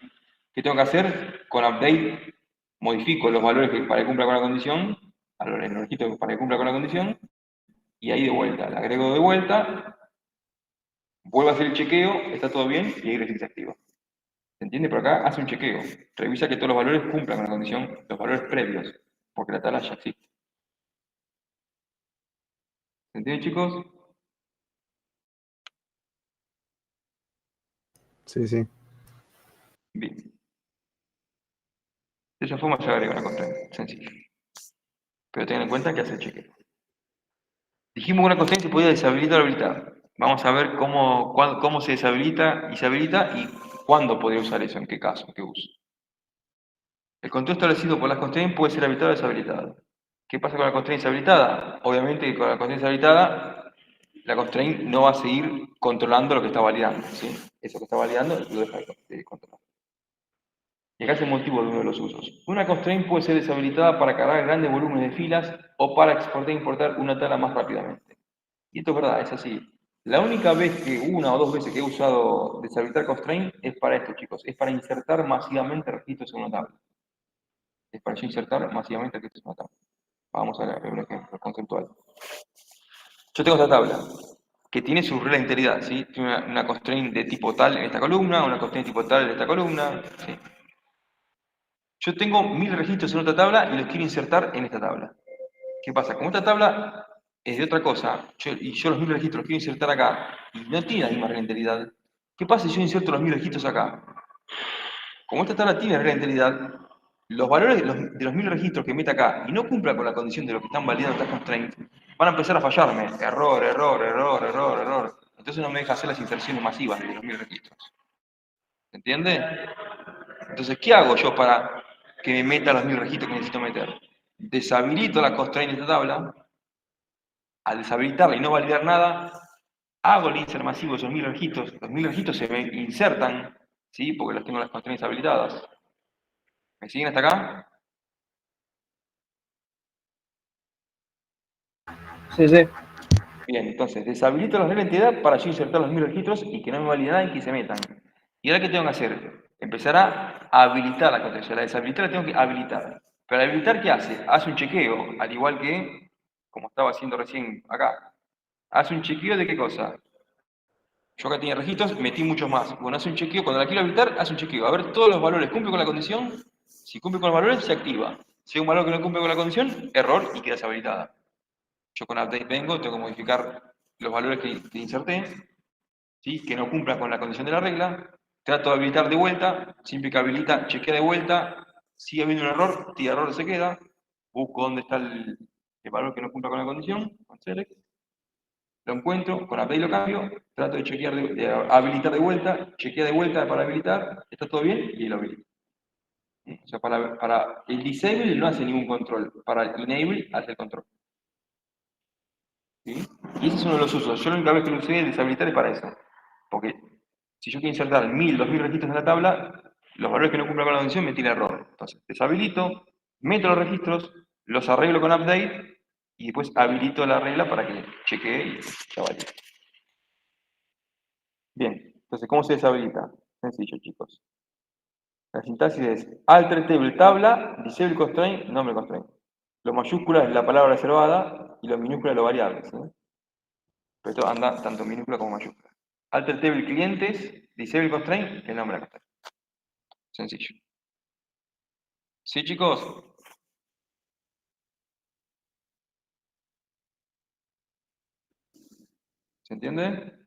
S1: ¿Qué tengo que hacer? Con update modifico los valores para que cumpla con la condición, el registro para que cumpla con la condición, y ahí de vuelta, le agrego de vuelta, vuelvo a hacer el chequeo, está todo bien, y ahí recién se activa. ¿Se entiende? Por acá hace un chequeo, revisa que todos los valores cumplan con la condición, los valores previos, porque la tabla ya existe. ¿Se entiende, chicos?
S3: Sí, sí.
S1: Bien. De esa forma se agrega una constraint, sencillo. Pero tengan en cuenta que hace el chequeo. Dijimos que una constraint se podía deshabilitar o habilitar. Vamos a ver cómo se deshabilita y se habilita y cuándo podría usar eso, en qué caso, en qué uso. El control establecido por las constraints puede ser habilitado o deshabilitado. ¿Qué pasa con la constraint deshabilitada? Obviamente que con la constraint deshabilitada la constraint no va a seguir controlando lo que está validando, ¿sí? Eso que está validando lo deja de controlar. Y acá es el motivo de uno de los usos. Una constraint puede ser deshabilitada para cargar grandes volúmenes de filas o para exportar e importar una tabla más rápidamente. Y esto es verdad, es así. La única vez que, una o dos veces que he usado deshabilitar constraint es para esto, chicos. Es para insertar masivamente registros en una tabla. Es para yo insertar masivamente registros en una tabla. Vamos a ver un ejemplo conceptual. Yo tengo esta tabla que tiene su regla de integridad, ¿sí? Tiene una constraint de tipo tal en esta columna, una constraint de tipo tal en esta columna, ¿sí? Yo tengo 1000 registros en otra tabla y los quiero insertar en esta tabla. ¿Qué pasa? Como esta tabla es de otra cosa, yo los 1000 registros los quiero insertar acá y no tiene la misma regla de integridad, ¿qué pasa si yo inserto los 1000 registros acá? Como esta tabla tiene regla de integridad, los valores de los 1000 registros que meta acá y no cumpla con la condición de lo que están validando estas constraints, van a empezar a fallarme. Error, error, error, error, error. Entonces no me deja hacer las inserciones masivas de los 1000 registros. ¿Se entiende? Entonces, ¿qué hago yo para que me meta los 1000 registros que necesito meter? Deshabilito la constraint de esta tabla. Al deshabilitarla y no validar nada, hago el insert masivo de esos 1000 registros. Los 1000 registros se me insertan, ¿sí? Porque los tengo las constraints habilitadas. ¿Me siguen hasta acá?
S7: Sí, sí.
S1: Bien, entonces deshabilito las reglas de entidad para yo insertar los 1000 registros y que no me valide nada y que se metan. ¿Y ahora qué tengo que hacer? Empezar a habilitar la constraint. La deshabilitar la tengo que habilitar. Pero habilitar, ¿qué hace? Hace un chequeo, al igual que, como estaba haciendo recién acá. Hace un chequeo de qué cosa. Yo acá tenía registros, metí muchos más. Bueno, hace un chequeo, cuando la quiero habilitar, hace un chequeo. A ver, todos los valores cumplen con la condición. Si cumple con los valores, se activa. Si hay un valor que no cumple con la condición, error y queda deshabilitada. Yo con update vengo, tengo que modificar los valores que inserté, ¿sí? Que no cumplan con la condición de la regla. Trato de habilitar de vuelta, siempre que habilita, chequea de vuelta. Sigue habiendo un error, si el error se queda. Busco dónde está el valor que no cumpla con la condición, con select. Lo encuentro, con update lo cambio, trato de chequear, de habilitar de vuelta, chequea de vuelta para habilitar, está todo bien y lo habilito. O sea, para el disable no hace ningún control, para el enable hace el control. ¿Sí? Y ese es uno de los usos. Yo la única vez que lo usé deshabilitar es para eso. Porque si yo quiero insertar 1000, 2000 registros en la tabla, los valores que no cumplan con la condición me tira error. Entonces, deshabilito, meto los registros, los arreglo con update y después habilito la regla para que chequee y ya valide. Bien, entonces, ¿cómo se deshabilita? Sencillo, chicos. La sintaxis es alter table tabla, disable constraint, nombre constraint. Lo mayúscula es la palabra reservada y lo minúscula es lo variable. ¿Sí? Pero esto anda tanto en minúscula como mayúscula. Alter table clientes, disable constraint, el nombre de la constraint. Sencillo. ¿Sí, chicos? ¿Se entiende?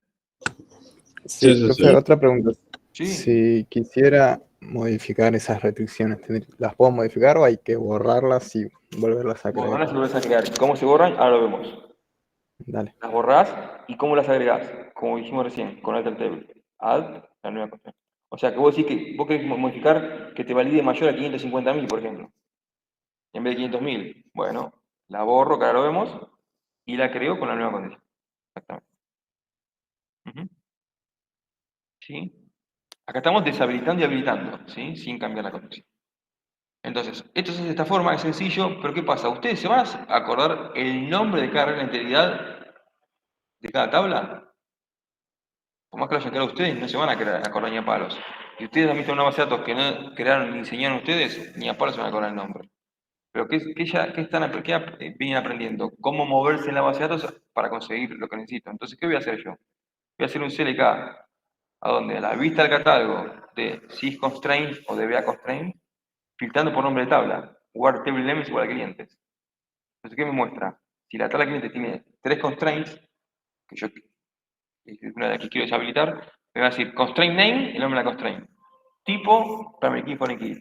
S3: Sí,
S4: Sí,
S3: profe,
S4: sí.
S3: otra pregunta.
S1: Sí.
S3: Si quisiera modificar esas restricciones, ¿las puedo modificar o hay que borrarlas y volverlas a
S1: Bueno,
S3: crear?
S1: ahora se volvés a crear. ¿Cómo se borran? Ahora lo vemos.
S3: Dale.
S1: Las borrás y cómo las agregás, como dijimos recién, con alter table. Alt, la nueva constraint. O sea, que vos decís que vos querés modificar que te valide mayor a 550.000, por ejemplo. En vez de 500.000. Bueno, la borro, que ahora lo vemos, y la creo con la nueva condición. Exactamente. ¿Sí? Acá estamos deshabilitando y habilitando, ¿sí? Sin cambiar la condición. Entonces, esto se hace de esta forma, es sencillo, pero ¿qué pasa? ¿Ustedes se van a acordar el nombre de cada regla de integridad de cada tabla? Por más que lo hayan creado ustedes, no se van a acordar ni a palos. Y ustedes han visto una base de datos que no crearon ni enseñaron ustedes, ni a palos se van a acordar el nombre. Pero ¿qué vienen aprendiendo? Cómo moverse en la base de datos para conseguir lo que necesito. Entonces, ¿qué voy a hacer yo? Voy a hacer un CLK. ¿A dónde? A la vista del catálogo de sysconstraint o de BAconstraint, filtrando por nombre de tabla. Where table name es igual a clientes. Entonces, ¿qué me muestra? Si la tabla cliente tiene 3 constraints, que yo una de las que quiero deshabilitar, me va a decir constraint name, el nombre de la constraint. Tipo, primary key, foreign key.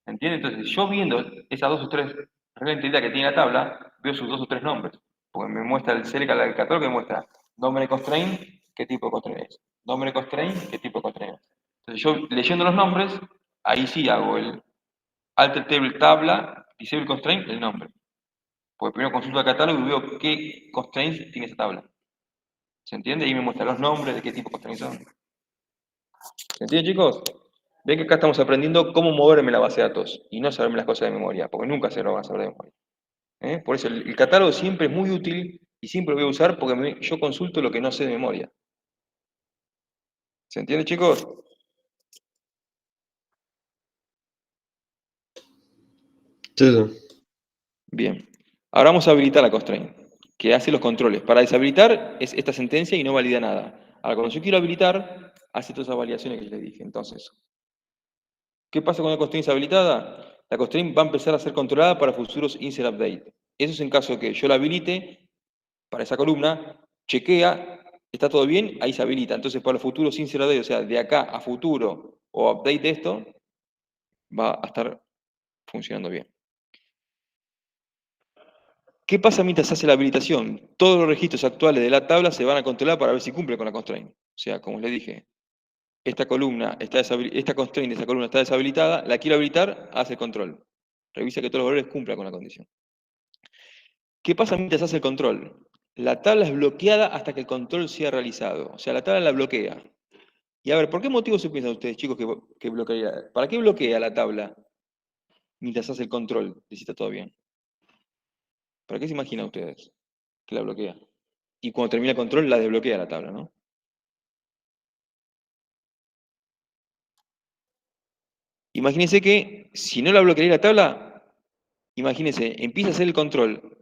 S1: ¿Entiendes? Entonces, yo viendo esas 2 o 3 reglas de integridad que tiene la tabla, veo sus 2 o 3 nombres. Porque me muestra el select del catálogo que me muestra nombre de constraint, qué tipo de constraint es. Nombre de constraint, qué tipo de constraint es. Entonces, yo leyendo los nombres, ahí sí hago el alter table tabla, disable constraint, el nombre. Porque primero consulto el catálogo y veo qué constraints tiene esa tabla. ¿Se entiende? Y me muestra los nombres de qué tipo de constraints son. ¿Se entiende, chicos? Ven que acá estamos aprendiendo cómo moverme la base de datos y no saberme las cosas de memoria, porque nunca se lo van a saber de memoria. Por eso el catálogo siempre es muy útil y siempre lo voy a usar porque yo consulto lo que no sé de memoria. ¿Se entiende, chicos?
S9: Sí, sí.
S1: Bien. Ahora vamos a habilitar la constraint, que hace los controles. Para deshabilitar es esta sentencia y no valida nada. Ahora, cuando yo quiero habilitar, hace todas esas validaciones que yo les dije. Entonces, ¿qué pasa con la constraint habilitada? La constraint va a empezar a ser controlada para futuros insert update. Eso es en caso de que yo la habilite para esa columna, chequea, está todo bien, ahí se habilita. Entonces, para los futuros insert update, o sea, de acá a futuro o update de esto, va a estar funcionando bien. ¿Qué pasa mientras se hace la habilitación? Todos los registros actuales de la tabla se van a controlar para ver si cumple con la constraint. O sea, como les dije, esta columna esta constraint de esa columna está deshabilitada, la quiero habilitar, hace el control. Revisa que todos los valores cumplan con la condición. ¿Qué pasa mientras hace el control? La tabla es bloqueada hasta que el control sea realizado. O sea, la tabla la bloquea. Y a ver, ¿por qué motivo se piensan ustedes, chicos, que bloquearía? ¿Para qué bloquea la tabla mientras hace el control de si está todo bien? ¿Para qué se imaginan ustedes que la bloquea? Y cuando termina el control, la desbloquea la tabla, ¿no? Imagínense que si no la bloquearía la tabla, imagínense, empieza a hacer el control.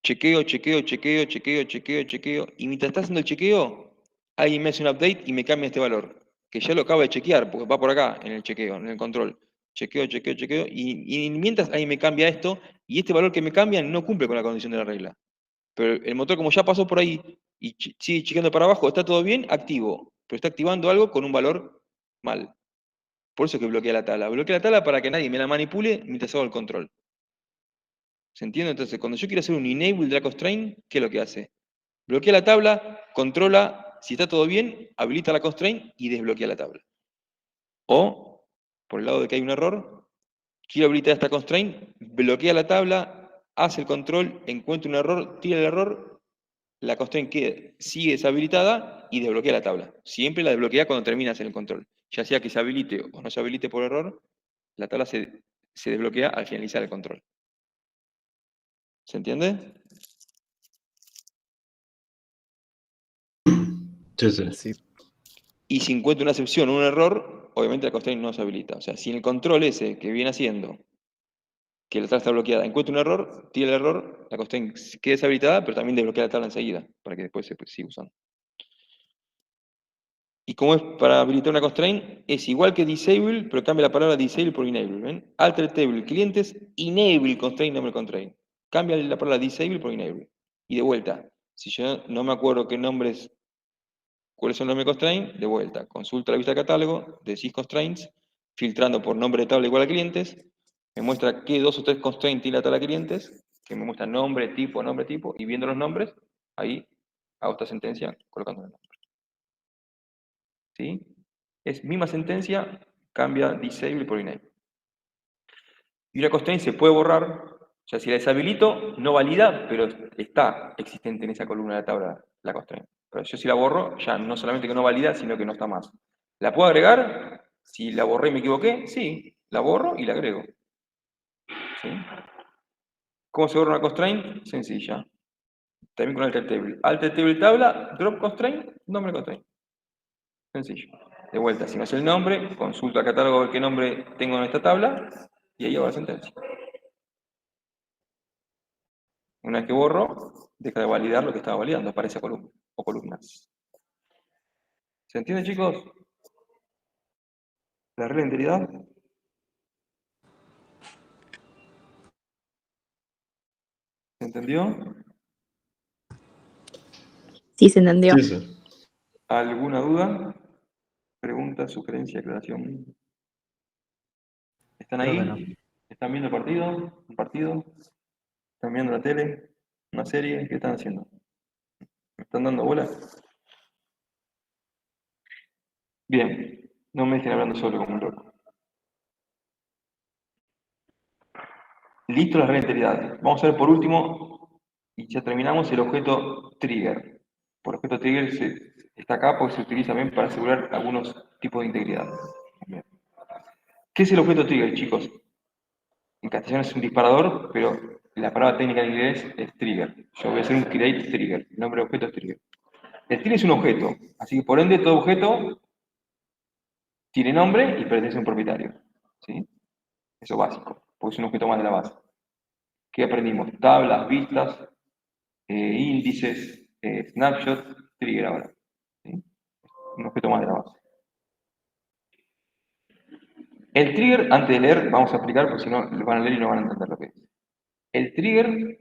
S1: Chequeo, chequeo, chequeo, chequeo, chequeo, chequeo. Y mientras está haciendo el chequeo, alguien me hace un update y me cambia este valor. Que ya lo acabo de chequear, porque va por acá en el chequeo, en el control. Chequeo, chequeo, chequeo. Y mientras alguien me cambia esto, y este valor que me cambia no cumple con la condición de la regla. Pero el motor, como ya pasó por ahí y sigue chequeando para abajo, está todo bien, activo. Pero está activando algo con un valor mal. Por eso es que bloquea la tabla. Bloquea la tabla para que nadie me la manipule mientras hago el control. ¿Se entiende? Entonces, cuando yo quiero hacer un enable de la constraint, ¿qué es lo que hace? Bloquea la tabla, controla si está todo bien, habilita la constraint y desbloquea la tabla. O, por el lado de que hay un error, quiero habilitar esta constraint, bloquea la tabla, hace el control, encuentra un error, tira el error, la constraint sigue deshabilitada y desbloquea la tabla. Siempre la desbloquea cuando termina de hacer el control. Ya sea que se habilite o no se habilite por error, la tabla se desbloquea al finalizar el control. ¿Se entiende?
S9: Sí, sí.
S3: Sí.
S1: Y si encuentra una excepción o un error, obviamente la constraint no se habilita. O sea, si en el control ese que viene haciendo, que la tabla está bloqueada, encuentra un error, tira el error, la constraint queda deshabilitada, pero también desbloquea la tabla enseguida, para que después se siga usando. Y como es para habilitar una constraint, es igual que disable, pero cambia la palabra disable por enable. ¿Ven? Alter table clientes, enable constraint, nombre constraint. Cambia la palabra disable por enable. Y de vuelta, si yo no me acuerdo qué nombres, cuáles son los nombres constraint, de vuelta, consulta la vista de catálogo, decís constraints, filtrando por nombre de tabla igual a clientes, me muestra qué 2 o 3 constraints tiene la tabla de clientes, que me muestra nombre, tipo, y viendo los nombres, ahí hago esta sentencia colocando el nombre. ¿Sí? Es misma sentencia, cambia disable por enable. Y una constraint se puede borrar, o sea, si la deshabilito, no valida, pero está existente en esa columna de la tabla la constraint. Pero yo si la borro, ya no solamente que no valida, sino que no está más. ¿La puedo agregar? Si la borré y me equivoqué, sí, la borro y la agrego. ¿Sí? ¿Cómo se borra una constraint? Sencilla. También con alter table. Alter table tabla, drop constraint, nombre constraint. Sencillo. De vuelta, si no es el nombre, consulto al catálogo a ver qué nombre tengo en esta tabla y ahí hago la sentencia. Una vez que borro, deja de validar lo que estaba validando para esa columna o columnas. ¿Se entiende, chicos? La regla de integridad. ¿Se entendió?
S6: Sí, se entendió.
S9: Sí, sí.
S1: ¿Alguna duda? ¿Pregunta, sugerencia, aclaración? ¿Están
S5: Creo
S1: ahí?
S5: que no.
S1: ¿Están viendo el partido? ¿Un partido? ¿Están viendo la tele? ¿Una serie? ¿Qué están haciendo? ¿Me están dando bola? Bien, no me dejen hablando solo como un loco. Listo la regla de integridad. Vamos a ver por último, y ya terminamos, el objeto trigger. Por objeto trigger está acá porque se utiliza también para asegurar algunos tipos de integridad. Bien. ¿Qué es el objeto trigger, chicos? En castellano es un disparador, pero la palabra técnica en inglés es trigger. Yo voy a hacer un create trigger. El nombre de objeto es trigger. El trigger es un objeto, así que por ende todo objeto tiene nombre y pertenece a un propietario. ¿Sí? Eso es básico, porque es un objeto más de la base. ¿Qué aprendimos? Tablas, vistas, índices, snapshot, trigger ahora. ¿Sí? Un objeto más de la base. El trigger, antes de leer, vamos a explicar, porque si no lo van a leer y no van a entender lo que es. El trigger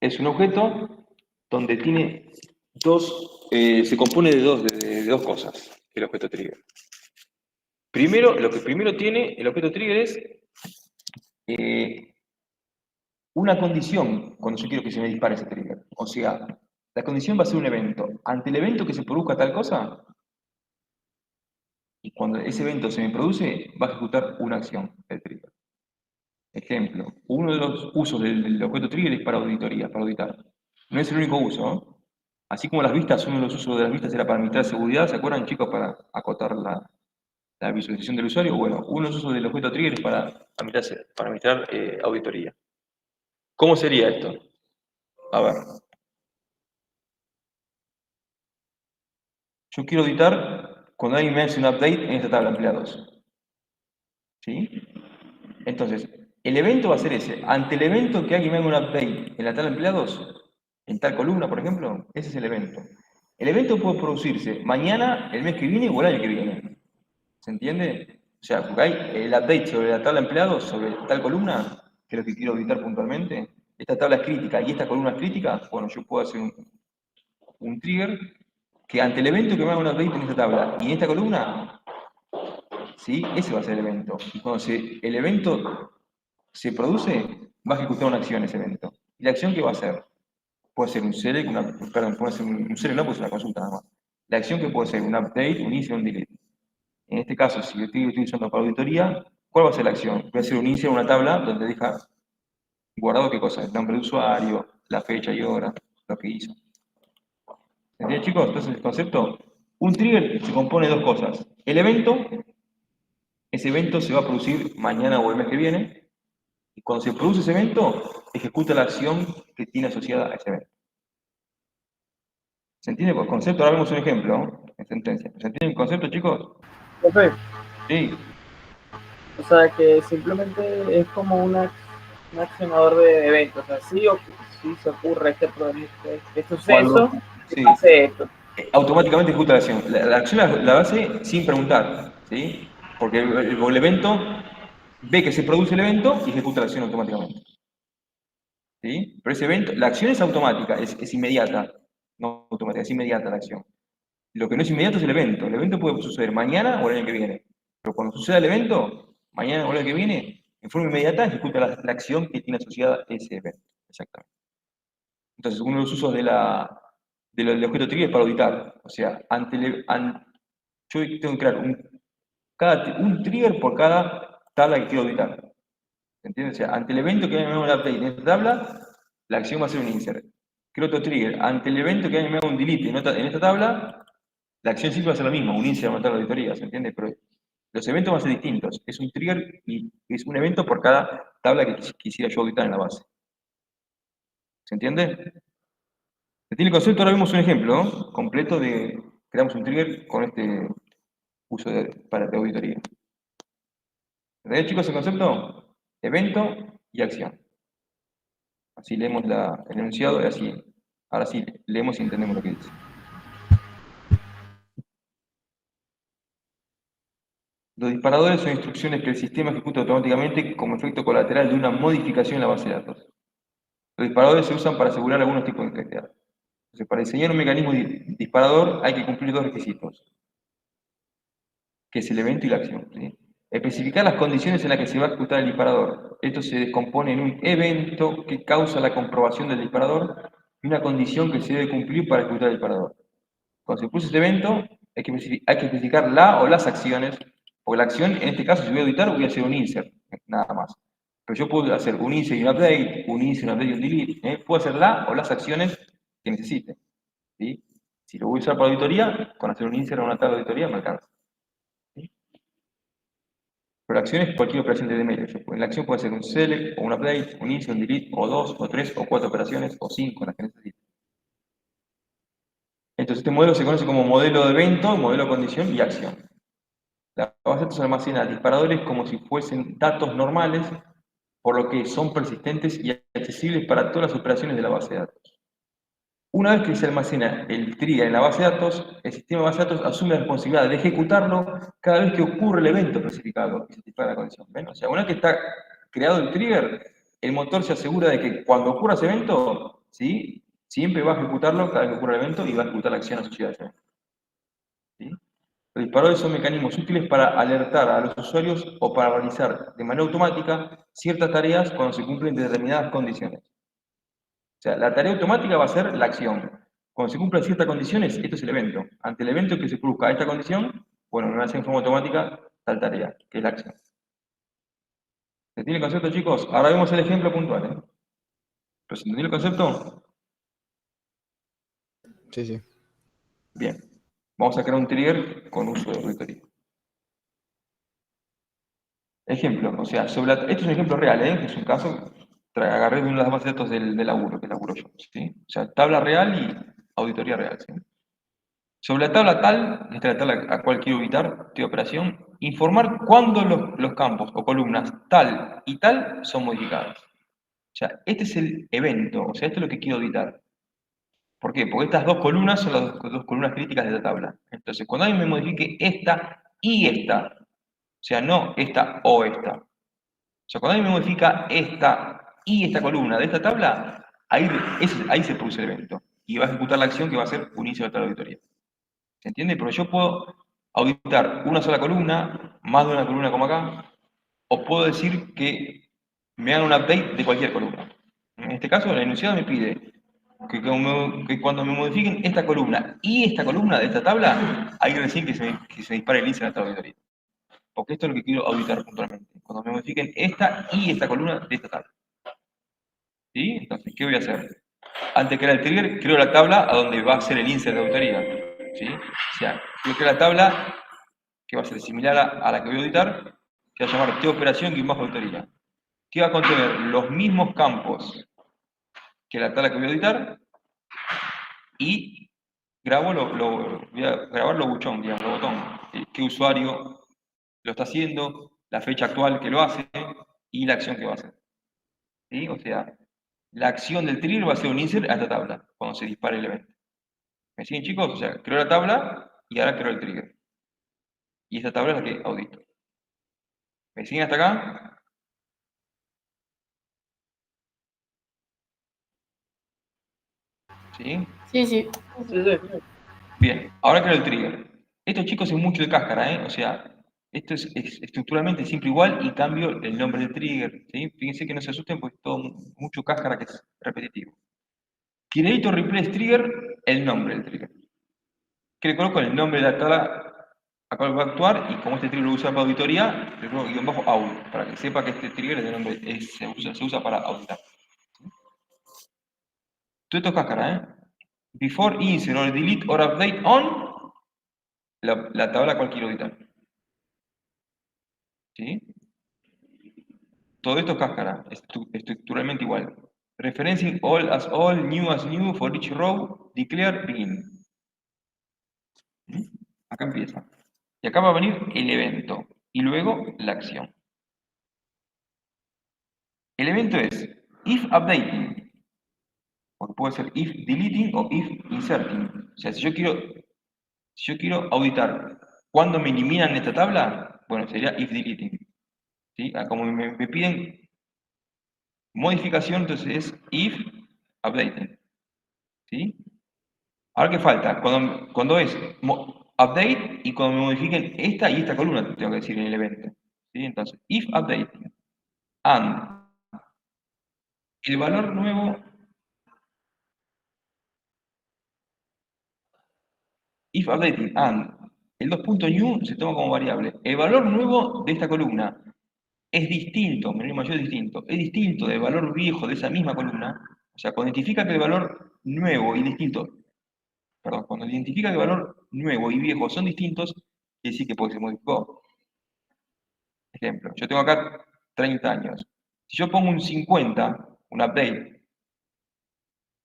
S1: es un objeto donde tiene se compone de dos cosas, el objeto trigger. Primero, lo que primero tiene el objeto trigger es una condición cuando yo quiero que se me dispare ese trigger. O sea, la condición va a ser un evento. Ante el evento que se produzca tal cosa, y cuando ese evento se me produce, va a ejecutar una acción, el trigger. Ejemplo, uno de los usos del objeto trigger es para auditoría, para auditar. No es el único uso, ¿no? Así como las vistas, uno de los usos de las vistas era para administrar seguridad, ¿se acuerdan, chicos? Para acotar la visualización del usuario. Bueno, uno de los usos del objeto trigger es para administrar auditoría. ¿Cómo sería esto? A ver. Yo quiero auditar cuando alguien me hace un update en esta tabla de empleados. ¿Sí? Entonces, el evento va a ser ese. Ante el evento que alguien me haga un update en la tabla de empleados, en tal columna, por ejemplo, ese es el evento. El evento puede producirse mañana, el mes que viene o el año que viene. ¿Se entiende? O sea, porque hay el update sobre la tabla de empleados, sobre tal columna, que es lo que quiero auditar puntualmente. Esta tabla es crítica y esta columna es crítica. Bueno, yo puedo hacer un trigger que ante el evento que me haga un update en esta tabla y en esta columna, ¿sí? Ese va a ser el evento. Y cuando el evento se produce, va a ejecutar una acción ese evento. ¿Y la acción qué va a hacer? Puede ser un select, puede ser un select, no puede ser una consulta nada más. La acción que puede ser un update, un insert, un delete. En este caso, si lo estoy utilizando para auditoría, ¿cuál va a ser la acción? Voy a hacer un insert en una tabla donde deja guardado qué cosa, el nombre de usuario, la fecha y hora, lo que hizo. ¿Entienden, chicos? Entonces el concepto, un trigger se compone de dos cosas. El evento, ese evento se va a producir mañana o el mes que viene, y cuando se produce ese evento, ejecuta la acción que tiene asociada a ese evento. ¿Se entiende por concepto? Ahora vemos un ejemplo, ¿no? En sentencia. ¿Se entiende el concepto, chicos?
S7: Profe,
S1: Sí.
S7: o sea que simplemente es como un accionador de eventos, o sea, sí se ocurre este suceso,
S1: Sí.
S7: hace esto.
S1: Automáticamente ejecuta la acción. La acción la hace sin preguntar, ¿sí? Porque el evento ve que se produce el evento y ejecuta la acción automáticamente. ¿Sí? Pero ese evento, la acción es automática, es inmediata, no automática, es inmediata la acción. Lo que no es inmediato es el evento. El evento puede suceder mañana o el año que viene. Pero cuando suceda el evento, mañana o el año que viene, en forma inmediata ejecuta la acción que tiene asociada ese evento. Exactamente. Entonces, uno de los usos del objeto trigger es para auditar. O sea, yo tengo que crear un trigger por cada tabla que quiero auditar. ¿Entiendes? O sea, ante el evento que me haga un update en esta tabla, la acción va a ser un insert. Creo otro trigger. Ante el evento que me haga un delete en esta tabla, la acción siempre va a ser la misma, un insert en una tabla de auditoría, ¿se entiende? Pero los eventos van a ser distintos. Es un trigger y es un evento por cada tabla que quisiera yo auditar en la base. ¿Se entiende? ¿Se entiende el concepto? Ahora vemos un ejemplo, ¿no? Completo de creamos un trigger con este uso para de auditoría. ¿Entendés, chicos, el concepto? Evento y acción. Así leemos el enunciado y así. Ahora sí, leemos y entendemos lo que dice. Los disparadores son instrucciones que el sistema ejecuta automáticamente como efecto colateral de una modificación en la base de datos. Los disparadores se usan para asegurar algunos tipos de integridad. Entonces, para diseñar un mecanismo disparador hay que cumplir dos requisitos, que es el evento y la acción. ¿Sí? Especificar las condiciones en las que se va a ejecutar el disparador. Esto se descompone en un evento que causa la comprobación del disparador y una condición que se debe cumplir para ejecutar el disparador. Cuando se produce este evento, hay que especificar la o las acciones, porque la acción, en este caso, si voy a auditar, voy a hacer un insert, nada más. Pero yo puedo hacer un insert y un update, un insert, un update y un delete. Puedo hacer la o las acciones que necesite. ¿Sí? Si lo voy a usar para auditoría, con hacer un insert o una tabla de auditoría me alcanza. ¿Sí? Pero la acción es cualquier operación de DML. La acción puede ser un select, o un update, un insert, un delete, o 2, o 3, o 4 operaciones, o 5 las que necesite. Entonces este modelo se conoce como modelo de evento, modelo de condición y acción. La base de datos almacena disparadores como si fuesen datos normales, por lo que son persistentes y accesibles para todas las operaciones de la base de datos. Una vez que se almacena el trigger en la base de datos, el sistema de base de datos asume la responsabilidad de ejecutarlo cada vez que ocurre el evento especificado y satisfaga la condición. ¿Ven? O sea, una vez que está creado el trigger, el motor se asegura de que cuando ocurra ese evento, ¿sí? Siempre va a ejecutarlo cada vez que ocurra el evento y va a ejecutar la acción asociada a ese evento. ¿Sí? Los disparadores son mecanismos útiles para alertar a los usuarios o para realizar de manera automática ciertas tareas cuando se cumplen determinadas condiciones. O sea, la tarea automática va a ser la acción. Cuando se cumplen ciertas condiciones, esto es el evento. Ante el evento que se produzca esta condición, bueno, me va a hacer en forma automática tal tarea, que es la acción. ¿Se tiene el concepto, chicos? Ahora vemos el ejemplo puntual. ¿Pero se entendió el concepto?
S3: Sí, sí.
S1: Bien. Vamos a crear un trigger con uso de auditoría. Ejemplo, o sea, esto es un ejemplo real, es un caso, agarré de una de las bases de datos del laburo, que laburo yo, ¿sí? O sea, tabla real y auditoría real, ¿sí? Sobre la tabla tal, esta es la tabla a cual quiero auditar de operación, informar cuándo los campos o columnas tal y tal son modificadas. O sea, este es el evento, o sea, esto es lo que quiero auditar. ¿Por qué? Porque estas dos columnas son las dos columnas críticas de la tabla. Entonces, cuando alguien me modifique esta y esta, o sea, no esta o esta. O sea, cuando alguien me modifica esta y esta columna de esta tabla, ahí se produce el evento. Y va a ejecutar la acción que va a ser un inicio de la auditoría. ¿Se entiende? Porque yo puedo auditar una sola columna, más de una columna como acá, o puedo decir que me hagan un update de cualquier columna. En este caso, la enunciado me pide que cuando me modifiquen esta columna y esta columna de esta tabla, hay que decir que se dispare el índice de la auditoría. Porque esto es lo que quiero auditar puntualmente. Cuando me modifiquen esta y esta columna de esta tabla. ¿Sí? Entonces, ¿qué voy a hacer? Antes de crear el trigger, creo la tabla a donde va a ser el insert de auditoría. ¿Sí? O sea, yo creo la tabla que va a ser similar a la que voy a auditar, que va a llamar T-operación-auditoría, que va a contener los mismos campos que la tabla que voy a auditar y voy a grabar los buchón, digamos, los botones. ¿Qué usuario lo está haciendo? La fecha actual que lo hace y la acción que va a hacer. ¿Sí? O sea, la acción del trigger va a ser un insert a esta tabla, cuando se dispare el evento. ¿Me siguen, chicos? O sea, creo la tabla y ahora creo el trigger. Y esta tabla es la que audito. ¿Me siguen hasta acá? ¿Sí?
S6: Sí, sí.
S1: Bien, ahora creo el trigger. Esto, chicos, es mucho de cáscara, ¿eh? O sea, esto es estructuralmente siempre igual y cambio el nombre del trigger, ¿sí? Fíjense que no se asusten porque es todo mucho cáscara que es repetitivo. Create replace trigger, el nombre del trigger. Que le coloco el nombre de la tabla a cual va a actuar y como este trigger lo usa para auditoría, le coloco guión bajo audit, para que sepa que este trigger es de nombre, se usa para auditar. Todo esto es cáscara, ¿eh? Before insert or delete or update on la tabla a cual quiero auditar. ¿Sí? Todo esto es cáscara, estructuralmente igual. Referencing all as new for each row, declare begin. ¿Mm? Acá empieza. Y acá va a venir el evento y luego la acción. El evento es if updating, porque puede ser if deleting o if inserting. O sea, si yo quiero auditar cuándo me eliminan esta tabla, bueno, sería if deleting. ¿Sí? Como me piden modificación, entonces es if updating. ¿Sí? Ahora, ¿qué falta? Cuando es update y cuando me modifiquen esta y esta columna, tengo que decir en el evento. ¿Sí? Entonces, if updating and el valor nuevo, if updating and el 2.new se toma como variable. El valor nuevo de esta columna es distinto, menor y mayor es distinto del valor viejo de esa misma columna, o sea, cuando identifica que el valor nuevo y distinto, perdón, cuando identifica que el valor nuevo y viejo son distintos, quiere decir que porque se modificó. Ejemplo, yo tengo acá 30 años. Si yo pongo un 50, un update,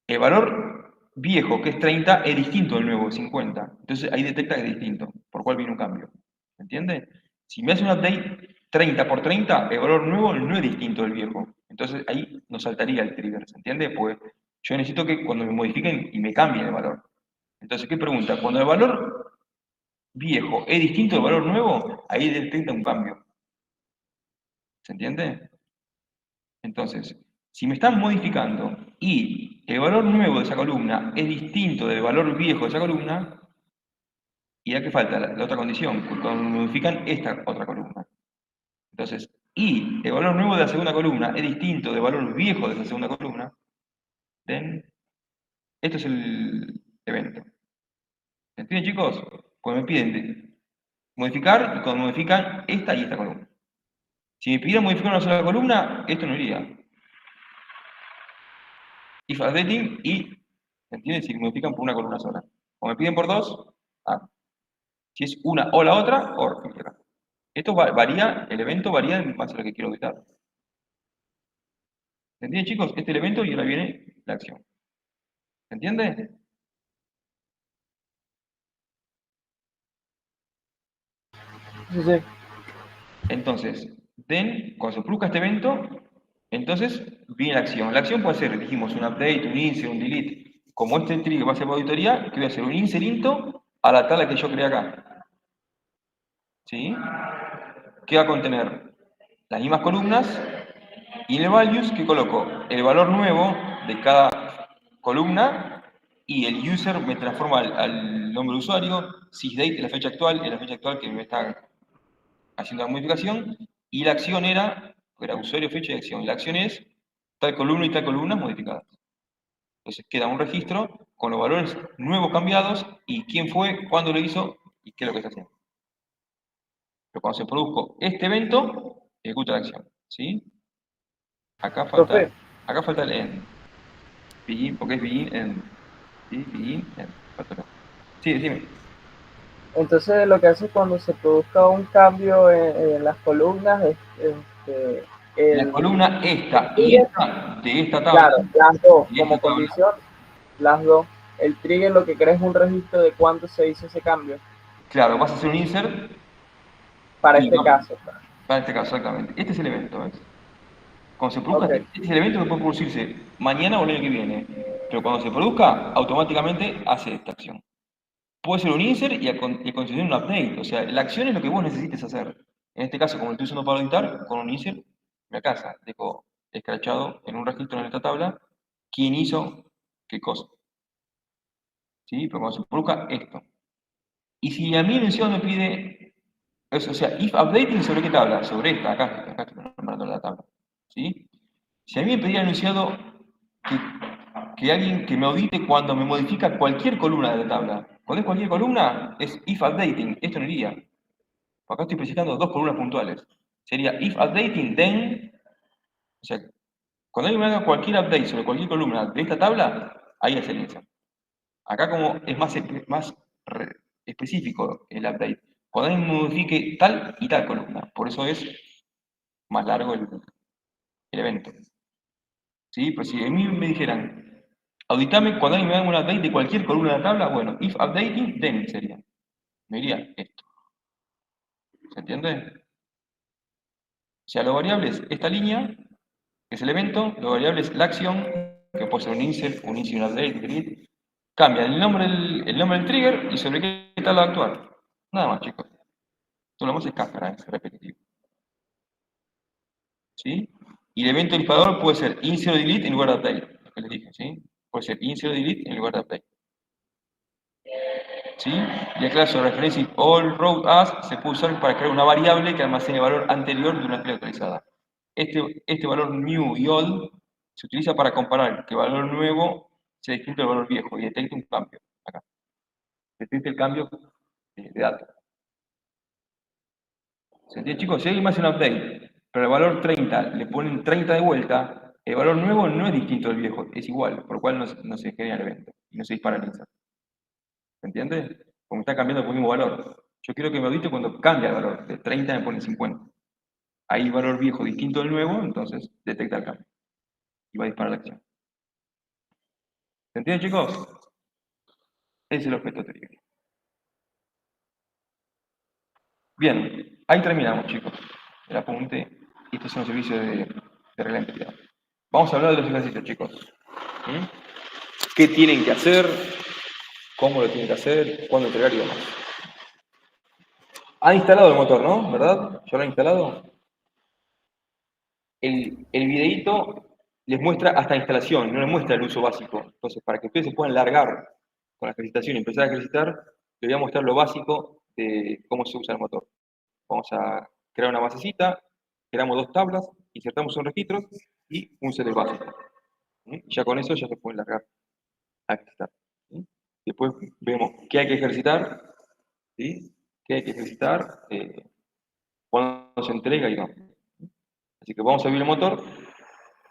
S1: el valor viejo, que es 30, es distinto del nuevo, 50. Entonces ahí detecta que es distinto, por cual viene un cambio. ¿Se entiende? Si me hace un update 30 por 30, el valor nuevo no es distinto del viejo. Entonces ahí nos saltaría el trigger, ¿se entiende? Pues yo necesito que cuando me modifiquen y me cambien el valor. Entonces, ¿qué pregunta? Cuando el valor viejo es distinto del valor nuevo, ahí detecta un cambio. ¿Se entiende? Entonces, si me están modificando y el valor nuevo de esa columna es distinto del valor viejo de esa columna, ¿y a qué falta? La otra condición, cuando modifican esta otra columna. Entonces, y el valor nuevo de la segunda columna es distinto del valor viejo de esa segunda columna, ¿ven? Esto es el evento. ¿Se entiende, chicos? Cuando me piden modificar y cuando modifican esta y esta columna. Si me pidieran modificar una sola columna, esto no iría. If updating y, ¿se entiende? Si modifican por una columna sola. O me piden por dos, si es una o la otra, or filtrar. Esto varía, el evento varía en base a lo que quiero auditar. ¿Se entiende, chicos? Este elemento y ahora viene la acción. ¿Se entiende?
S7: Sí, sí.
S1: Entonces, cuando se produzca este evento, entonces viene la acción. La acción puede ser, dijimos, un update, un insert, un delete. Como este trigger va a ser para auditoría, que voy a hacer un insert into a la tabla que yo creé acá. ¿Sí? ¿Qué va a contener? Las mismas columnas y en el values que coloco el valor nuevo de cada columna y el user me transforma al nombre de usuario, sysdate es la fecha actual, que me está haciendo la modificación, y la acción era usuario, fecha y acción. La acción es tal columna y tal columna modificadas. Entonces queda un registro con los valores nuevos cambiados y quién fue, cuándo lo hizo y qué es lo que está haciendo. Pero cuando se produjo este evento, ejecuta la acción. ¿Sí? Acá
S7: Profe,
S1: falta el end. Begin, porque es begin, end. ¿Sí? Begin, end. Sí, decime.
S7: entonces lo que hace cuando se produzca un cambio en las columnas es
S1: La columna esta y
S7: trigger,
S1: esta de esta tabla.
S7: claro, las dos,
S1: Y esta
S7: como
S1: tabla.
S7: condición, las dos. El trigger lo que crea es un registro de cuándo se hizo ese cambio,
S1: Claro, vas a hacer un insert.
S7: para
S1: Y
S7: este caso.
S1: para este caso, exactamente. Este es el evento, ¿ves? Cuando se produzca,
S7: Ok,
S1: este es el evento que puede producirse mañana o el año que viene. Pero cuando se produzca, automáticamente hace esta acción. Puede ser un insert y conceder un update. O sea, la acción es lo que vos necesites hacer. En este caso, como lo estoy usando para auditar, con un insert me alcanza. Dejo escrachado en un registro en esta tabla quién hizo qué cosa. ¿Sí? Pero cuando se produzca esto. Y si a mí el enunciado me pide, o sea, if updating, ¿sobre qué tabla? Sobre esta, acá estoy nombrando la tabla. ¿Sí? Si a mí me pedía el enunciado que alguien que me audite cuando me modifica cualquier columna de la tabla. Cuando es cualquier columna, es if updating. Esto no iría. Acá estoy precisando dos columnas puntuales. Sería if updating, then. O sea, cuando alguien me haga cualquier update sobre cualquier columna de esta tabla, ahí es el insert. Acá como es más específico el update. Cuando alguien modifique tal y tal columna. Por eso es más largo el evento. ¿Sí? Pues si a mí me dijeran, auditame cuando alguien me haga un update de cualquier columna de la tabla, bueno, if updating, then sería. Me diría esto. ¿Se entiende? O sea, lo variable es esta línea, que es el evento, lo variable es la acción, que puede ser un insert, un update, delete. Cambia el nombre del trigger y sobre qué tabla va a actuar. Nada más, chicos. Todo lo más es cáscara, es repetitivo. ¿Sí? Y el evento disparador puede ser insert o delete en lugar de update, lo que les dije, ¿sí? Puede ser insert o delete en lugar de update. ¿Sí? Y la clase de referencia all road as se puede usar para crear una variable que almacene el valor anterior de una fila actualizada. Este valor new y old se utiliza para comparar que el valor nuevo sea distinto del valor viejo y detecte un cambio. Acá. Detecte el cambio de datos. ¿Se entiende, chicos? Si alguien me hace un update, pero el valor 30 le ponen 30 de vuelta, el valor nuevo no es distinto del viejo, es igual, por lo cual no se genera el evento y no se dispara el insert. ¿Se entiende? Como está cambiando por el mismo valor. Yo quiero que me audite cuando cambia el valor, de 30 me pone 50. Ahí el valor viejo distinto del nuevo, entonces detecta el cambio y va a disparar la acción. ¿Se entiende, chicos? Ese es el objeto teórico. Bien, ahí terminamos, chicos. El apunte. Estos son los servicios de regla integral. Vamos a hablar de los ejercicios, chicos. ¿Qué tienen que hacer? ¿Cómo lo tienen que hacer? ¿Cuándo entregar y demás? Han instalado el motor, ¿no? ¿Verdad? ¿Ya lo han instalado? El videíto les muestra hasta la instalación, no les muestra el uso básico. Entonces, para que ustedes se puedan largar con la ejercitación y empezar a ejercitar, les voy a mostrar lo básico de cómo se usa el motor. Vamos a crear una basecita, creamos 2 tablas, insertamos un registro y un set básico. Ya con eso ya se pueden largar a ejercitar. Después vemos qué hay que ejercitar, ¿sí? Qué hay que ejercitar, cuándo se entrega y no. Así que vamos a abrir el motor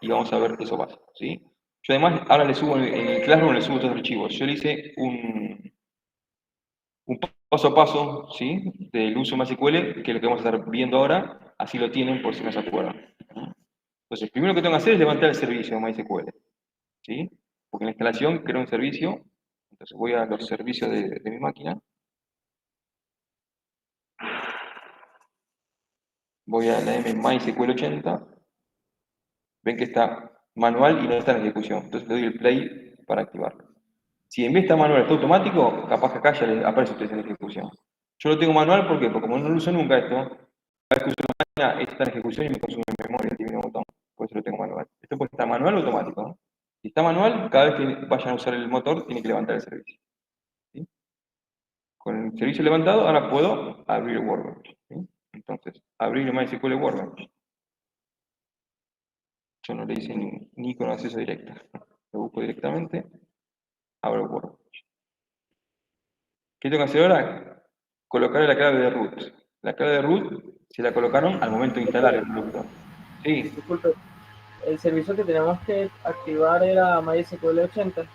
S1: y vamos a ver eso básico, ¿sí? Yo además ahora le subo en el Classroom, le subo todos los archivos. Yo le hice un paso a paso, ¿sí? Del uso de MySQL, que es lo que vamos a estar viendo ahora, así lo tienen por si no se acuerdan. Entonces, primero que tengo que hacer es levantar el servicio de MySQL, ¿sí? Porque en la instalación creo un servicio, entonces voy a los servicios de mi máquina. Voy a la MySQL 80. Ven que está manual y no está en ejecución. Entonces le doy el play para activarlo. Si en vez de estar manual está automático, capaz que acá ya les aparece ustedes en ejecución. Yo lo tengo manual ¿por qué? Porque como no lo uso nunca esto, cada vez que uso la máquina, esto está en ejecución y me consume memoria, tiene un botón. Por eso lo tengo manual. Esto puede estar manual o automático, ¿no? Si está manual, cada vez que vayan a usar el motor, tienen que levantar el servicio. ¿Sí? Con el servicio levantado, ahora puedo abrir el Workbench. ¿Sí? Entonces, abrir el MySQL Workbench. Yo no le hice ni con acceso directo. Lo busco directamente, abro el Workbench. ¿Qué tengo que hacer ahora? Colocar la clave de root. La clave de root se la colocaron al momento de instalar el producto. Sí.
S7: Disculpe, el servicio que teníamos que activar era MySQL 80.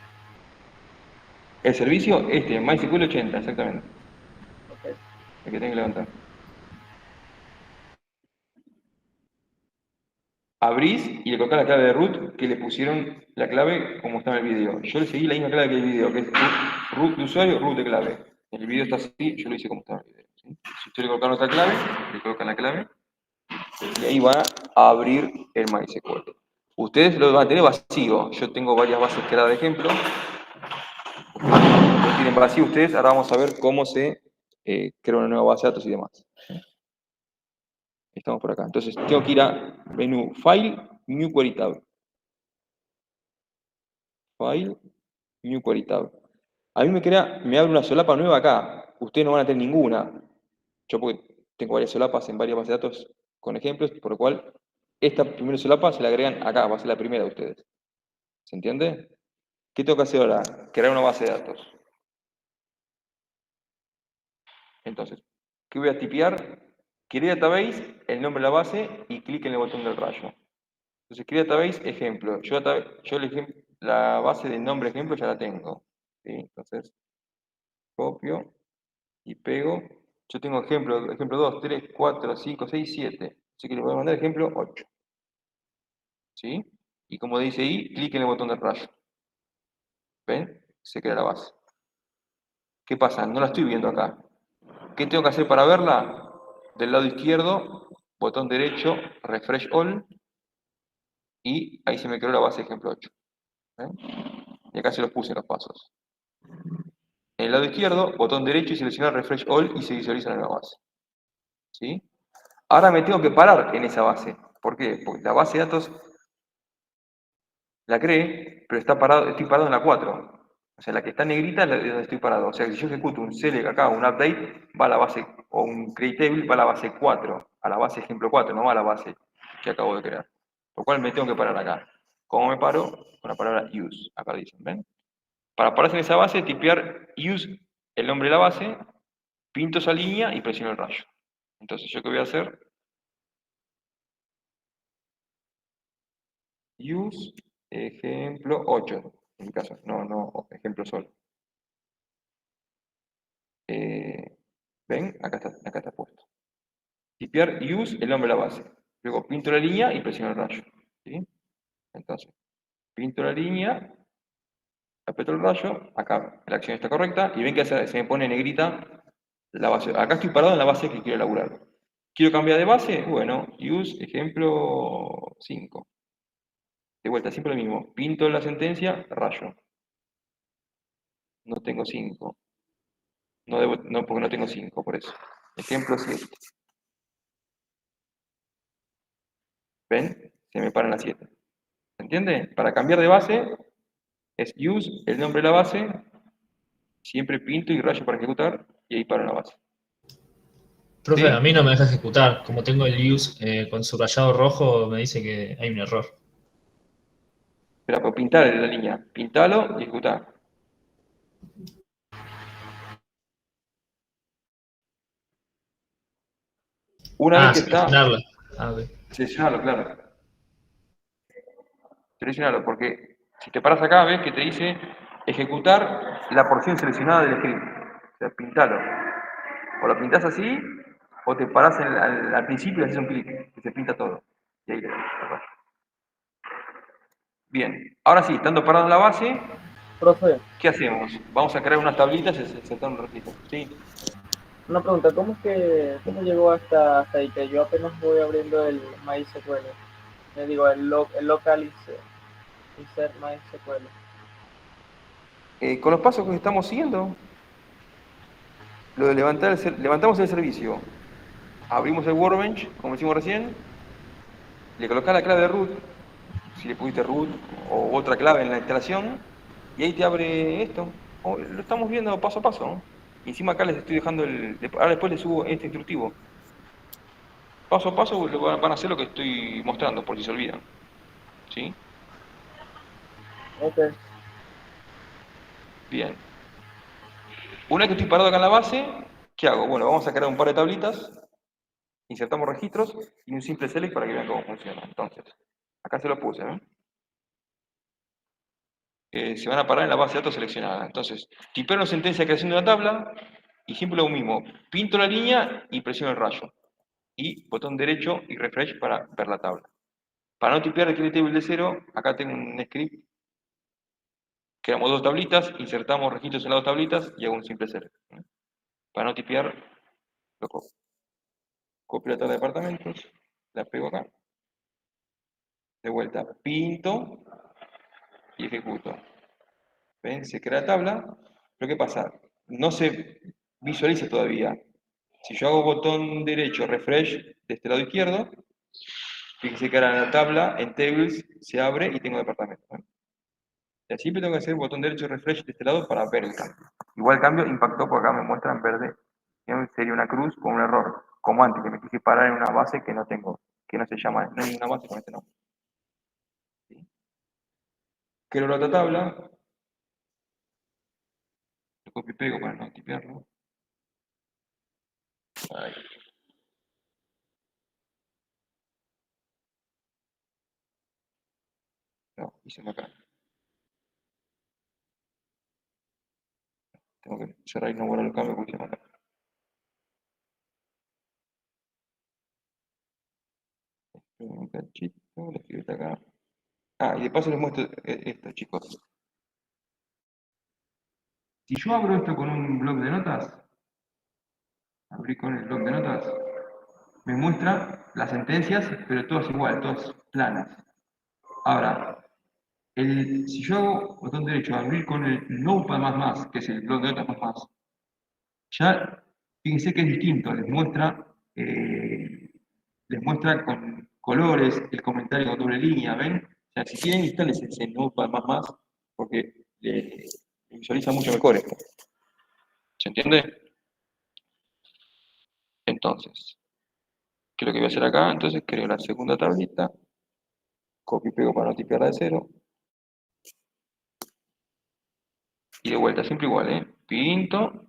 S1: El servicio, MySQL 80, exactamente.
S7: Okay.
S1: El que tengo que levantar. Abrís y le colocás la clave de root que le pusieron la clave como está en el video. Yo le seguí la misma clave que el video, que es root de usuario, root de clave. En el video está así, yo lo hice como está en el video. ¿Sí? Si ustedes le colocan otra clave, le colocan la clave y ahí van a abrir el MySQL. Ustedes lo van a tener vacío. Yo tengo varias bases creadas de ejemplo. Lo tienen vacío ustedes. Ahora vamos a ver cómo se crea una nueva base de datos y demás. Estamos por acá. Entonces, tengo que ir a menú File, New Query Tab. File, New Query Tab. A mí me abre una solapa nueva acá. Ustedes no van a tener ninguna. Yo porque tengo varias solapas en varias bases de datos con ejemplos, por lo cual esta primera solapa se la agregan acá, va a ser la primera de ustedes. ¿Se entiende? ¿Qué tengo que hacer ahora? Crear una base de datos. Entonces, ¿qué voy a tipear? Create database, el nombre de la base y clic en el botón del rayo. Entonces, create database, ejemplo. Yo la base del nombre ejemplo ya la tengo. ¿Sí? Entonces, copio y pego. Yo tengo ejemplo 2, 3, 4, 5, 6, 7. Así que le voy a mandar ejemplo 8. ¿Sí? Y como dice ahí, clic en el botón del rayo. ¿Ven? Se crea la base. ¿Qué pasa? No la estoy viendo acá. ¿Qué tengo que hacer para verla? Del lado izquierdo, botón derecho, refresh all, y ahí se me creó la base ejemplo 8. ¿Ven? Y acá se los puse los pasos. En el lado izquierdo, botón derecho y seleccionar refresh all y se visualiza la nueva base. ¿Sí? Ahora me tengo que parar en esa base. ¿Por qué? Porque la base de datos la creé, pero estoy parado en la 4. O sea, la que está negrita es donde estoy parado. O sea, si yo ejecuto un select acá, un update, va a la base, o un create table, va a la base 4, a la base ejemplo 4, no va a la base que acabo de crear. Por lo cual me tengo que parar acá. ¿Cómo me paro? Con la palabra use. Acá dicen, ¿ven? Para pararse en esa base, tipear use, el nombre de la base, pinto esa línea y presiono el rayo. Entonces, ¿yo qué voy a hacer? use ejemplo 8, en mi caso, no ejemplo solo. ¿Ven? Acá está puesto. Tipear use el nombre de la base. Luego pinto la línea y presiono el rayo. ¿Sí? Entonces, pinto la línea, aprieto el rayo, acá la acción está correcta, y ven que se me pone negrita la base. Acá estoy parado en la base que quiero elaborar. ¿Quiero cambiar de base? Bueno, use ejemplo 5. De vuelta, siempre lo mismo. Pinto la sentencia, rayo. No tengo 5. No, porque no tengo 5, por eso. Ejemplo 7. ¿Ven? Se me paran las 7. ¿Se entiende? Para cambiar de base, es use el nombre de la base, siempre pinto y rayo para ejecutar, y ahí paro la base.
S8: Profe,
S1: ¿Sí?
S8: a mí no me deja ejecutar. Como tengo el use con subrayado rojo, me dice que hay un error.
S1: Espera, pero pintar la línea. Pintalo y ejecutar. Una vez que está...
S8: Seleccionarla. Ah, ok.
S1: Seleccionalo, claro. Seleccionalo, porque si te paras acá, ves que te dice ejecutar la porción seleccionada del script. O sea, pintalo. O lo pintás así, o te parás al principio y haces un clic, que se pinta todo. Y ahí le das. Bien, ahora sí, estando parado en la base,
S7: Profe,
S1: ¿qué hacemos? Vamos a crear unas tablitas y insertar un registro. ¿Sí?
S7: una pregunta, ¿cómo llegó hasta ahí? Que yo apenas voy abriendo el MySQL. Le digo, el local insert MySQL.
S1: Con los pasos que estamos siguiendo, lo de levantamos el servicio, abrimos el Workbench, como hicimos recién, le colocás la clave de root, si le pusiste root o otra clave en la instalación, y ahí te abre esto. Lo estamos viendo paso a paso, ¿no? Y encima acá les estoy dejando ahora después les subo este instructivo. Paso a paso van a hacer lo que estoy mostrando, por si se olvidan. ¿Sí?
S7: Ok.
S1: Bien. Una vez que estoy parado acá en la base, ¿qué hago? Bueno, vamos a crear un par de tablitas, insertamos registros y un simple select para que vean cómo funciona. Entonces, acá se lo puse, ¿ven? Se van a parar en la base de datos seleccionada. Entonces, tipeo una sentencia de creación de una tabla y siempre lo mismo. Pinto la línea y presiono el rayo. Y botón derecho y refresh para ver la tabla. Para no tipear el create table de cero, acá tengo un script. Creamos dos tablitas, insertamos registros en las dos tablitas y hago un simple select. Para no tipear, lo copio. Copio la tabla de departamentos, la pego acá. De vuelta, pinto y ejecuto. ¿Ven? Se crea la tabla. Pero ¿qué pasa? No se visualiza todavía. Si yo hago botón derecho, refresh de este lado izquierdo, fíjense que ahora la tabla en tables se abre y tengo departamento. Y así tengo que hacer botón derecho, refresh de este lado para ver el cambio. Igual el cambio impactó porque acá me muestra en verde. Sería una cruz con un error. Como antes, que me quise parar en una base que no tengo, que no se llama, no hay una base con este nombre. ¿Sí? Creo la otra tabla. Lo copio y pego para no tipearlo. Ahí. No, hice acá. Tengo que cerrar y no borrar el cambio porque hice acá. Un cachito, lo escribiste acá. Ah, y de paso les muestro esto, chicos. Si yo abro esto con un bloc de notas, abrí con el bloc de notas, me muestra las sentencias, pero todas igual, todas planas. Ahora, si yo hago botón derecho, abrir con el Notepad++, que es el bloc de notas ++, ya fíjense que es distinto, les muestra con colores, el comentario con doble línea, ¿ven? O sea, si quieren instalen ese Notepad++, porque le visualiza mucho mejor esto. ¿Se entiende? Entonces, ¿qué es lo que voy a hacer acá? Entonces creo la segunda tablita, copio y pego para no tipearla de cero, y de vuelta, siempre igual, ¿eh? Pinto,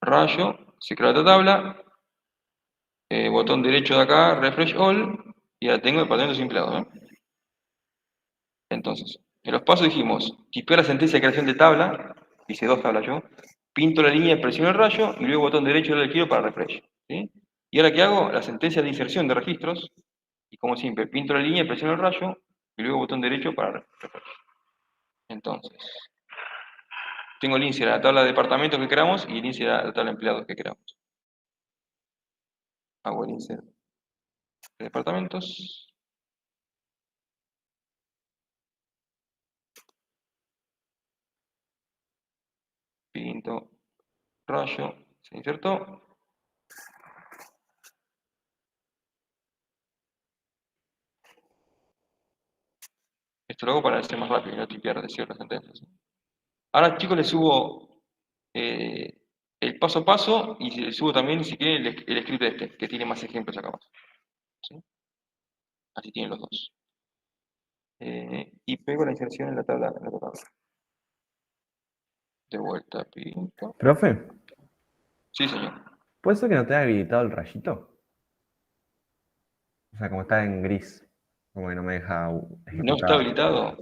S1: rayo, se crea otra tabla, botón derecho de acá, refresh all, y ya tengo el departamento sin empleado, ¿eh? Entonces, en los pasos dijimos, tipeo la sentencia de creación de tabla, hice 2 tablas yo, pinto la línea, presiono el rayo y luego botón derecho del archivo para refresh. ¿Sí? Y ahora, ¿qué hago? La sentencia de inserción de registros, y como siempre, pinto la línea, presiono el rayo y luego botón derecho para refresh. Entonces, tengo el índice de la tabla de departamentos que queramos y el índice de la tabla de empleados que queramos. Hago el índice de departamentos. Pinto, rayo, se insertó. Esto lo hago para hacer más rápido y no tipear de ciertas sentencias. Ahora, chicos, les subo el paso a paso y les subo también, si quieren, el script este, que tiene más ejemplos acá abajo. ¿Sí? Así tienen los dos. Y pego la inserción en la tabla. De vuelta, pinto.
S10: Profe,
S1: Sí, señor.
S10: ¿puede ser que no te haya habilitado el rayito? O sea, como está en gris. Como que no me deja
S1: No
S10: ejecutar.
S1: está habilitado.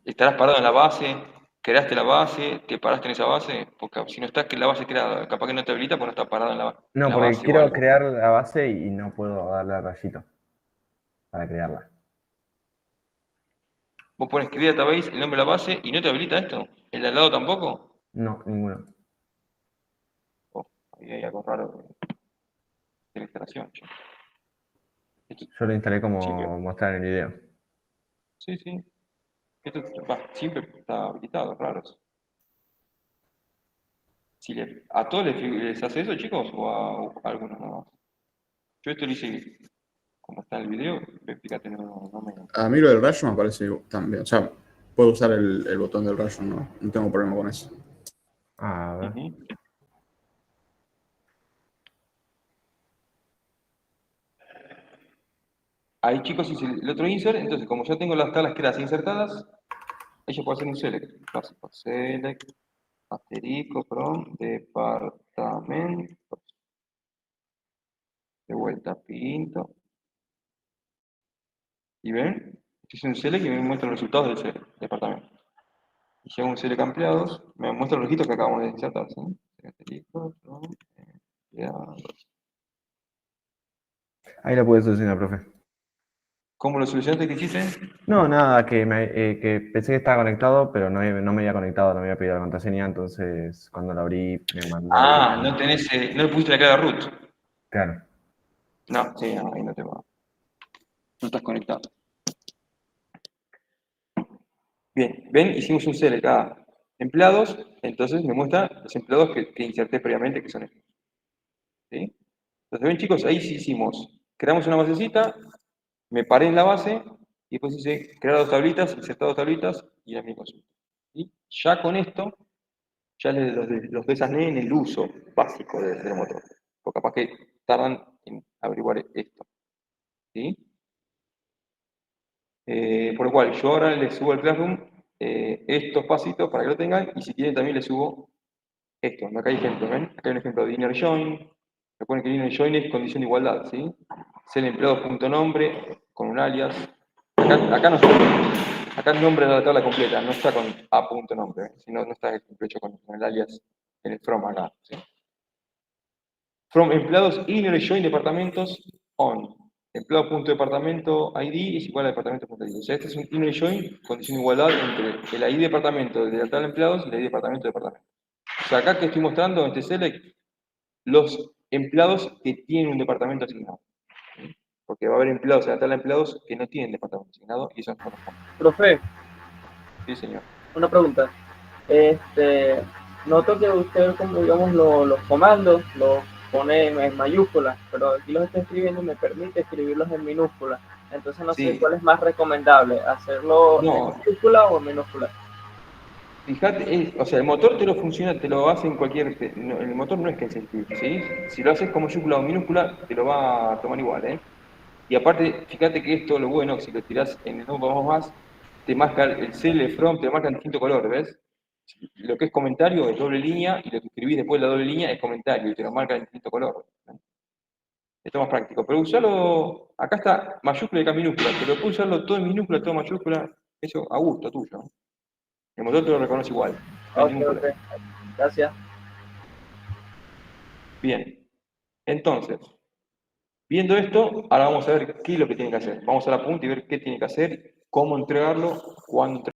S1: Estarás parado en la base, creaste la base, te paraste en esa base, porque si no estás en la base creada, capaz que no te habilita porque no está parado en la,
S10: No,
S1: la
S10: porque
S1: base o
S10: quiero
S1: algo.
S10: crear la base y no puedo darle al rayito para crearla.
S1: Vos pones create database, el nombre de la base, y no te habilita esto. ¿El de al lado tampoco?
S10: No, ninguno.
S1: Oh, ahí hay algo raro de la instalación. Esto,
S10: Yo lo instalé
S1: sí,
S10: como mostrar en el video.
S1: sí, sí. Esto siempre está habilitado, raro. Si ¿A todos les hace eso, chicos? ¿O a algunos no? Yo esto lo hice como está en el video, fíjate, no me...
S11: A mí lo del rayo me parece también. O sea, puedo usar el botón del rayo, no tengo problema con eso.
S10: A ver.
S1: Ahí, chicos, hice el otro insert, entonces como ya tengo las tablas creadas insertadas, ella puede hacer un select, básico, select, asterisco, from, departamento, de vuelta, pinto, y ven, estoy haciendo un select y me muestra los resultados del select, departamento. Y si hago un select ampliados, me muestra los registros que acabamos de insertar, ¿sí? Asterisco, from, empleados.
S10: Ahí lo pude solucionar, profe.
S1: ¿Cómo lo solucionaste que hiciste?
S10: No, nada, que pensé que estaba conectado, pero no me había conectado, no me había pedido la contraseña, entonces cuando lo abrí me mandó.
S1: Ah, no tenés, no le pusiste la clave root.
S10: Claro.
S1: No, sí, no, ahí no te va. No estás conectado. Bien, ven, hicimos un select a empleados, entonces me muestra los empleados que inserté previamente, que son estos. ¿Sí? Entonces, ven, chicos, ahí sí hicimos, creamos una basecita, me paré en la base, y después hice crear 2 tablitas, insertar 2 tablitas, y la misma consulta. ¿Sí? Ya con esto, ya los desasné en el uso básico del motor. Porque capaz que tardan en averiguar esto. ¿Sí? Por lo cual, yo ahora les subo al Classroom estos pasitos para que lo tengan, y si quieren también les subo esto. Acá hay ejemplos, ¿ven? Acá hay un ejemplo de inner join. Recuerden que el inner join es condición de igualdad, ¿sí? Ser empleado.nombre con un alias. Acá no está, acá el nombre de la tabla completa, no está con a.nombre, sino no está hecho con el alias en el from acá, ¿sí? From empleados inner join departamentos on. Empleado.departamento ID es igual a departamento.id. O sea, este es un inner join, condición de igualdad entre el ID departamento de la tabla de empleados y el ID departamento de departamento. O sea, acá que estoy mostrando en este select los empleados que tienen un departamento asignado. ¿Sí? Porque va a haber empleados en la tabla de empleados que no tienen departamento asignado y eso no corresponde.
S7: Profe,
S1: Sí, señor.
S7: una pregunta. Noto que usted, como digamos, los comandos los pone en mayúsculas, pero aquí los está escribiendo y me permite escribirlos en minúsculas. Entonces no sé cuál es más recomendable, hacerlo en mayúscula o en minúscula.
S1: Fíjate, o sea, el motor te lo hace en cualquier... el motor no es que es sensible, ¿sí? Si lo haces con mayúscula o minúscula, te lo va a tomar igual, ¿eh? Y aparte, fíjate que esto, lo bueno, si lo tirás en el número más, te marca el cell from, te marca en distinto color, ¿ves? Lo que es comentario es doble línea, y lo que escribís después de la doble línea es comentario, y te lo marca en distinto color. ¿No? Esto es más práctico. Pero usarlo, acá está mayúscula y acá minúscula, pero puedes usarlo todo en minúscula, todo en mayúscula, Eso a gusto tuyo. El motor te lo reconoce igual. No hay
S7: Ok,
S1: ningún
S7: ok.
S1: problema.
S7: Gracias.
S1: Bien. Entonces, viendo esto, ahora vamos a ver qué es lo que tiene que hacer. Vamos a la punta y ver qué tiene que hacer, cómo entregarlo, cuándo entregarlo.